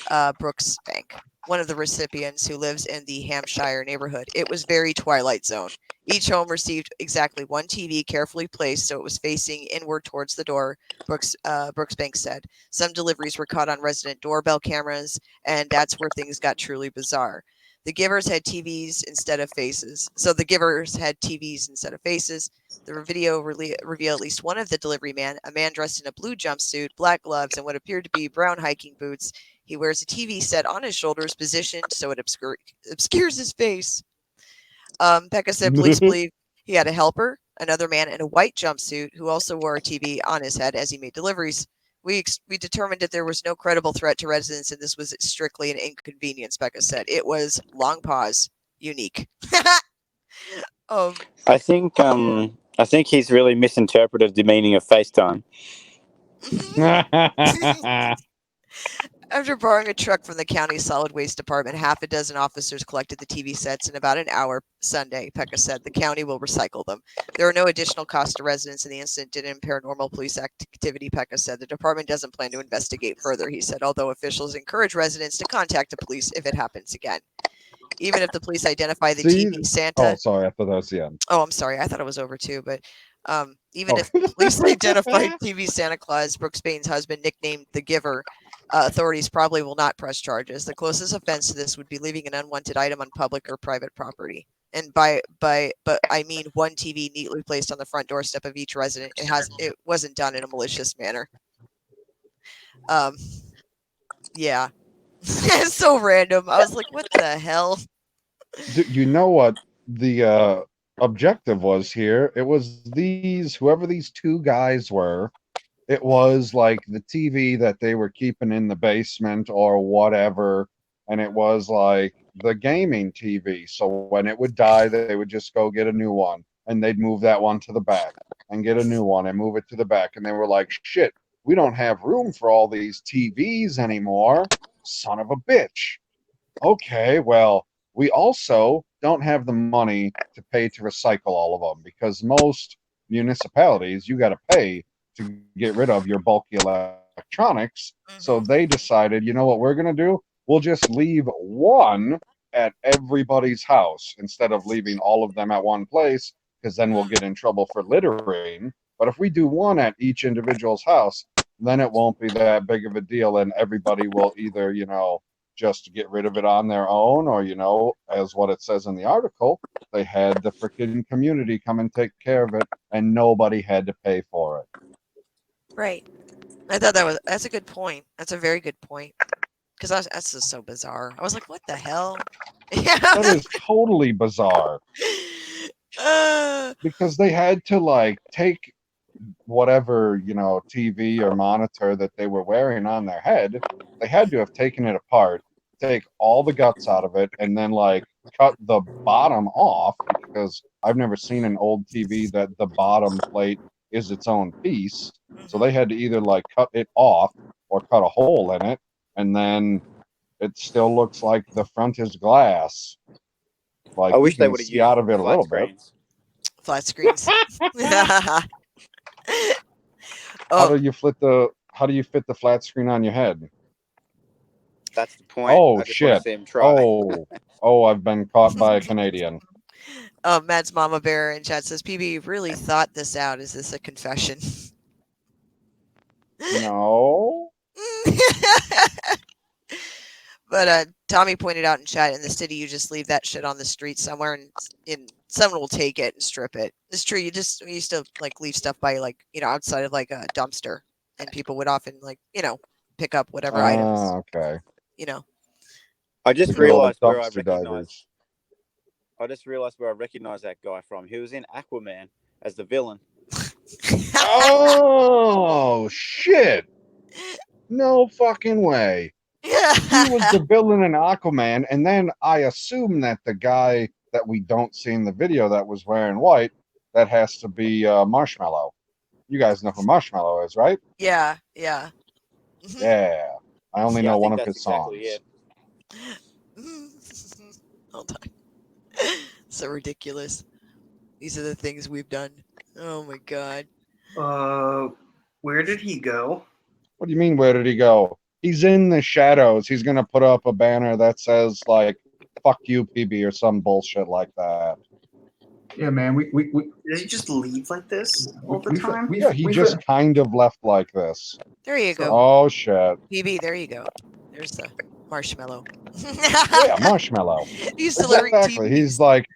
Brooksbank, one of the recipients who lives in the Hampshire neighborhood. It was very Twilight Zone. Each home received exactly one TV carefully placed so it was facing inward towards the door, Brooksbank said. Some deliveries were caught on resident doorbell cameras, and that's where things got truly bizarre. The givers had TVs instead of faces. So the givers had TVs instead of faces. The video revealed at least one of the delivery man, a man dressed in a blue jumpsuit, black gloves, and what appeared to be brown hiking boots. He wears a TV set on his shoulders, positioned so it obscures his face. Pekka said police believe he had a helper, another man in a white jumpsuit, who also wore a TV on his head as he made deliveries. We determined that there was no credible threat to residents, and this was strictly an inconvenience, Pekka said. It was, long pause, unique. I think he's really misinterpreted the meaning of FaceTime. After borrowing a truck from the county solid waste department, half a dozen officers collected the TV sets in about an hour Sunday, Pekka said. The county will recycle them. There are no additional costs to residents, and the incident didn't impair normal police activity, Pekka said. The department doesn't plan to investigate further, he said, although officials encourage residents to contact the police if it happens again. Even if the police identify the TV Santa... Oh, sorry. I thought that was the end. Oh, I'm sorry. I thought it was over too, but even if police identified TV Santa Claus, Brooksbane's husband, nicknamed the Giver, authorities probably will not press charges. The closest offense to this would be leaving an unwanted item on public or private property. And but I mean one TV neatly placed on the front doorstep of each resident. It wasn't done in a malicious manner. Yeah. It's so random. I was like, what the hell? You know what the objective was here? It was whoever these two guys were. It was like the TV that they were keeping in the basement or whatever, and it was like the gaming TV. So when it would die, they would just go get a new one, and they'd move that one to the back and get a new one and move it to the back. And they were like, shit, we don't have room for all these TVs anymore. Son of a bitch. Okay, well, we also don't have the money to pay to recycle all of them, because most municipalities, you got to pay to get rid of your bulky electronics. So they decided, you know what we're going to do? We'll just leave one at everybody's house instead of leaving all of them at one place, because then we'll get in trouble for littering. But if we do one at each individual's house, then it won't be that big of a deal, and everybody will either, you know, just get rid of it on their own, or, you know, as what it says in the article, they had the freaking community come and take care of it, and nobody had to pay for it. Right. I thought that's a good point. That's a very good point. Because that's just so bizarre. I was like, what the hell? That is totally bizarre. Because they had to, like, take whatever, you know, TV or monitor that they were wearing on their head. They had to have taken it apart, take all the guts out of it, and then, like, cut the bottom off, because I've never seen an old TV that the bottom plate is its own piece. So they had to either, like, cut it off or cut a hole in it, and then it still looks like the front is glass. Like, I wish they can would have see used out of it a little screens. Flat screens. How do you fit the flat screen on your head? That's the point. Oh I just want shit! to see him try. Oh, I've been caught by a Canadian. Matt's Mama Bear in chat says, PB really thought this out. Is this a confession? No. But Tommy pointed out in chat, in the city, you just leave that shit on the street somewhere, and someone will take it and strip it. It's true. We used to, like, leave stuff by, like, you know, outside of, like, a dumpster, and people would often, like, you know, pick up whatever items. Okay. You know. I just Look at all the realized where I dumpster recognized. divers. I just realized where I recognized that guy from. He was in Aquaman as the villain. Oh shit! No fucking way. He was the villain in Aquaman, and then I assume that the guy that we don't see in the video that was wearing white, that has to be Marshmallow. You guys know who Marshmallow is, right? Yeah. Yeah. I only know one of his songs. Hold on. So ridiculous. These are the things we've done. Oh my god. Where did he go? What do you mean, where did he go? He's in the shadows. He's going to put up a banner that says, like, fuck you, PB, or some bullshit like that. Yeah, man. Did he just leave like this all the time? Yeah, he just kind of left like this. There you go. Oh, shit. PB, there you go. There's the marshmallow. Yeah, Marshmallow. He's delivering Exactly. TV. He's like,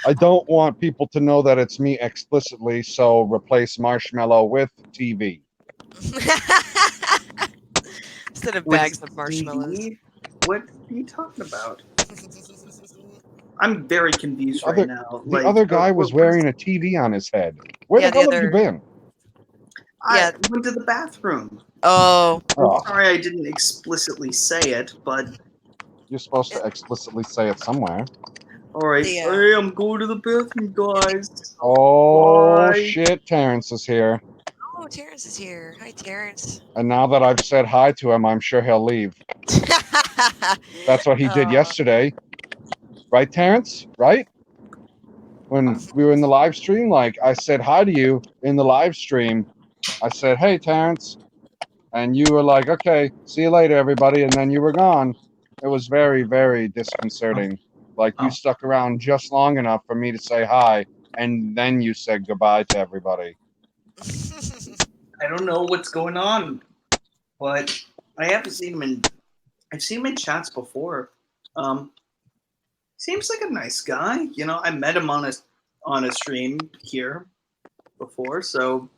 I don't want people to know that it's me explicitly, so replace Marshmallow with TV. Instead of bags of marshmallows. What are you talking about? I'm very confused right now. The other guy was wearing a TV on his head. Where the hell have you been? I went to the bathroom. Oh. I'm sorry I didn't explicitly say it, but... You're supposed to explicitly say it somewhere. Alright, hey, I'm going to the bathroom, guys. Oh, Bye. shit, Terrence is here. Oh, Terrence is here. Hi, Terrence. And now that I've said hi to him, I'm sure he'll leave. That's what he did yesterday. Right, Terrence? Right? When we were in the live stream, like, I said hi to you in the live stream. I said, hey, Terrence. And you were like, okay, see you later, everybody. And then you were gone. It was very, very disconcerting. Like, you stuck around just long enough for me to say hi, and then you said goodbye to everybody. I don't know what's going on, but I haven't seen him in... I've seen him in chats before. Seems like a nice guy. You know, I met him on a stream here before, so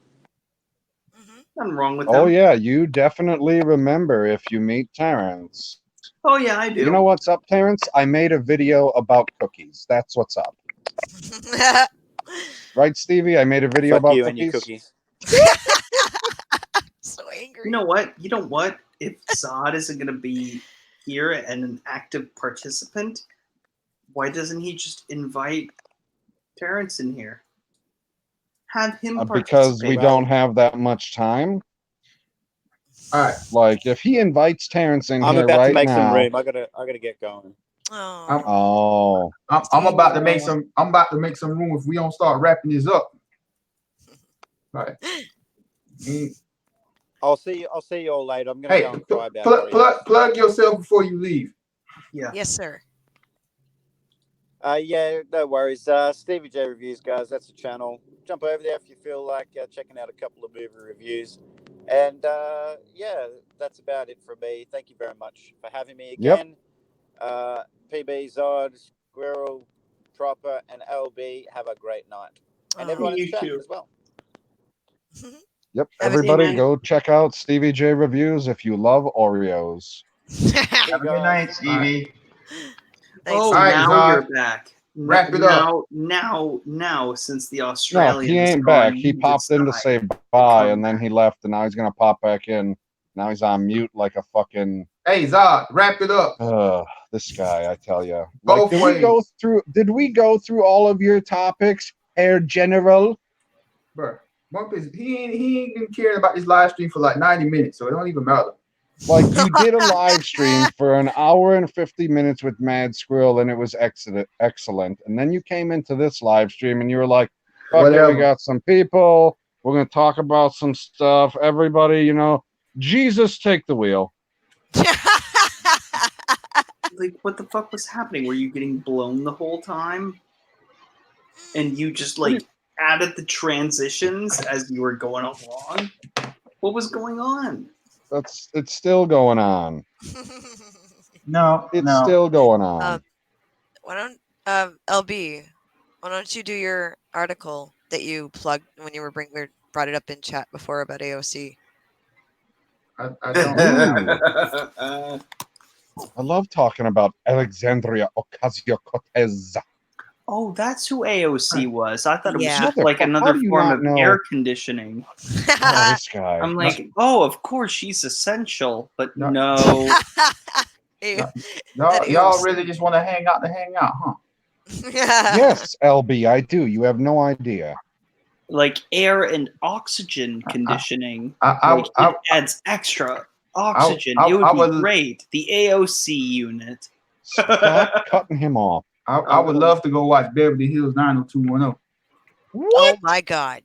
nothing wrong with him. Oh, yeah, you definitely remember if you meet Terrence. Oh, yeah, I do. You know what's up, Terrence? I made a video about cookies. That's what's up. Right, Stevie? I made a video about you cookies. And your cookies. So angry. You know what? If Zod isn't going to be here and an active participant, why doesn't he just invite Terrence in here? Have him participate. Because we don't have that much time. All right. Like, if he invites Terrence in I'm here about right to make some now, room. I gotta get going. Oh. I'm about to make some. I'm about to make some room if we don't start wrapping this up. Right. Mm. I'll see you all later. I'm gonna Hey, go and cry about plug yourself before you leave. Yeah. Yes, sir. Yeah, no worries. Stevie J Reviews, guys. That's the channel. Jump over there if you feel like checking out a couple of movie reviews. And yeah, that's about it from me. Thank you very much for having me Yep. again. PB, Zod, Squirrel, Tropper, and LB, have a great night. And everyone in the You chat too. as well. Yep. Have a good Everybody night. go check out Stevie J Reviews if you love Oreos. Have a good night, Stevie. Thanks, Oh, All right, now Zod. you're back. Wrap it up. Now, since the No, Australian he is ain't gone, back. He you popped in to decide say to bye, come and then back. he left, and now he's gonna pop back in. Now he's on mute like a fucking. Hey, Zod, wrap it up. This guy, I tell you. Both Like, ways. Did we go through all of your topics, Herr General? Bro, he ain't even cared about this live stream for like 90 minutes, so it don't even matter. Like, you did a live stream for an hour and 50 minutes with Mad Squirrel, and it was excellent. And then you came into this live stream, and you were like, "Okay, Whatever. we got some people. We're gonna talk about some stuff. Everybody, Jesus, take the wheel." Like, what the fuck was happening? Were you getting blown the whole time? And you just, like, added the transitions as you were going along? What was going on? It's still going on. No, It's no. still going on. Why don't LB? Why don't you do your article that you plugged when you brought it up in chat before about AOC? I don't. I love talking about Alexandria Ocasio-Cortez. Oh, that's who AOC was. I thought it was Yeah. just like Motherfucker, how another do you form not of know? air conditioning. Oh, this guy. I'm like, oh, of course she's essential, but No. no. Y'all really just want to hang out, huh? Yes, LB, I do. You have no idea. Like air and oxygen conditioning. I it adds extra oxygen. It would be great. The AOC unit. Stop cutting him off. I would love to go watch Beverly Hills 90210. Oh my God.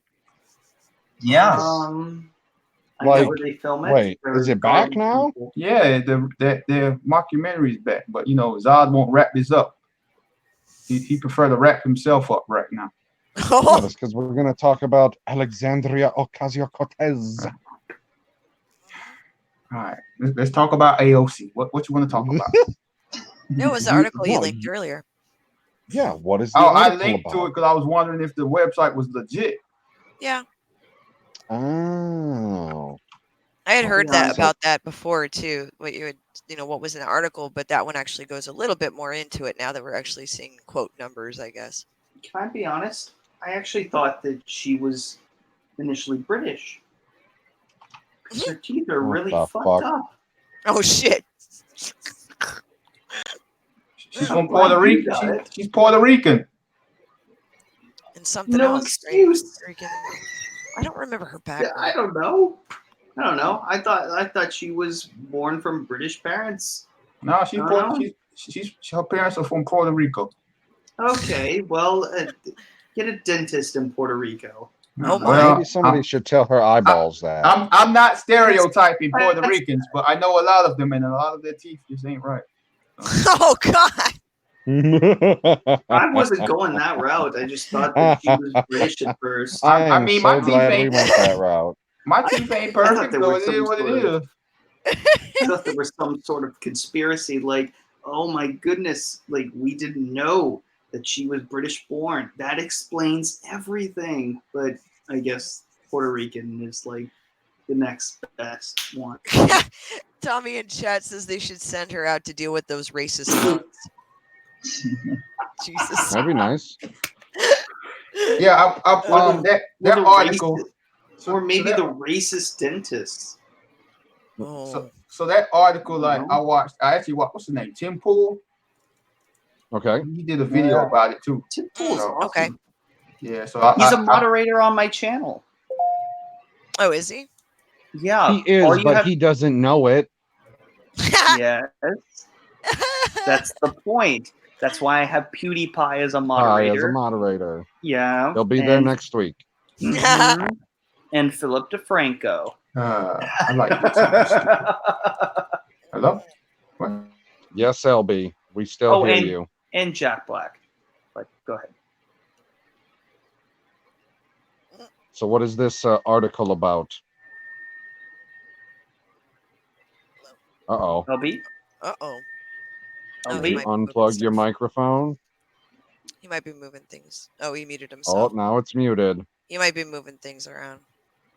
Yes. I know where they film it. Wait, is it back now? People. Yeah, the mockumentary is back, but Zod won't wrap this up. He prefer to wrap himself up right now. No, that's because we're going to talk about Alexandria Ocasio-Cortez. All right, let's talk about AOC. What you want to talk about? It was the article you linked earlier. Yeah, what is the I article linked about? to it because I was wondering if the website was legit. Yeah. Oh. I had heard about that before too. What was in the article, but that one actually goes a little bit more into it now that we're actually seeing quote numbers, I guess. Can I be honest? I actually thought that she was initially British. Her teeth are really fucked up. Oh shit. She's from Puerto Rico. She's Puerto Rican. And something no else. excuse. I don't remember her background. I don't know. I thought she was born from British parents. No, her parents are from Puerto Rico. Okay, well, get a dentist in Puerto Rico. Oh my. Well, maybe somebody should tell her eyeballs that. I'm not stereotyping Puerto Ricans, but I know a lot of them, and a lot of their teeth just ain't right. Oh God. I wasn't going that route. I just thought that she was British at first. I mean, so my teeth glad ain't we went that route. My teeth ain't perfect, though. It is what it is. I thought there was some sort of conspiracy, like, oh my goodness, like we didn't know that she was British born. That explains everything. But I guess Puerto Rican is like the next best one. Tommy in chat says they should send her out to deal with those racist thugs. Jesus. That'd be nice. Yeah, that article. Or maybe the racist dentist. So that article, like I actually watched, what's his name? Tim Pool. Okay. He did a video about it too. Tim Pool's awesome. Okay. Yeah, so he's a moderator on my channel. Oh, is he? Yeah. He is, but he doesn't know it. Yes. That's the point. That's why I have PewDiePie as a moderator. As a moderator. Yeah. He'll be there next week. Mhm. and Philip DeFranco. I like this. Hello? What? Yes, LB. We still hear you. And Jack Black. But go ahead. So what is this article about? Uh-oh. LB? Uh-oh. LB? He might be moving Unplug your stuff. microphone. He might be moving things. Oh, he muted Oh, himself. now it's muted. He might be moving things around.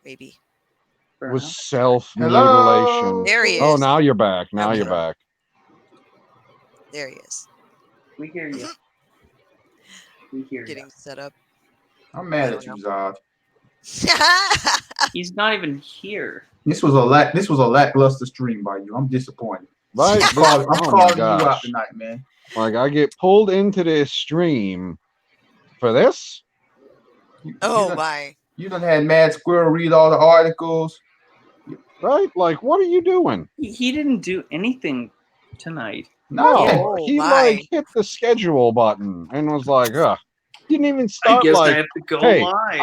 Maybe. It was self-mutilation. Hello? There he is. Oh, now you're back. Now Okay. you're back. There he is. We hear you. We hear you. Getting set up. I'm mad at you, Zod. He's not even here. This was a lackluster stream by you. I'm disappointed. Right? I'm Oh my calling you out gosh. tonight, man. Like, I get pulled into this stream for this? Oh my. You done had Mad Squirrel read all the articles. Right? Like, what are you doing? He didn't do anything tonight. No, Oh, he my. like hit the schedule button and was like, didn't even I start guess like, I have to go hey, live.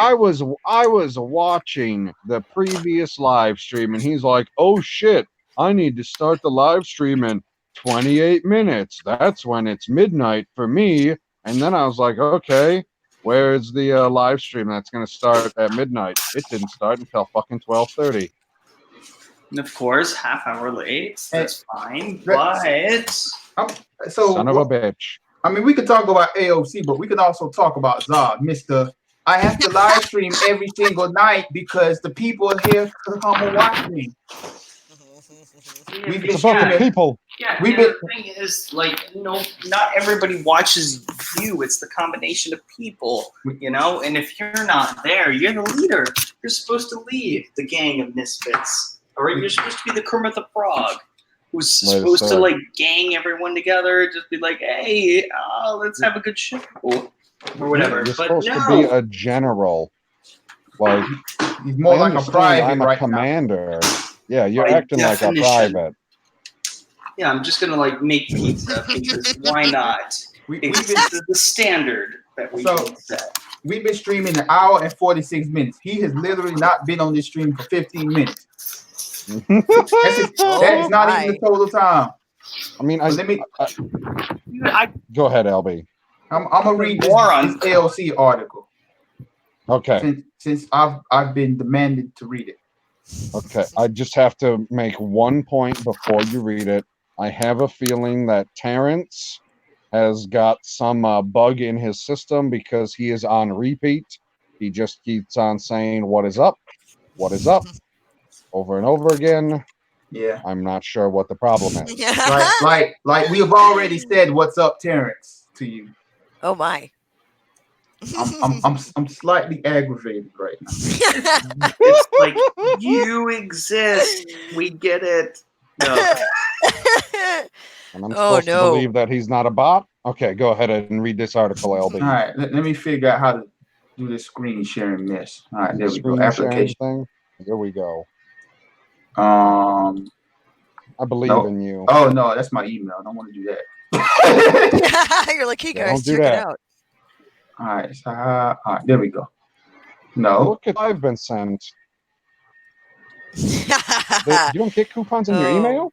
I was watching the previous live stream and he's like, oh shit, I need to start the live stream in 28 minutes. That's when it's midnight for me. And then I was like, okay, where's the live stream that's going to start at midnight? It didn't start until fucking 12:30. And of course, half hour late. That's fine. That's- But So Son of a bitch. I mean, we could talk about AOC, but we could also talk about Zod, Mr. I have to live stream every single night because the people are here to come and watch me. We've been It's about the streaming. people. yeah, We've the thing is, like, no, not everybody watches you. It's the combination of people, you know. And if you're not there, you're the leader. You're supposed to lead the gang of misfits, or you're supposed to be the Kermit the Frog, who's Wait a supposed to sec. like gang everyone together, just be like, hey, let's have a good show, or whatever. You're But supposed no, to be a general. Like, He's more I like a understand private I'm a right now. commander. Yeah, you're By acting like a definition. private. yeah, I'm just gonna like make pizza because why not? We've Because been, this is the standard that we So- can set. we've been streaming an hour and 46 minutes. He has literally not been on this stream for 15 minutes. That is not even the total time. I mean, But let me. I go ahead, LB. I'm gonna read this, War on- this AOC article Okay, since I've been demanded to read it. okay. I just have to make one point before you read it. I have a feeling that Terrence has got some bug in his system because he is on repeat. He just keeps on saying, "What is up? What is up?" over and over again. Yeah. I'm not sure what the problem is. Like we have already said, "What's up, Terrence?" to you. Oh my. I'm slightly aggravated right now. it's like you exist. We get it. No. And I'm Oh, supposed no. to believe that he's not a bot? Okay, go ahead and read this article, LB. All right, let me figure out how to do this screen sharing mess. All right, there we go. Screen sharing Application. thing. Here we go. Um. I believe No. in you. Oh no, that's my email. I don't want to do that. You're like, hey Yeah, guys, don't do check it that. out. All right. So, all right. There we go. No. Look at I've been sent. You don't get coupons in your Oh. email?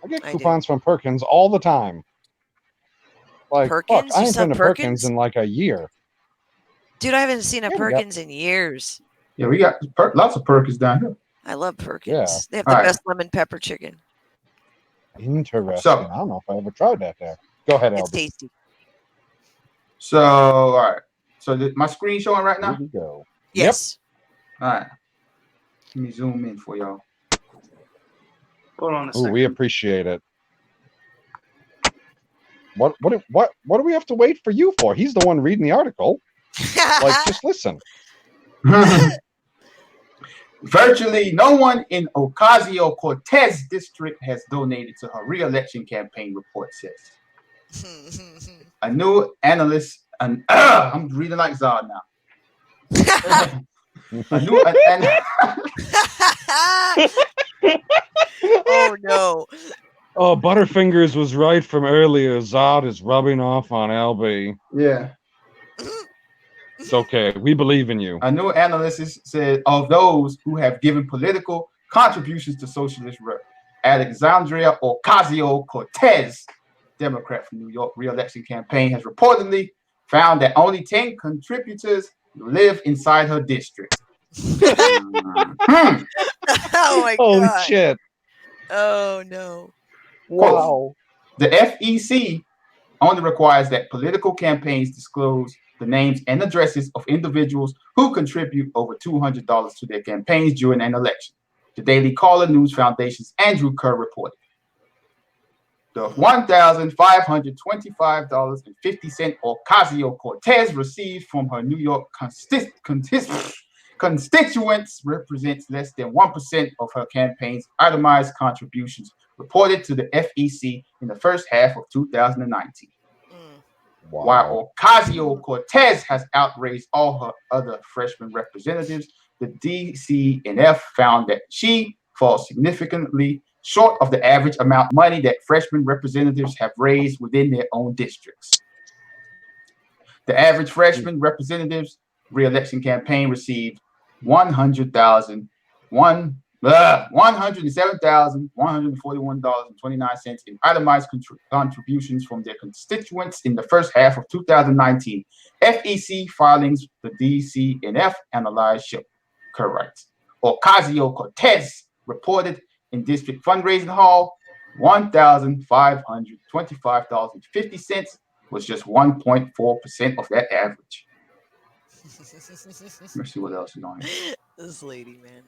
I get I do. coupons from Perkins all the time. Like, Perkins? fuck, I You ain't sell been to Perkins? Perkins in like a year. Dude, I haven't seen a Yeah, we got- Perkins in years. Yeah, we got lots of Perkins down here. I love Perkins. Yeah. They have the Alright. best lemon pepper chicken. Interesting. So- I don't know if I ever tried that there. Go ahead, It's LB. tasty. So, all right. So, my screen showing right Here now. we go. Yes. All right. Let me zoom in for y'all. Hold on a Ooh, second. we appreciate it. What do we have to wait for you for? He's the one reading the article. Like, just listen. Virtually no one in Ocasio-Cortez district has donated to her re-election campaign, report says. A new analyst, I'm reading like Zod now. A new Oh no. Oh, Butterfingers was right from earlier. Zod is rubbing off on LB. yeah. It's okay. We believe in you. A new analysis said of those who have given political contributions to socialist Alexandria Ocasio-Cortez, Democrat from New York re-election campaign, has reportedly found that only 10 contributors live inside her district. Oh my Holy god. shit. Oh no. Wow. The FEC only requires that political campaigns disclose the names and addresses of individuals who contribute over $200 to their campaigns during an election. The Daily Caller News Foundation's Andrew Kerr reported. The $1,525.50 Ocasio-Cortez received from her New York constituents represents less than 1% of her campaign's itemized contributions, reported to the FEC in the first half of 2019. Wow. While Ocasio-Cortez has outraised all her other freshman representatives, the DCNF found that she falls significantly short of the average amount of money that freshman representatives have raised within their own districts. The average freshman representative's re-election campaign received $107,141.29 in itemized contributions from their constituents in the first half of 2019. FEC filings the DCNF analyzed show. Correct. Ocasio-Cortez reported in district fundraising hall $1,525.50 was just 1.4% of that average. Let's see what else is on here. This lady, man.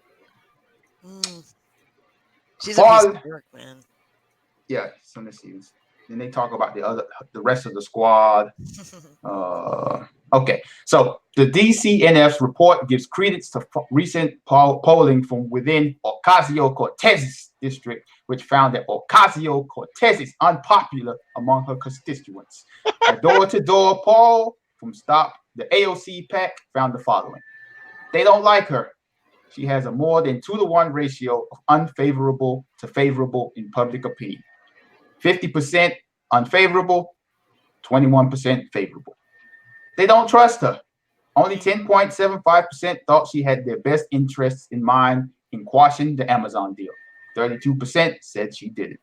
She's a piece of work, man. Yeah, so let's see. Then they talk about the rest of the squad. Okay, so the DCNF's report gives credence to recent polling from within Ocasio-Cortez's district, which found that Ocasio-Cortez is unpopular among her constituents. A door-to-door poll from Stop the AOC PAC found the following. They don't like her. She has a more than 2-to-1 ratio of unfavorable to favorable in public opinion. 50% unfavorable, 21% favorable. They don't trust her. Only 10.75% thought she had their best interests in mind in quashing the Amazon deal. 32% said she did it.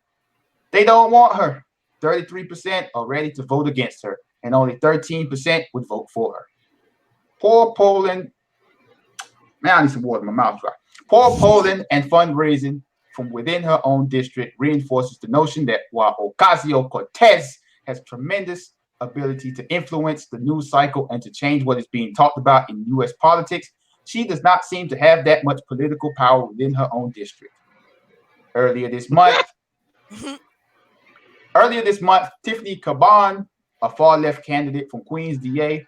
They don't want her. 33% are ready to vote against her, and only 13% would vote for her. Poor polling. Now I need some water in my mouth dry. Poor polling and fundraising from within her own district reinforces the notion that while Ocasio-Cortez has tremendous ability to influence the news cycle and to change what is being talked about in U.S. politics, she does not seem to have that much political power within her own district. Earlier this month, Tiffany Caban, a far-left candidate from Queens DA,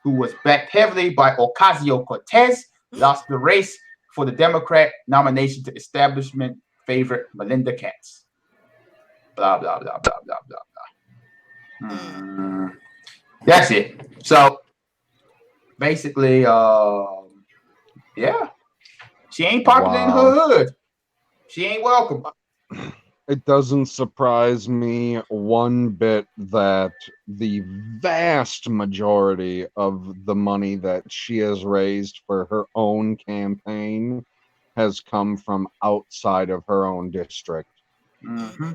who was backed heavily by Ocasio-Cortez, lost the race for the Democrat nomination to establishment favorite Melinda Katz. Blah, blah, blah, blah, blah, blah, blah. That's it. So, basically, yeah. She ain't popular in her hood. She ain't welcome. It doesn't surprise me one bit that the vast majority of the money that she has raised for her own campaign has come from outside of her own district. Mm-hmm.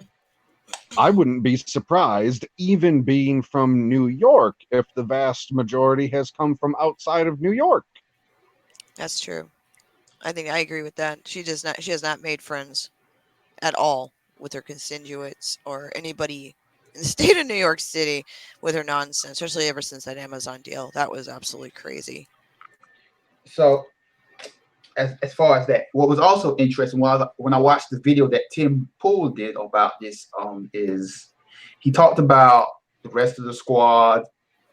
I wouldn't be surprised, even being from New York, if the vast majority has come from outside of New York. That's true. I think I agree with that. She has not made friends at all with her constituents or anybody in the state of New York City with her nonsense, especially ever since that Amazon deal. That was absolutely crazy. So, as far as that, what was also interesting when I watched the video that Tim Pool did about this, is he talked about the rest of the squad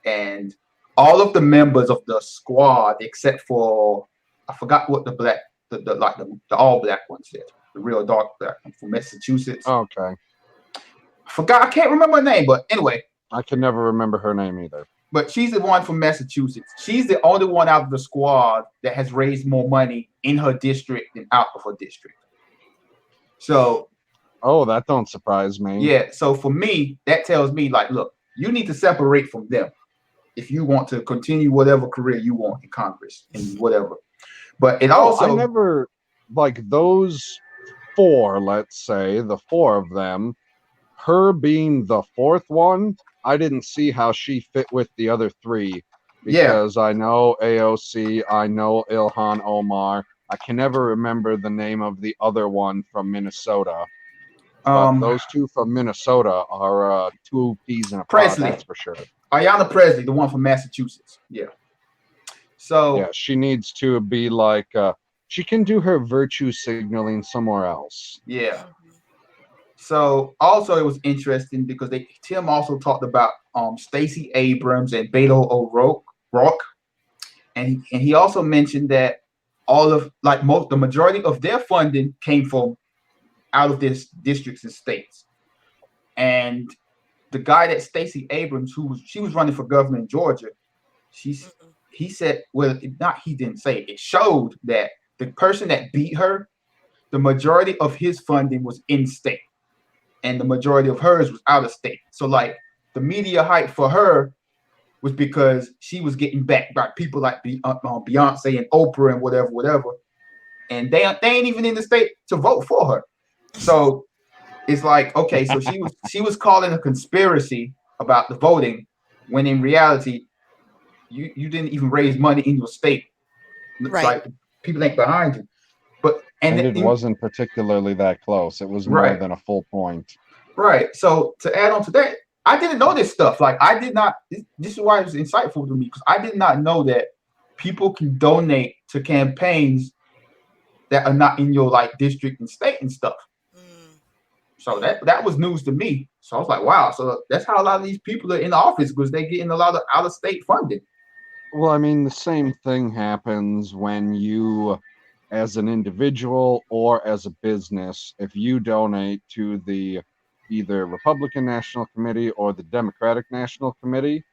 and all of the members of the squad except for, I forgot what the all black one said. The real dark black one from Massachusetts. Okay. I can't remember her name, but anyway. I can never remember her name either. But she's the one from Massachusetts. She's the only one out of the squad that has raised more money in her district than out of her district. So. Oh, that don't surprise me. Yeah. So for me, that tells me, like, look, you need to separate from them. if you want to continue whatever career you want in Congress and whatever. But it also I never like those four, let's say, the four of them, her being the fourth one, I didn't see how she fit with the other three because I know AOC, I know Ilhan Omar. I can never remember the name of the other one from Minnesota. But those two from Minnesota are two peas in a pod, that's for sure. Ayanna Presley, the one from Massachusetts. Yeah. So yeah, she needs to be like she can do her virtue signaling somewhere else. Yeah. So also it was interesting because Tim also talked about Stacey Abrams and Beto O'Rourke, and he also mentioned that all of the majority of their funding came from out of this districts and states. And the guy that Stacey Abrams, she was running for governor in Georgia, he said, well, he didn't say it. It showed that the person that beat her, the majority of his funding was in state, and the majority of hers was out of state. So like the media hype for her was because she was getting backed by people like Beyonce and Oprah and whatever, and they ain't even in the state to vote for her. So it's like, okay, so she was calling a conspiracy about the voting, when in reality, you didn't even raise money in your state. Right. Like people ain't behind you. But and it wasn't particularly that close. It was more than a full point. Right. So to add on to that, I didn't know this stuff. Like I did not. This is why it was insightful to me, because I did not know that people can donate to campaigns that are not in your like district and state and stuff. So that was news to me. So I was like, wow. So that's how a lot of these people are in the office, because they're getting a lot of out of state funding. Well, I mean, the same thing happens when you, as an individual or as a business, if you donate to the either Republican National Committee or the Democratic National Committee,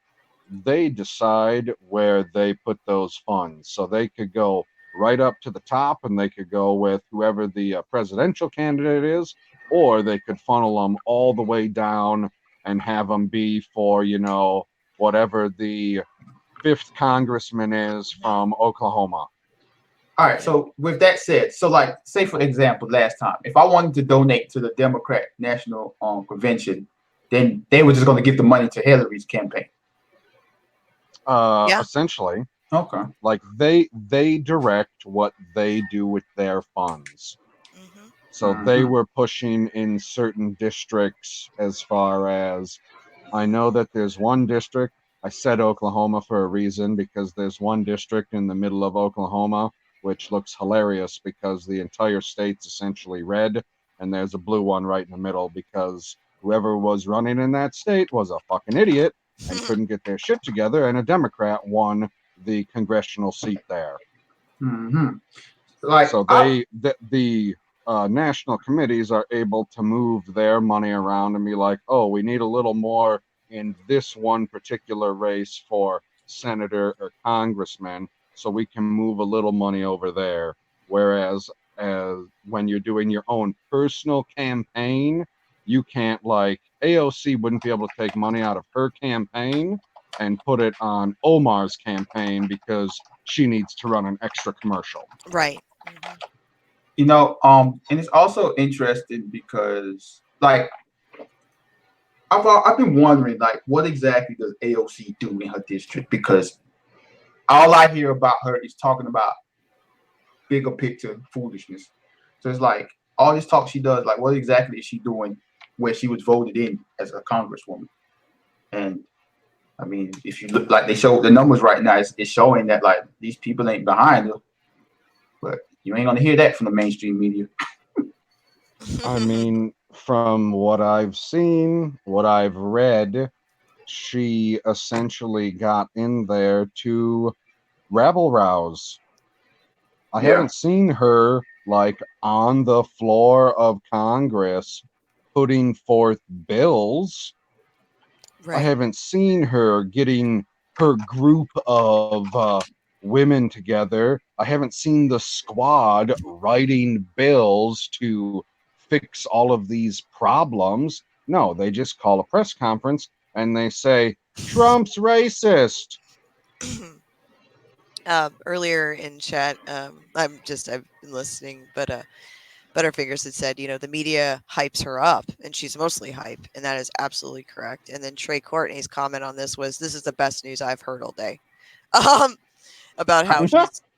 they decide where they put those funds. So they could go right up to the top and they could go with whoever the presidential candidate is, or they could funnel them all the way down and have them be for, whatever the 5th congressman is from Oklahoma. All right. So with that said, so like, say for example, last time, if I wanted to donate to the Democrat National Convention, then they were just going to give the money to Hillary's campaign. Essentially. Okay. Like they direct what they do with their funds. So they were pushing in certain districts, as far as I know that there's one district. I said Oklahoma for a reason, because there's one district in the middle of Oklahoma, which looks hilarious because the entire state's essentially red, and there's a blue one right in the middle because whoever was running in that state was a fucking idiot and couldn't get their shit together, and a Democrat won the congressional seat there. So the national committees are able to move their money around and be like, oh, we need a little more in this one particular race for senator or congressman, so we can move a little money over there. Whereas when you're doing your own personal campaign, you can't, like, AOC wouldn't be able to take money out of her campaign and put it on Omar's campaign because she needs to run an extra commercial. Right. And it's also interesting because, like, I've been wondering, like, what exactly does AOC do in her district? Because all I hear about her is talking about bigger picture foolishness. So it's like all this talk she does, like, what exactly is she doing where she was voted in as a congresswoman? And I mean, if you look, like, they show the numbers right now, it's showing that, like, these people ain't behind her. But you ain't gonna hear that from the mainstream media. I mean, from what I've seen, what I've read, she essentially got in there to rabble rouse. I haven't seen her, like, on the floor of Congress putting forth bills. Right. I haven't seen her getting her group of women together. I haven't seen the squad writing bills to fix all of these problems. No, they just call a press conference and they say, Trump's racist. Earlier in chat, I've been listening, but Butterfingers had said, the media hypes her up, and she's mostly hype, and that is absolutely correct. And then Trey Courtney's comment on this was, "This is the best news I've heard all day," about how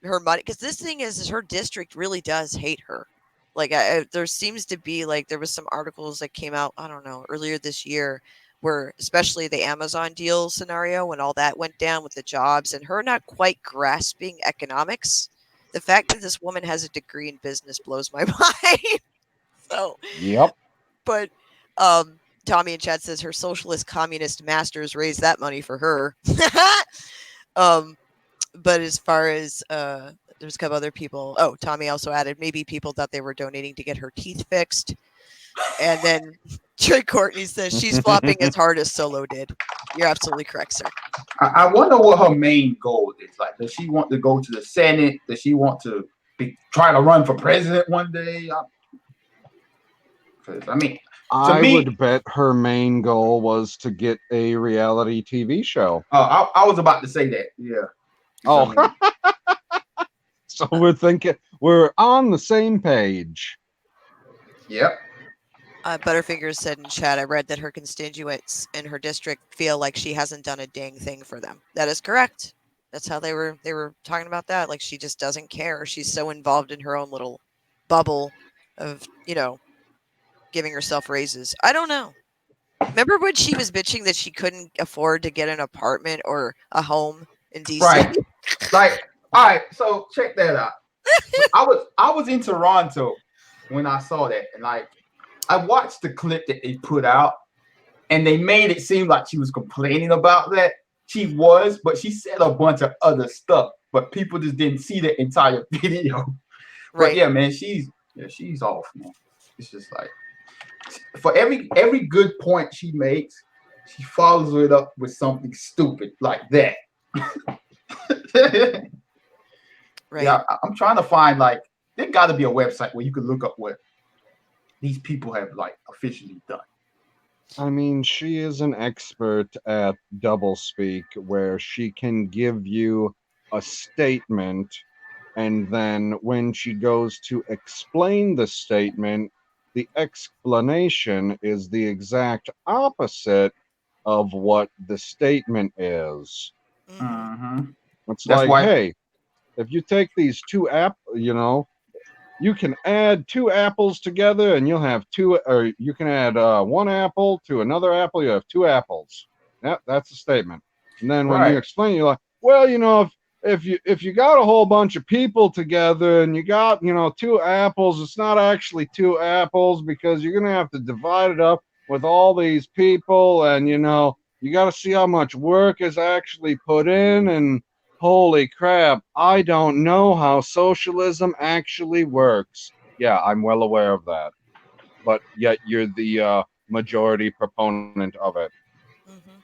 her money, because this thing is her district really does hate her. Like, there seems to be there was some articles that came out, I don't know, earlier this year, where especially the Amazon deal scenario, when all that went down with the jobs and her not quite grasping economics. The fact that this woman has a degree in business blows my mind. So, yep. But Tommy in chat says her socialist communist masters raised that money for her. But as far as there's a couple other people. Oh, Tommy also added maybe people thought they were donating to get her teeth fixed. And then Trey Courtney says she's flopping as hard as Solo did. You're absolutely correct, sir. I wonder what her main goal is. Like, does she want to go to the Senate? Does she want to try to run for president one day? I would bet her main goal was to get a reality TV show. Oh, I was about to say that. Yeah. Oh, so we're on the same page. Yep. Butterfingers said in chat, I read that her constituents in her district feel like she hasn't done a dang thing for them. That is correct. That's how they were talking about that. Like, she just doesn't care. She's so involved in her own little bubble of, giving herself raises. I don't know. Remember when she was bitching that she couldn't afford to get an apartment or a home in DC? Right. Like, all right, so check that out. I was in Toronto when I saw that, and I watched the clip that they put out, and they made it seem like she was complaining about that. She was, but she said a bunch of other stuff, but people just didn't see the entire video. Right. But yeah, man, she's off, man. It's just like, for every good point she makes, she follows it up with something stupid like that. Right. Yeah, I'm trying to find, there got to be a website where you can look up what these people have officially done. I mean, she is an expert at doublespeak, where she can give you a statement, and then when she goes to explain the statement, the explanation is the exact opposite of what the statement is. Mm-hmm. It's hey, if you take these two you can add two apples together and you'll have two, or you can add one apple to another apple, you have two apples. That's a statement. And then when you explain, you're like, well, if you got a whole bunch of people together and you got, two apples, it's not actually two apples, because you're going to have to divide it up with all these people, and, you got to see how much work is actually put in, and holy crap, I don't know how socialism actually works. Yeah, I'm well aware of that. But yet you're the majority proponent of it. Mm-hmm.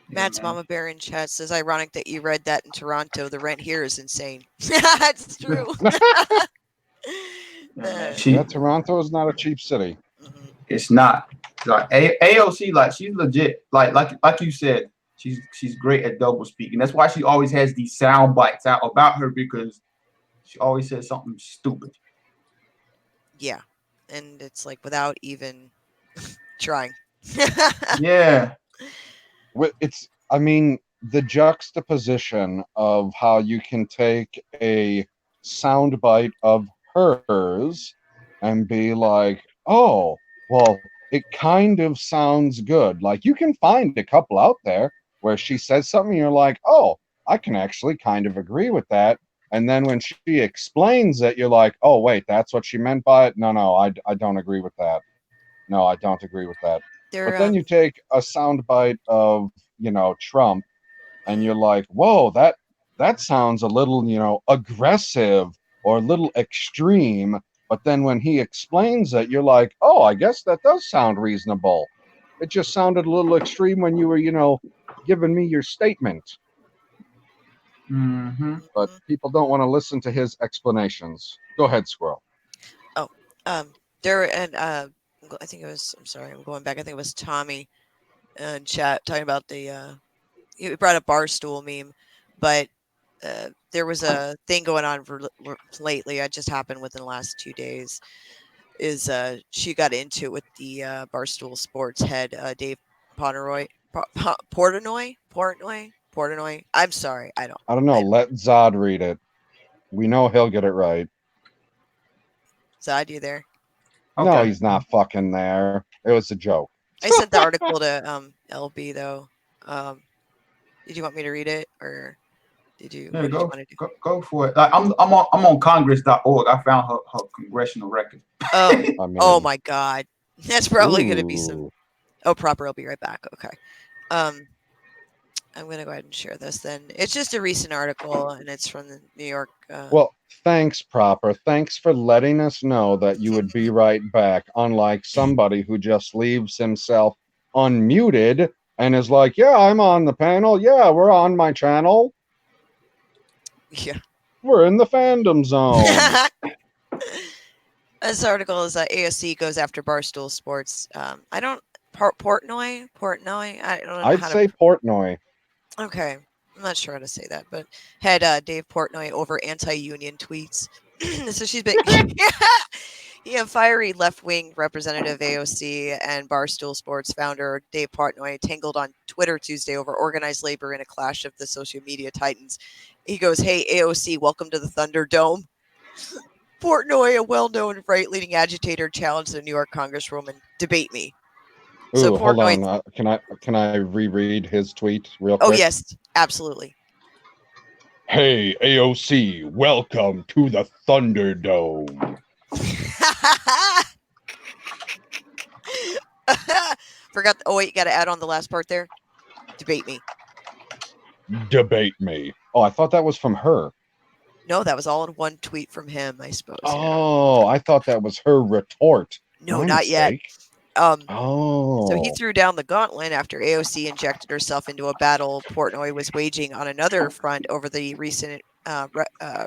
Matt's Mama Bear in chat says, ironic that you read that in Toronto. The rent here is insane. That's true. Toronto is not a cheap city. Mm-hmm. It's not. Like AOC, she's legit. Like you said, she's great at double speaking. That's why she always has these sound bites out about her, because she always says something stupid. Yeah, and it's without even trying. Yeah. The juxtaposition of how you can take a soundbite of hers and be like, oh, well, it kind of sounds good. You can find a couple out there where she says something, you're like, oh, I can actually kind of agree with that. And then when she explains it, you're like, oh, wait, that's what she meant by it? No, I don't agree with that. No, I don't agree with that. But then you take a soundbite of, Trump, and you're like, whoa, that sounds a little, aggressive or a little extreme. But then when he explains it, you're like, oh, I guess that does sound reasonable. It just sounded a little extreme when you were, giving me your statement. Mm-hmm. But people don't want to listen to his explanations. Go ahead, Squirrel. Oh, I think it was, I'm sorry, I'm going back. I think it was Tommy in chat talking about the you brought up Barstool meme, but there was a thing going on lately. It just happened within the last 2 days. Is she got into it with the Barstool Sports head Dave Portnoy. I'm sorry, I don't know. Let Zod read it. We know he'll get it right. Zod, you there? Okay. No, he's not fucking there. It was a joke. I sent the article to LB though. Did you want me to read it, or did you? Yeah, What did you want to do? Go for it. Like, I'm on Congress.org. I found her congressional record. Oh, I mean, oh my God, that's probably going to be ooh. some. Oh, proper. I'll be right back. Okay. I'm going to go ahead and share this then. It's just a recent article, and it's from the New York. Well, thanks, Proper. Thanks for letting us know that you would be right back, unlike somebody who just leaves himself unmuted and is like, yeah, I'm on the panel. Yeah, we're on my channel. Yeah. We're in the fandom zone. This article is AOC goes after Barstool Sports. I don't Portnoy. I don't know I'd how say to. Portnoy. Okay, I'm not sure how to say that, but had Dave Portnoy over anti-union tweets. So she's been. Yeah, fiery left-wing representative AOC and Barstool Sports founder Dave Portnoy tangled on Twitter Tuesday over organized labor in a clash of the social media titans. He goes, "Hey AOC, welcome to the Thunderdome." Portnoy, a well-known right-leaning agitator, challenged the New York Congresswoman, "Debate me." Ooh, So hold Portnoy, on. Can I reread his tweet real oh quick? yes, absolutely. Hey AOC, welcome to the Thunderdome. Forgot. Oh wait, you got to add on the last part there. Debate me. Debate me. Oh, I thought that was from her. No, that was all in one tweet from him, I suppose. Oh, I thought that was her retort. No, My not mistake. yet. Oh. So he threw down the gauntlet after AOC injected herself into a battle Portnoy was waging on another front over the recent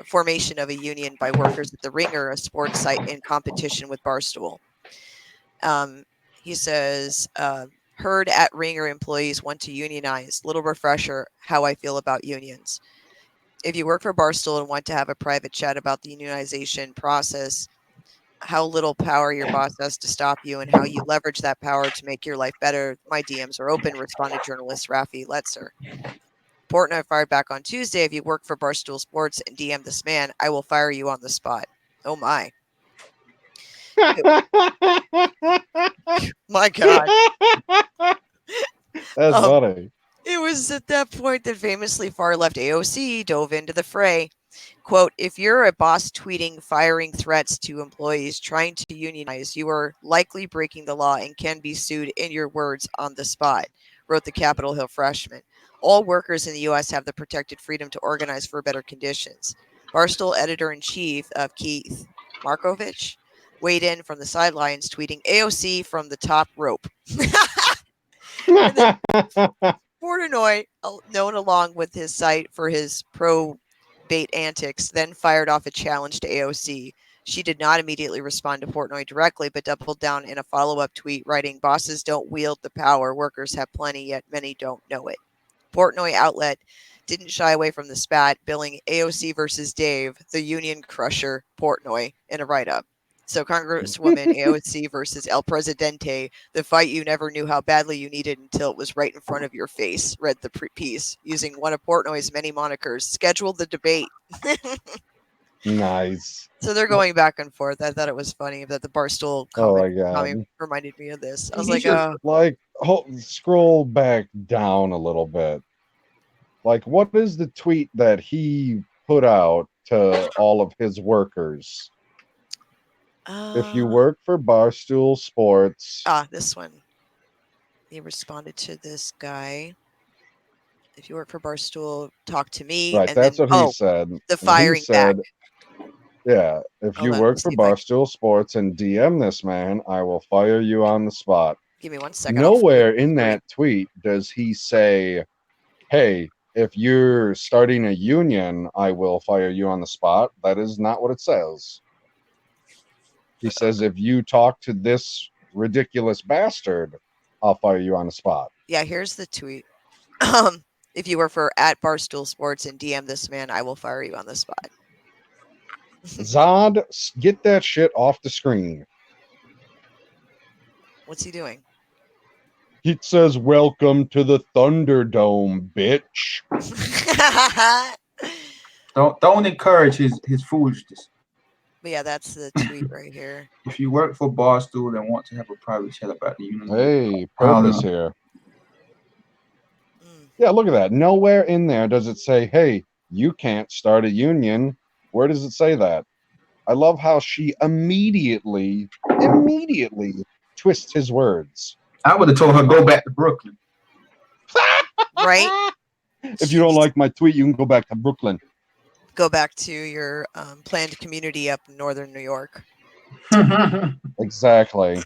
formation of a union by workers at the Ringer, a sports site in competition with Barstool. He says, heard at Ringer employees want to unionize. Little refresher how I feel about unions. If you work for Barstool and want to have a private chat about the unionization process, how little power your boss has to stop you and how you leverage that power to make your life better, my DMs are open, responded journalist Rafi Letzer. Portnoy fired back on Tuesday. If you work for Barstool Sports and DM this man, I will fire you on the spot. Oh my. My God. That's funny. It was at that point that famously far-left AOC dove into the fray. Quote, if you're a boss tweeting firing threats to employees trying to unionize, you are likely breaking the law and can be sued in your words on the spot, wrote the Capitol Hill freshman. All workers in the U.S. have the protected freedom to organize for better conditions. Barstool editor-in-chief of Keith Markovich weighed in from the sidelines, tweeting AOC from the top rope. Portnoy, known along with his site for his pro-bait antics, then fired off a challenge to AOC. She did not immediately respond to Portnoy directly, but doubled down in a follow-up tweet, writing, bosses don't wield the power, workers have plenty, yet many don't know it. Portnoy outlet didn't shy away from the spat, billing AOC versus Dave, the union crusher, Portnoy, in a write-up. So Congresswoman AOC versus El Presidente, the fight you never knew how badly you needed until it was right in front of your face, read the piece, using one of Portnoy's many monikers. Schedule the debate. Nice. So they're going back and forth. I thought it was funny that the Barstool comment reminded me of this. I was like, scroll back down a little bit. Like, what is the tweet that he put out to all of his workers? If you work for Barstool Sports. This one. He responded to this guy. If you work for Barstool, talk to me. Right, and that's then, what he said. The firing back. Yeah, if you work for Barstool Sports and DM this man, I will fire you on the spot. Give me 1 second. Nowhere in that tweet does he say, hey, if you're starting a union, I will fire you on the spot. That is not what it says. He says, if you talk to this ridiculous bastard, I'll fire you on the spot. Yeah, here's the tweet. If you work for at Barstool Sports and DM this man, I will fire you on the spot. Zod, get that shit off the screen. What's he doing? It says, "Welcome to the Thunderdome, bitch." Don't encourage his foolishness. But yeah, that's the tweet right here. If you work for Barstool and want to have a private chat about the union, Hey, purpose here. Yeah, look at that. Nowhere in there does it say, "Hey, you can't start a union." Where does it say that? I love how she immediately twists his words. I would have told her go back to Brooklyn. Right? If you don't like my tweet, you can go back to Brooklyn. Go back to your planned community up in northern New York. Exactly.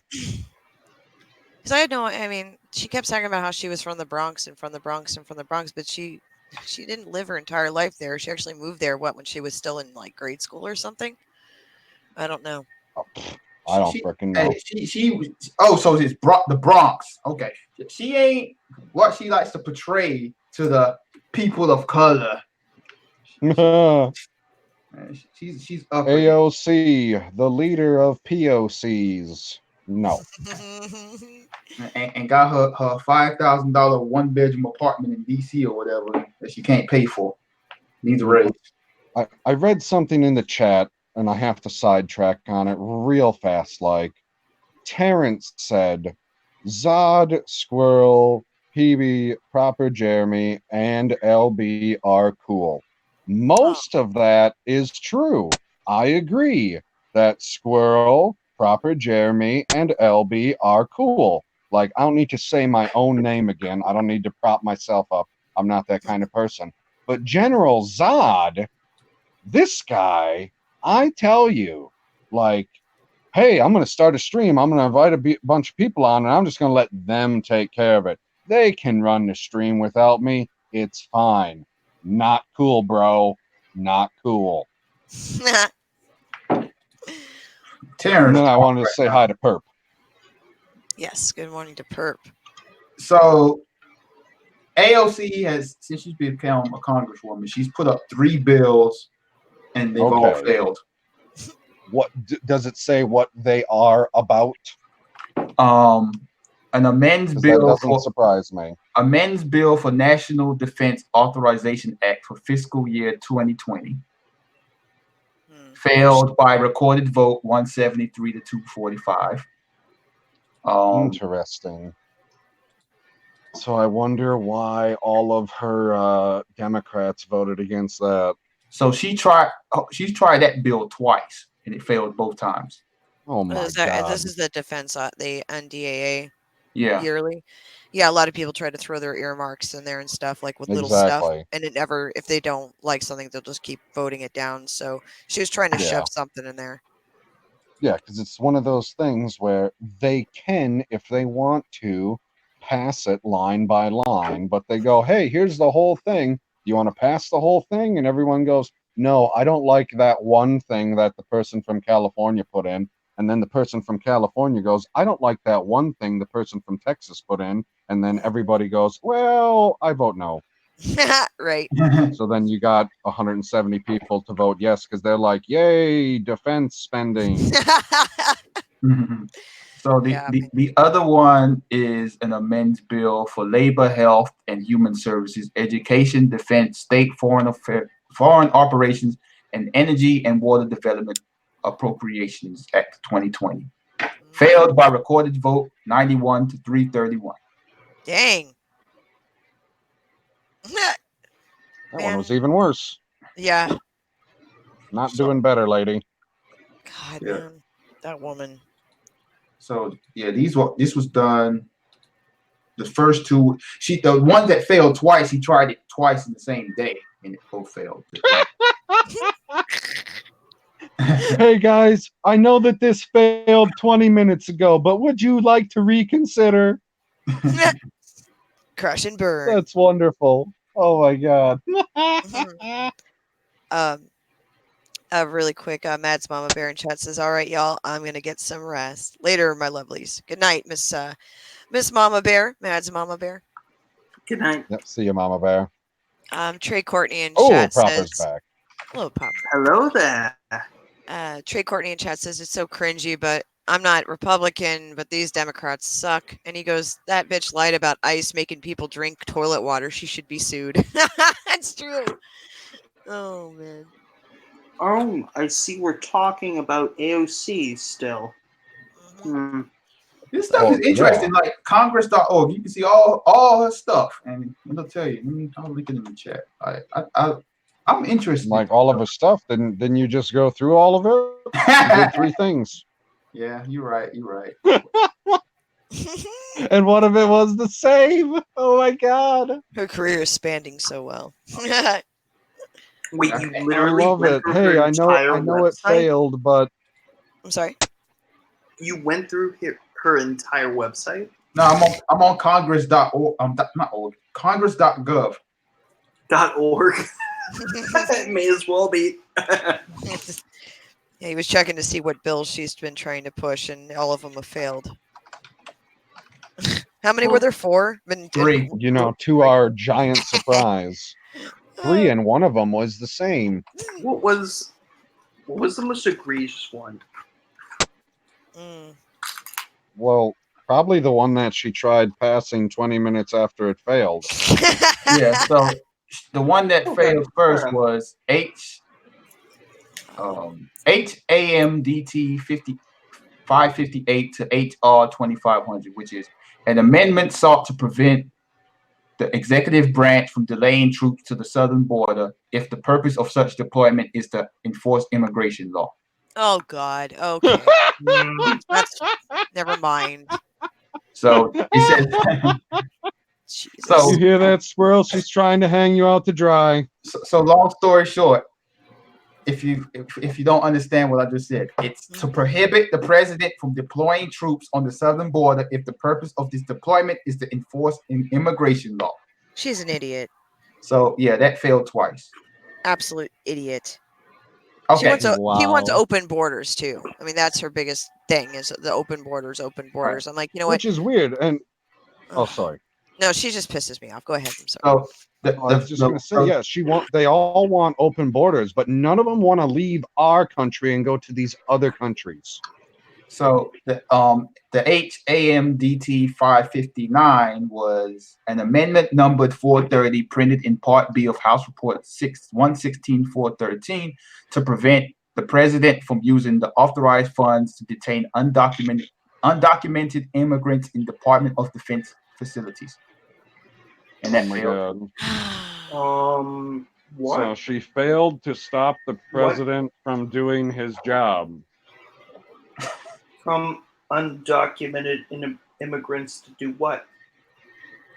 Because I mean, she kept talking about how she was from the Bronx and from the Bronx and from the Bronx, but she didn't live her entire life there. She actually moved there, when she was still in like grade school or something? I don't know. I don't freaking know. So it's the Bronx. Okay. She ain't what she likes to portray to the people of color. She's up AOC, the leader of POCs. No. and got her $5,000 one-bedroom apartment in DC or whatever that she can't pay for. Needs a raise. I read something in the chat, and I have to sidetrack on it real fast. Like, Terrence said, Zod, Squirrel, PB, Proper Jeremy, and LB are cool. Most of that is true. I agree that Squirrel, Proper Jeremy, and LB are cool. Like, I don't need to say my own name again. I don't need to prop myself up. I'm not that kind of person. But General Zod, this guy, I tell you, like, hey, I'm going to start a stream. I'm going to invite a bunch of people on, and I'm just going to let them take care of it. They can run the stream without me. It's fine. Not cool, bro. Not cool. Terrence. And then I wanted to say hi to Perp. Yes, good morning to Perp. So AOC has, since she's become a congresswoman, she's put up 3 bills, and they've all failed. What does it say? What they are about? An amends bill. That doesn't surprise me. Amends bill for National Defense Authorization Act for fiscal year 2020. Failed by recorded vote 173 to 245. Interesting. So I wonder why all of her Democrats voted against that. So she's tried that bill twice, and it failed both times. Oh my God! This is the defense, the NDAA. Yeah. Yearly. Yeah, a lot of people try to throw their earmarks in there and stuff, like with little stuff, and it never, if they don't like something, they'll just keep voting it down. So she was trying to shove something in there. Yeah, because it's one of those things where they can, if they want to, pass it line by line, but they go, hey, here's the whole thing. You want to pass the whole thing? And everyone goes, no, I don't like that one thing that the person from California put in. And then the person from California goes, I don't like that one thing the person from Texas put in. And then everybody goes, well, I vote no. Right. So then you got 170 people to vote yes, because they're like, yay, defense spending. So the other one is an amends bill for labor, health, and human services, education, defense, state, foreign operations, and energy and water development appropriations Act 2020. Failed by recorded vote 91 to 331. Dang. That one was even worse. Yeah. Not doing better, lady. God, man. That woman. So yeah, this was done. The first two, the one that failed twice, he tried it twice in the same day, and it both failed. Hey guys, I know that this failed 20 minutes ago, but would you like to reconsider? Crash and burn. That's wonderful. Oh my God. Really quick, Matt's Mama Bear in chat says, all right, y'all, I'm going to get some rest. Later, my lovelies. Good night, Miss Mama Bear, Matt's Mama Bear. Good night. Yep, see you, Mama Bear. Trey Courtney in Oh, chat Proper's says, back. "Hello, Pop." Hello there. Trey Courtney in chat says it's so cringy, but I'm not Republican, but these Democrats suck. And he goes, "That bitch lied about ICE making people drink toilet water. She should be sued." That's true. Oh man. Oh, I see. We're talking about AOC still. Hmm. This stuff is interesting. Like Congress.org, you can see all her stuff, and I'll tell you. I'll link it in the chat. I'm interested. Like all of her stuff. Didn't you just go through all of it? You did 3 things. Yeah, you're right. You're right. And one of it was the same. Oh my god. Her career is spanning so well. Wait, you literally I love went it. through Hey, her I know entire it website? failed, but I'm sorry. You went through her entire website? No, I'm on Congress.org. Not org. Congress.gov. .org. It may as well be. Yeah, he was checking to see what bills she's been trying to push, and all of them have failed. How many were there? 4? 3. You know, to our giant surprise, 3, and one of them was the same. What was the most egregious one? Well, probably the one that she tried passing 20 minutes after it failed. Yeah, so the one that failed first was HAMDT 558 to HR 2500, which is an amendment sought to prevent the executive branch from delaying troops to the southern border if the purpose of such deployment is to enforce immigration law. Oh God. Okay. That's never mind. So it says. So you hear that, Squirrel? She's trying to hang you out to dry. So long story short, if you don't understand what I just said, it's to prohibit the president from deploying troops on the southern border if the purpose of this deployment is to enforce an immigration law. She's an idiot. So yeah, that failed twice. Absolute idiot. Okay. He wants open borders too. I mean, that's her biggest thing is the open borders. Right. I'm like, you know what? Which is weird. And sorry. No, she just pisses me off. Go ahead. I'm sorry. So I was just going to say, yeah, they all want open borders, but none of them want to leave our country and go to these other countries. So the HAMDT 559 was an amendment numbered 430 printed in Part B of House Report 116-413 to prevent the president from using the authorized funds to detain undocumented immigrants in Department of Defense facilities. And that failed. What? So she failed to stop the president from doing his job. From undocumented immigrants to do what?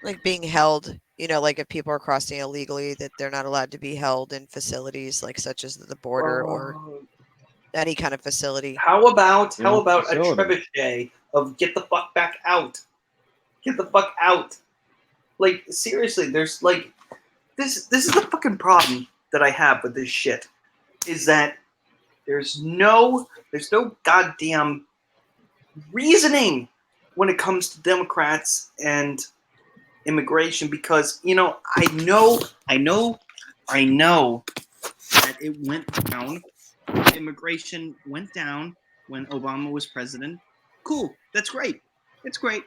Like being held, like if people are crossing illegally, that they're not allowed to be held in facilities like such as the border or any kind of facility. How about a trebuchet of get the fuck back out? Get the fuck out. Like seriously, there's like this is the fucking problem that I have with this shit. Is that there's no goddamn reasoning when it comes to Democrats and immigration, because I know that it went down. Immigration went down when Obama was president. Cool, that's great. It's great.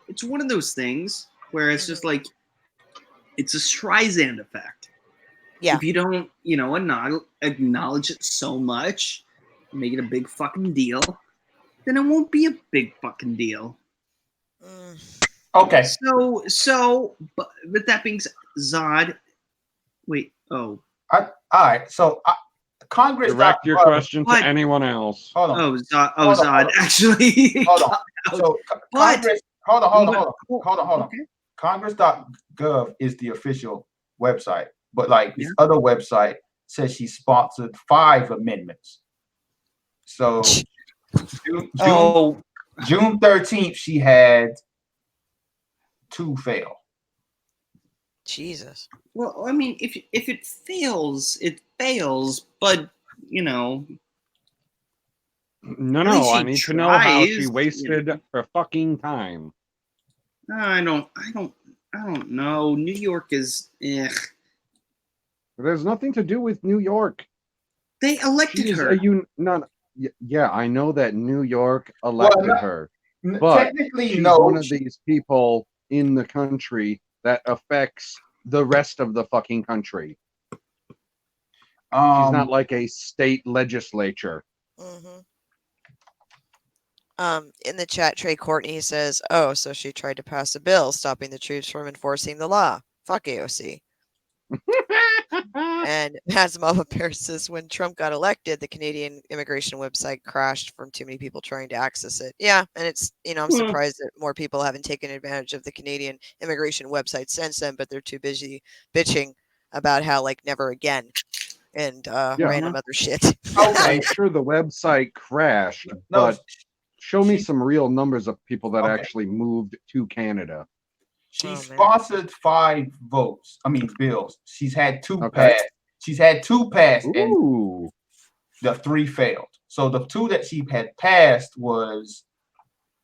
It's one of those things where it's just like it's a Streisand effect. Yeah. If you don't, acknowledge it so much, make it a big fucking deal, then it won't be a big fucking deal. Okay. So, but with that being said, Zod, wait, all right. So Congress. Direct your question to anyone else. Hold on. Zod, actually. Hold on. So Congress. Hold on. Okay. Congress.gov is the official website, but like this other website says she sponsored 5 amendments. So June 13th, she had 2 fail. Jesus. Well, I mean, if it fails, it fails, but No, I need to know how she wasted her fucking time. I don't I don't know. New York is. Ugh. There's nothing to do with New York. They elected She's her. Yeah, I know that New York elected her, but technically, she's no. one of these people in the country that affects the rest of the fucking country. She's not like a state legislature. Mm-hmm. In the chat, Trey Courtney says, "Oh, so she tried to pass a bill stopping the troops from enforcing the law. Fuck AOC." And Mazmama Bear says, "When Trump got elected, the Canadian immigration website crashed from too many people trying to access it." Yeah, and it's I'm surprised that more people haven't taken advantage of the Canadian immigration website since then, but they're too busy bitching about how never again and random other shit. I'm sure the website crashed, but show me some real numbers of people that actually moved to Canada. She sponsored 5 bills. She's had 2 passed. She's had 2 passed, and the 3 failed. So the 2 that she had passed was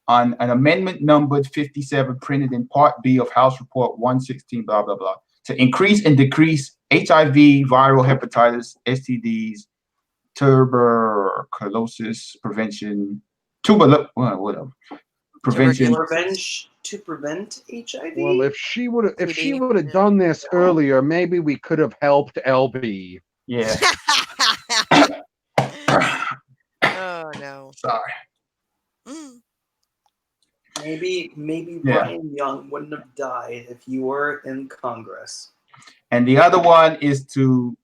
on an amendment numbered 57, printed in Part B of House Report 116, blah, blah, blah, to increase and decrease HIV, viral hepatitis, STDs, tuberculosis prevention, whatever. Prevention. To prevent HIV. Well, if she would have done this earlier, maybe we could have helped LB. Yeah. Oh no. Sorry. Maybe Brian Young wouldn't have died if you were in Congress. And the other one is to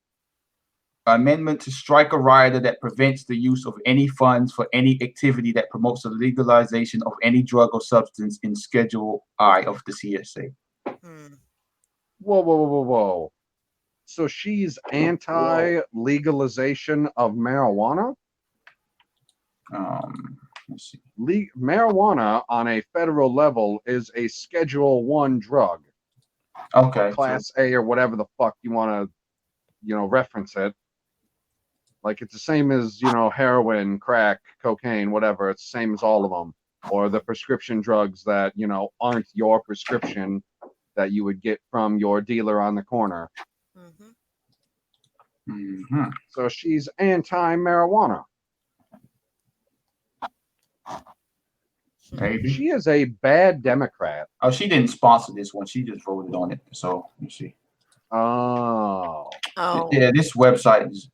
amendment to strike a rider that prevents the use of any funds for any activity that promotes the legalization of any drug or substance in Schedule I of the CSA. Whoa. So she's anti-legalization of marijuana? Let's see. Marijuana on a federal level is a Schedule 1 drug. Okay. Class A or whatever the fuck you want to, reference it. Like it's the same as, heroin, crack, cocaine, whatever. It's the same as all of them. Or the prescription drugs that, aren't your prescription that you would get from your dealer on the corner. So she's anti-marijuana. Maybe. She is a bad Democrat. Oh, she didn't sponsor this one. She just voted on it. So, let me see. Oh. Yeah, this website is...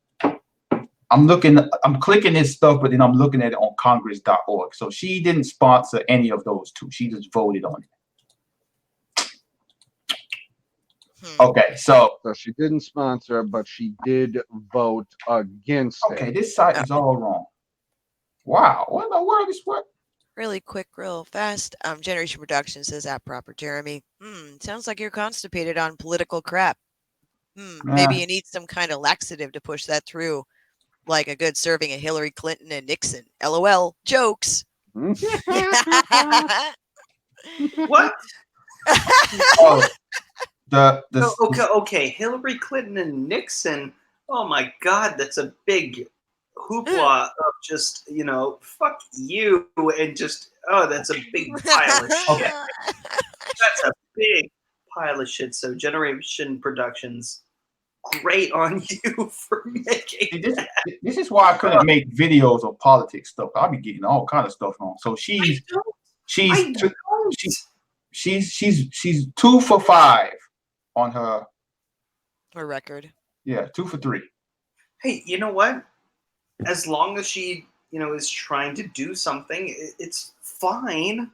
I'm clicking this stuff, but then I'm looking at it on congress.org. So she didn't sponsor any of those 2. She just voted on it. Okay, so she didn't sponsor, but she did vote against it. Okay, this site is all wrong. Wow, what in the world is what? Really quick, real fast. Generation Production says at proper Jeremy. Sounds like you're constipated on political crap. Maybe you need some kind of laxative to push that through. Like a good serving of Hillary Clinton and Nixon. LOL. Jokes. What? Okay. Hillary Clinton and Nixon. Oh my God, that's a big hoopla of just fuck you and just that's a big pile of shit. That's a big pile of shit. So Generation Productions. Great on you for making that. This is why I couldn't make videos of politics stuff. I'll be getting all kind of stuff on. So she's 2 for 5 on her record. Yeah, 2 for 3. Hey, you know what? As long as she, is trying to do something, it's fine.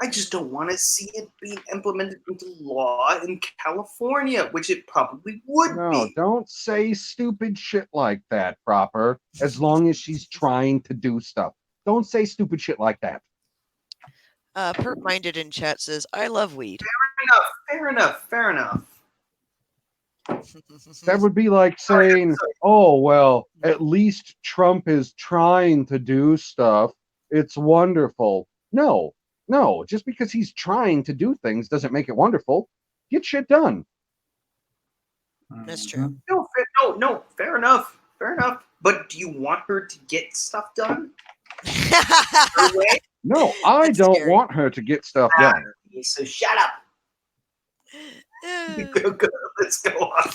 I just don't want to see it being implemented into law in California, which it probably would be. No, don't say stupid shit like that, Proper, as long as she's trying to do stuff. Don't say stupid shit like that. Perp Minded in chat says, I love weed. Fair enough. That would be like saying, oh, well, at least Trump is trying to do stuff. It's wonderful. No, just because he's trying to do things doesn't make it wonderful. Get shit done. That's true. No, fair enough. But do you want her to get stuff done? No, I don't want her to get stuff done. So shut up. Let's go on.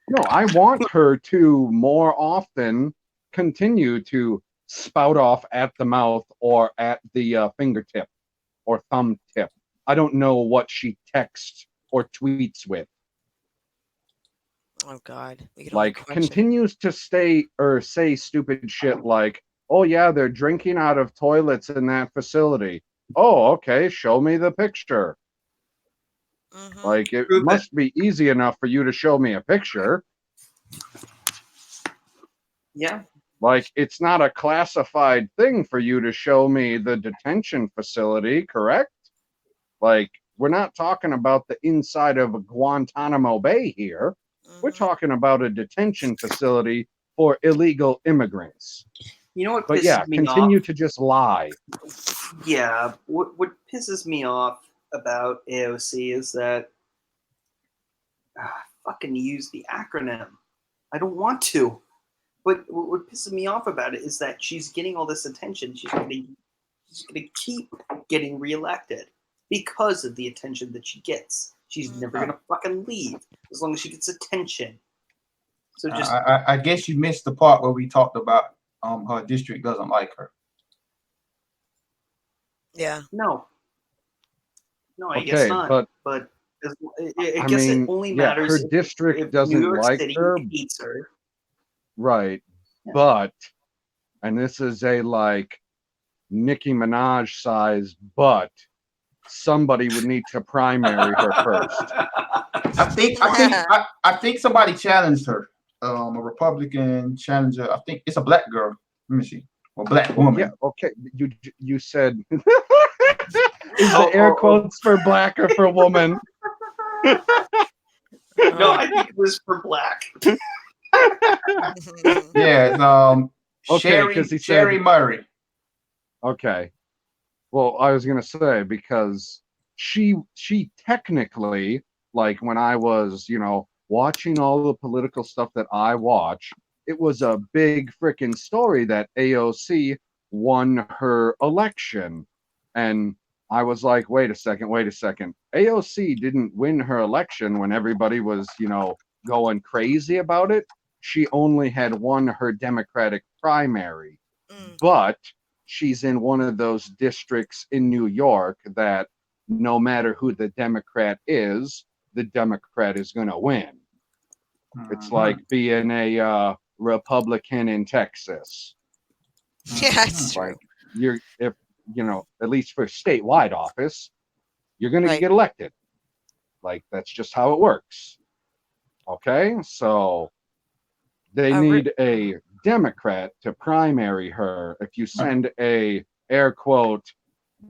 No, I want her to more often continue to spout off at the mouth or at the fingertip or thumb tip. I don't know what she texts or tweets with. Oh God, we can only Like, question. continues to stay or say stupid shit like, oh yeah, they're drinking out of toilets in that facility. Oh, okay, show me the picture. Mhm. Like, it Prove it. must be easy enough for you to show me a picture. Yeah. Like, it's not a classified thing for you to show me the detention facility, correct? Like, we're not talking about the inside of Guantanamo Bay here. We're Mhm. talking about a detention facility for illegal immigrants. You know what But pisses yeah, me continue off? to just lie. Yeah. What pisses me off about AOC is that fucking use the acronym. I don't want to. But what pisses me off about it is that she's getting all this attention. She's gonna keep getting reelected because of the attention that she gets. She's never gonna fucking leave as long as she gets attention. So just I guess you missed the part where we talked about her district doesn't like her. Yeah. no, I guess Okay, not. but But I I guess mean, it only yeah, matters her if district New doesn't York like City her, hates her. right? Yeah. But, and this is a like Nicki Minaj size, but somebody would need to primary her first. I think somebody challenged her. A Republican challenger. I think it's a black girl. Let me see. Or black woman. Yeah, okay. You said is the air quotes for black or for woman? No, I think it was for black. Yeah, Okay, because he Sherry said Murray. okay. Well, I was gonna say because she technically, like when I was, watching all the political stuff that I watch, it was a big freaking story that AOC won her election. And I was like, wait a second. AOC didn't win her election when everybody was, going crazy about it. She only had won her Democratic primary. But she's in one of those districts in New York that no matter who the Democrat is, the Democrat is going to win. It's like being a Republican in Texas. Yeah, it's true. Like if at least for statewide office, you're going to get elected. Like that's just how it works. Okay, so they need a Democrat to primary her. If you send a air quote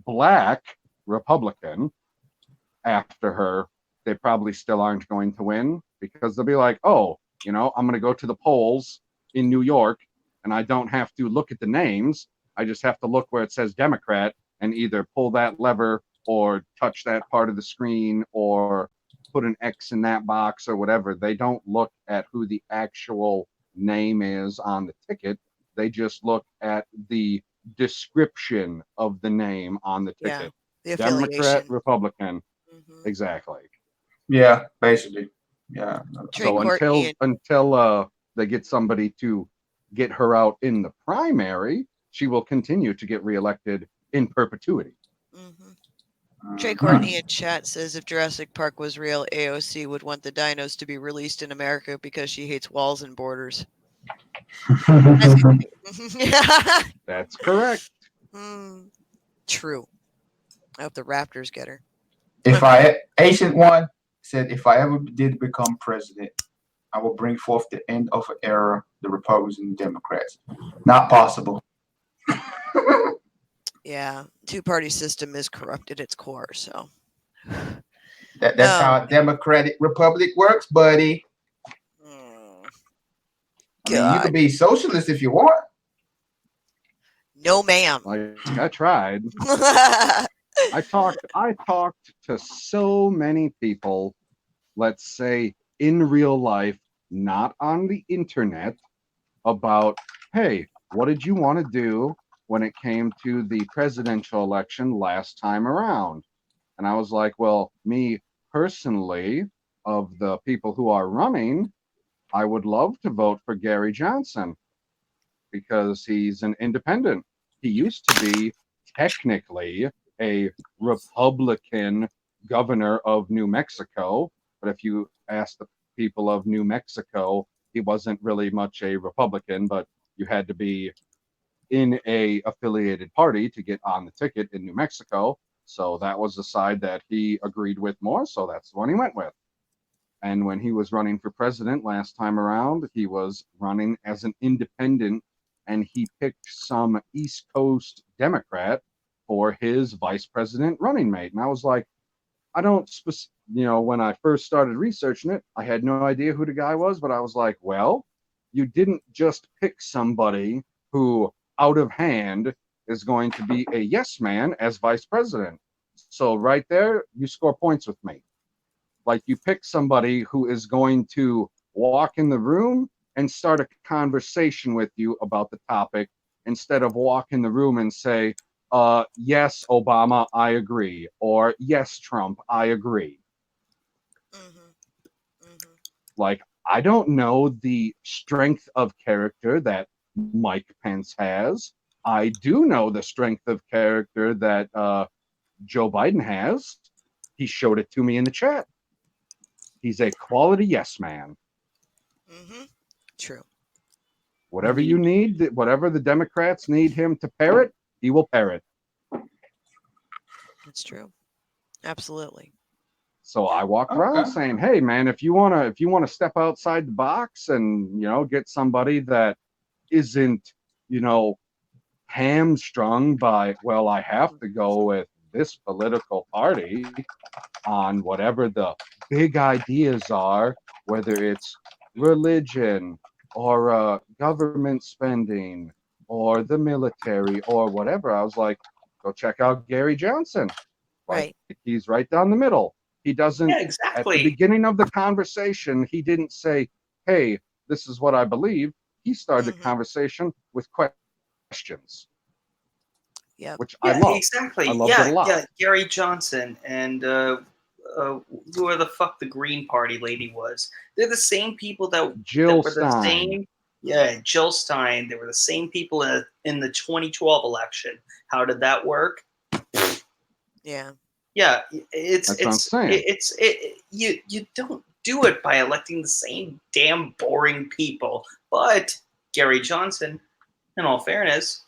black Republican after her, they probably still aren't going to win because they'll be like, oh, I'm going to go to the polls in New York and I don't have to look at the names. I just have to look where it says Democrat and either pull that lever or touch that part of the screen or put an X in that box or whatever. They don't look at who the actual name is on the ticket. They just look at the description of the name on the ticket. The Democrat, Republican. Exactly. Yeah, basically. Yeah. So until they get somebody to get her out in the primary, she will continue to get reelected in perpetuity. Trey Courtney in chat says if Jurassic Park was real, AOC would want the dinos to be released in America because she hates walls and borders. That's correct. True. I hope the Raptors get her. Ancient One said, if I ever did become president, I will bring forth the end of an era, the Republicans and Democrats. Not possible. Yeah, two-party system is corrupt at its core, so. That's how a democratic republic works, buddy. I mean, you can be socialist if you want. No, ma'am. I tried. I talked to so many people, let's say in real life, not on the internet, about, hey, what did you want to do when it came to the presidential election last time around? And I was like, well, me personally, of the people who are running, I would love to vote for Gary Johnson because he's an independent. He used to be technically a Republican governor of New Mexico, but if you ask the people of New Mexico, he wasn't really much a Republican, but you had to be in a affiliated party to get on the ticket in New Mexico. So that was the side that he agreed with more, so that's the one he went with. And when he was running for president last time around, he was running as an independent, and he picked some East Coast Democrat for his vice president running mate. And I was like, I don't, when I first started researching it, I had no idea who the guy was, but I was like, well, you didn't just pick somebody who, out of hand, is going to be a yes man as vice president. So right there, you score points with me. Like, you pick somebody who is going to walk in the room and start a conversation with you about the topic instead of walk in the room and say, yes, Obama, I agree, or yes, Trump, I agree. Like, I don't know the strength of character that Mike Pence has. I do know the strength of character that Joe Biden has. He showed it to me in the chat. He's a quality yes man. True. Whatever you need, whatever the Democrats need him to parrot, he will parrot. That's true. Absolutely. So I walk around saying, "Hey, man, if you wanna step outside the box and get somebody that isn't hamstrung by, well, I have to go with this political party on whatever the big ideas are, whether it's religion or government spending or the military or whatever." I was like, go check out Gary Johnson. Right. He's right down the middle. He doesn't, exactly. at the beginning of the conversation, he didn't say, hey, this is what I believe. He started the conversation with questions. Yeah. Which I love. Exactly. I love it a lot. Yeah, Gary Johnson and whoever the fuck the Green Party lady was. They're the same people that Jill were Stein. the same. Yeah, Jill Stein. They were the same people in the 2012 election. How did that work? Yeah. Yeah, That's what I'm saying. You don't do it by electing the same damn boring people. But Gary Johnson, in all fairness,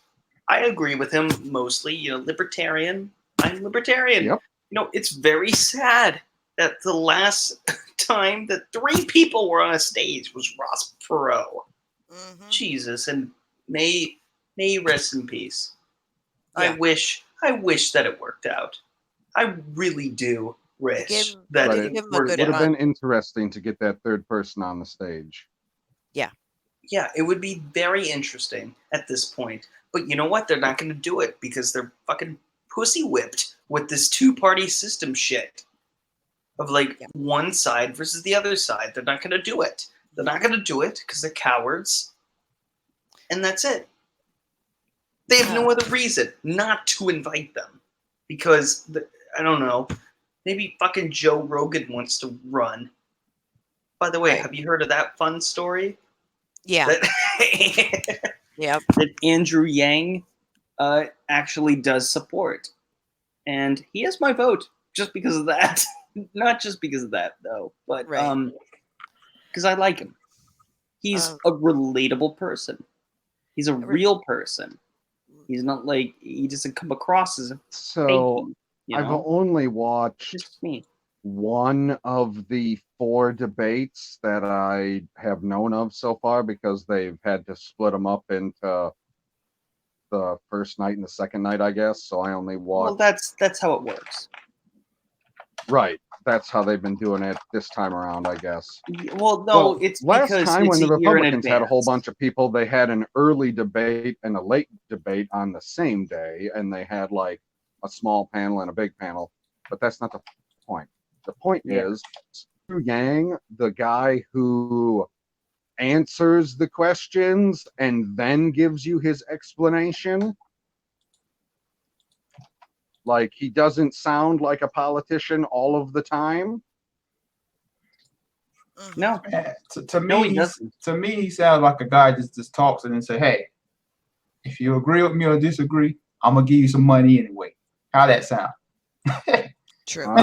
I agree with him mostly. Libertarian. I'm libertarian. Yep. It's very sad that the last time that 3 people were on a stage was Ross Perot. Jesus, and may rest in peace. Yeah. I wish that it worked out. I really do wish that But it it would have been interesting to get that third person on the stage. Yeah. Yeah, it would be very interesting at this point. But you know what? They're not going to do it because they're fucking pussy whipped with this 2-party system shit of one side versus the other side. They're not going to do it. They're not going to do it because they're cowards. And that's it. They have no other reason not to invite them because, I don't know, maybe fucking Joe Rogan wants to run. By the way, have you heard of that fun story? Yeah. That Andrew Yang actually does support. And he has my vote just because of that. Not just because of that, though, but because I like him. He's a relatable person. He's a real person. He's not he doesn't come across as a So fake, I've only watched one of the 4 debates that I have known of so far because they've had to split them up into the first night and the second night, I guess. So I only watched. Well, that's how it works. Right. That's how they've been doing it this time around, I guess. Well, no, it's last because time when it's the a year in Republicans had a whole advance. bunch of people, they had an early debate and a late debate on the same day, and they had a small panel and a big panel. But that's not the point. The point is, Andrew Yang, the guy who answers the questions and then gives you his explanation, he doesn't sound like a politician all of the time. No. To No, me, he doesn't. to me, he sounds like a guy just talks and then say, "Hey, if you agree with me or disagree, I'm gonna give you some money anyway." How that sound? True.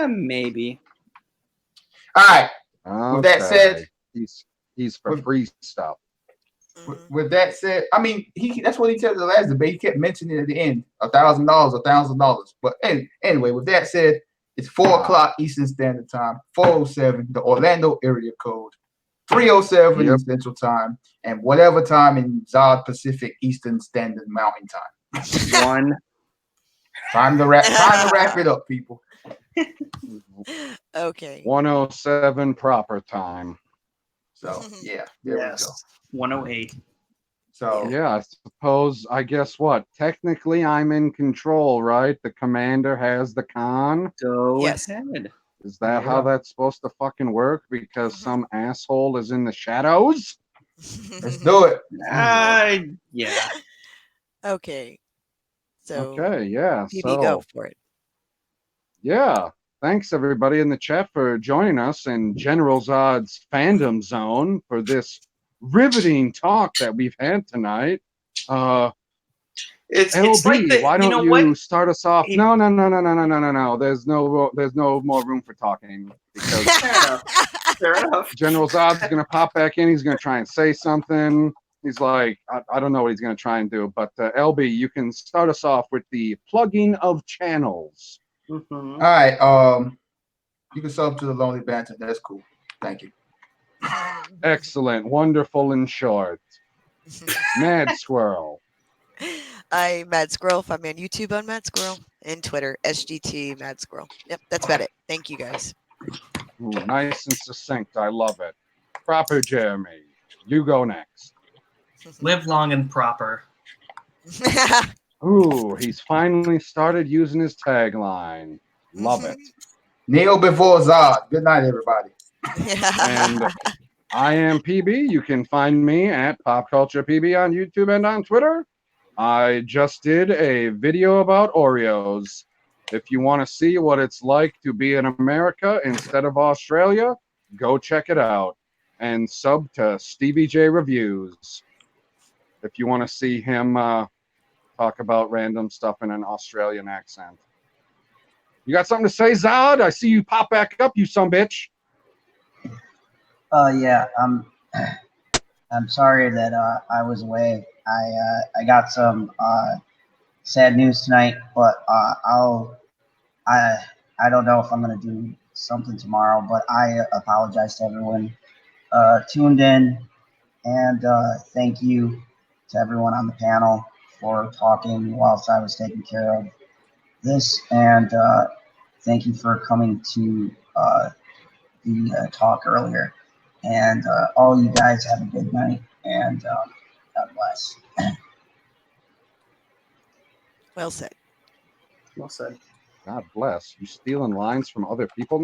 Maybe. All right. Okay. With that said, he's for free stuff. With that said, I mean, that's what he said in the last debate. He kept mentioning at the end, $1,000, $1,000. But anyway, with that said, it's 4:00 Eastern Standard Time, 4:07, the Orlando area code, 3:07 in Central Time, and whatever time in Zod Pacific Eastern Standard Mountain Time. Time to wrap it up, people. Okay. 1:07 proper time. So yeah, there we go. 1:08. So yeah, I guess what? Technically, I'm in control, right? The commander has the con. Go ahead. Is that how that's supposed to fucking work? Because some asshole is in the shadows? Let's do it. Yeah. Okay. So Okay, yeah. PB, go for it. Yeah. Thanks everybody in the chat for joining us in General Zod's Fandom Zone for this riveting talk that we've had tonight. It's LB, like the, why you don't know you what? start us off? No. There's no more room for talking because Fair enough. General Zod's gonna pop back in. He's gonna try and say something. He's like, I don't know what he's gonna try and do. But LB, you can start us off with the plugging of channels. All right. You can sub to the Lonely Banter. That's cool. Thank you. Excellent, wonderful, and short. Mad Squirrel. I'm Mad Squirrel. Find me on YouTube on Mad Squirrel and Twitter, SGT Mad Squirrel. Yep, that's about it. Thank you guys. Ooh, nice and succinct. I love it. Proper Jeremy. You go next. Live long and proper. Ooh, he's finally started using his tagline. Love it. Kneel before Zod. Good night, everybody. And I am PB. You can find me at Pop Culture PB on YouTube and on Twitter. I just did a video about Oreos. If you want to see what it's like to be in America instead of Australia, go check it out. And sub to Stevie J Reviews if you want to see him talk about random stuff in an Australian accent. You got something to say, Zod? I see you pop back up, you sumbitch. Yeah. I'm sorry that I was away. I got some sad news tonight, but I don't know if I'm gonna do something tomorrow. But I apologize to everyone tuned in, and thank you to everyone on the panel for talking whilst I was taking care of this, and thank you for coming to the talk earlier. And all you guys have a good night, and God bless. Well said. Well said. God bless. You stealing lines from other people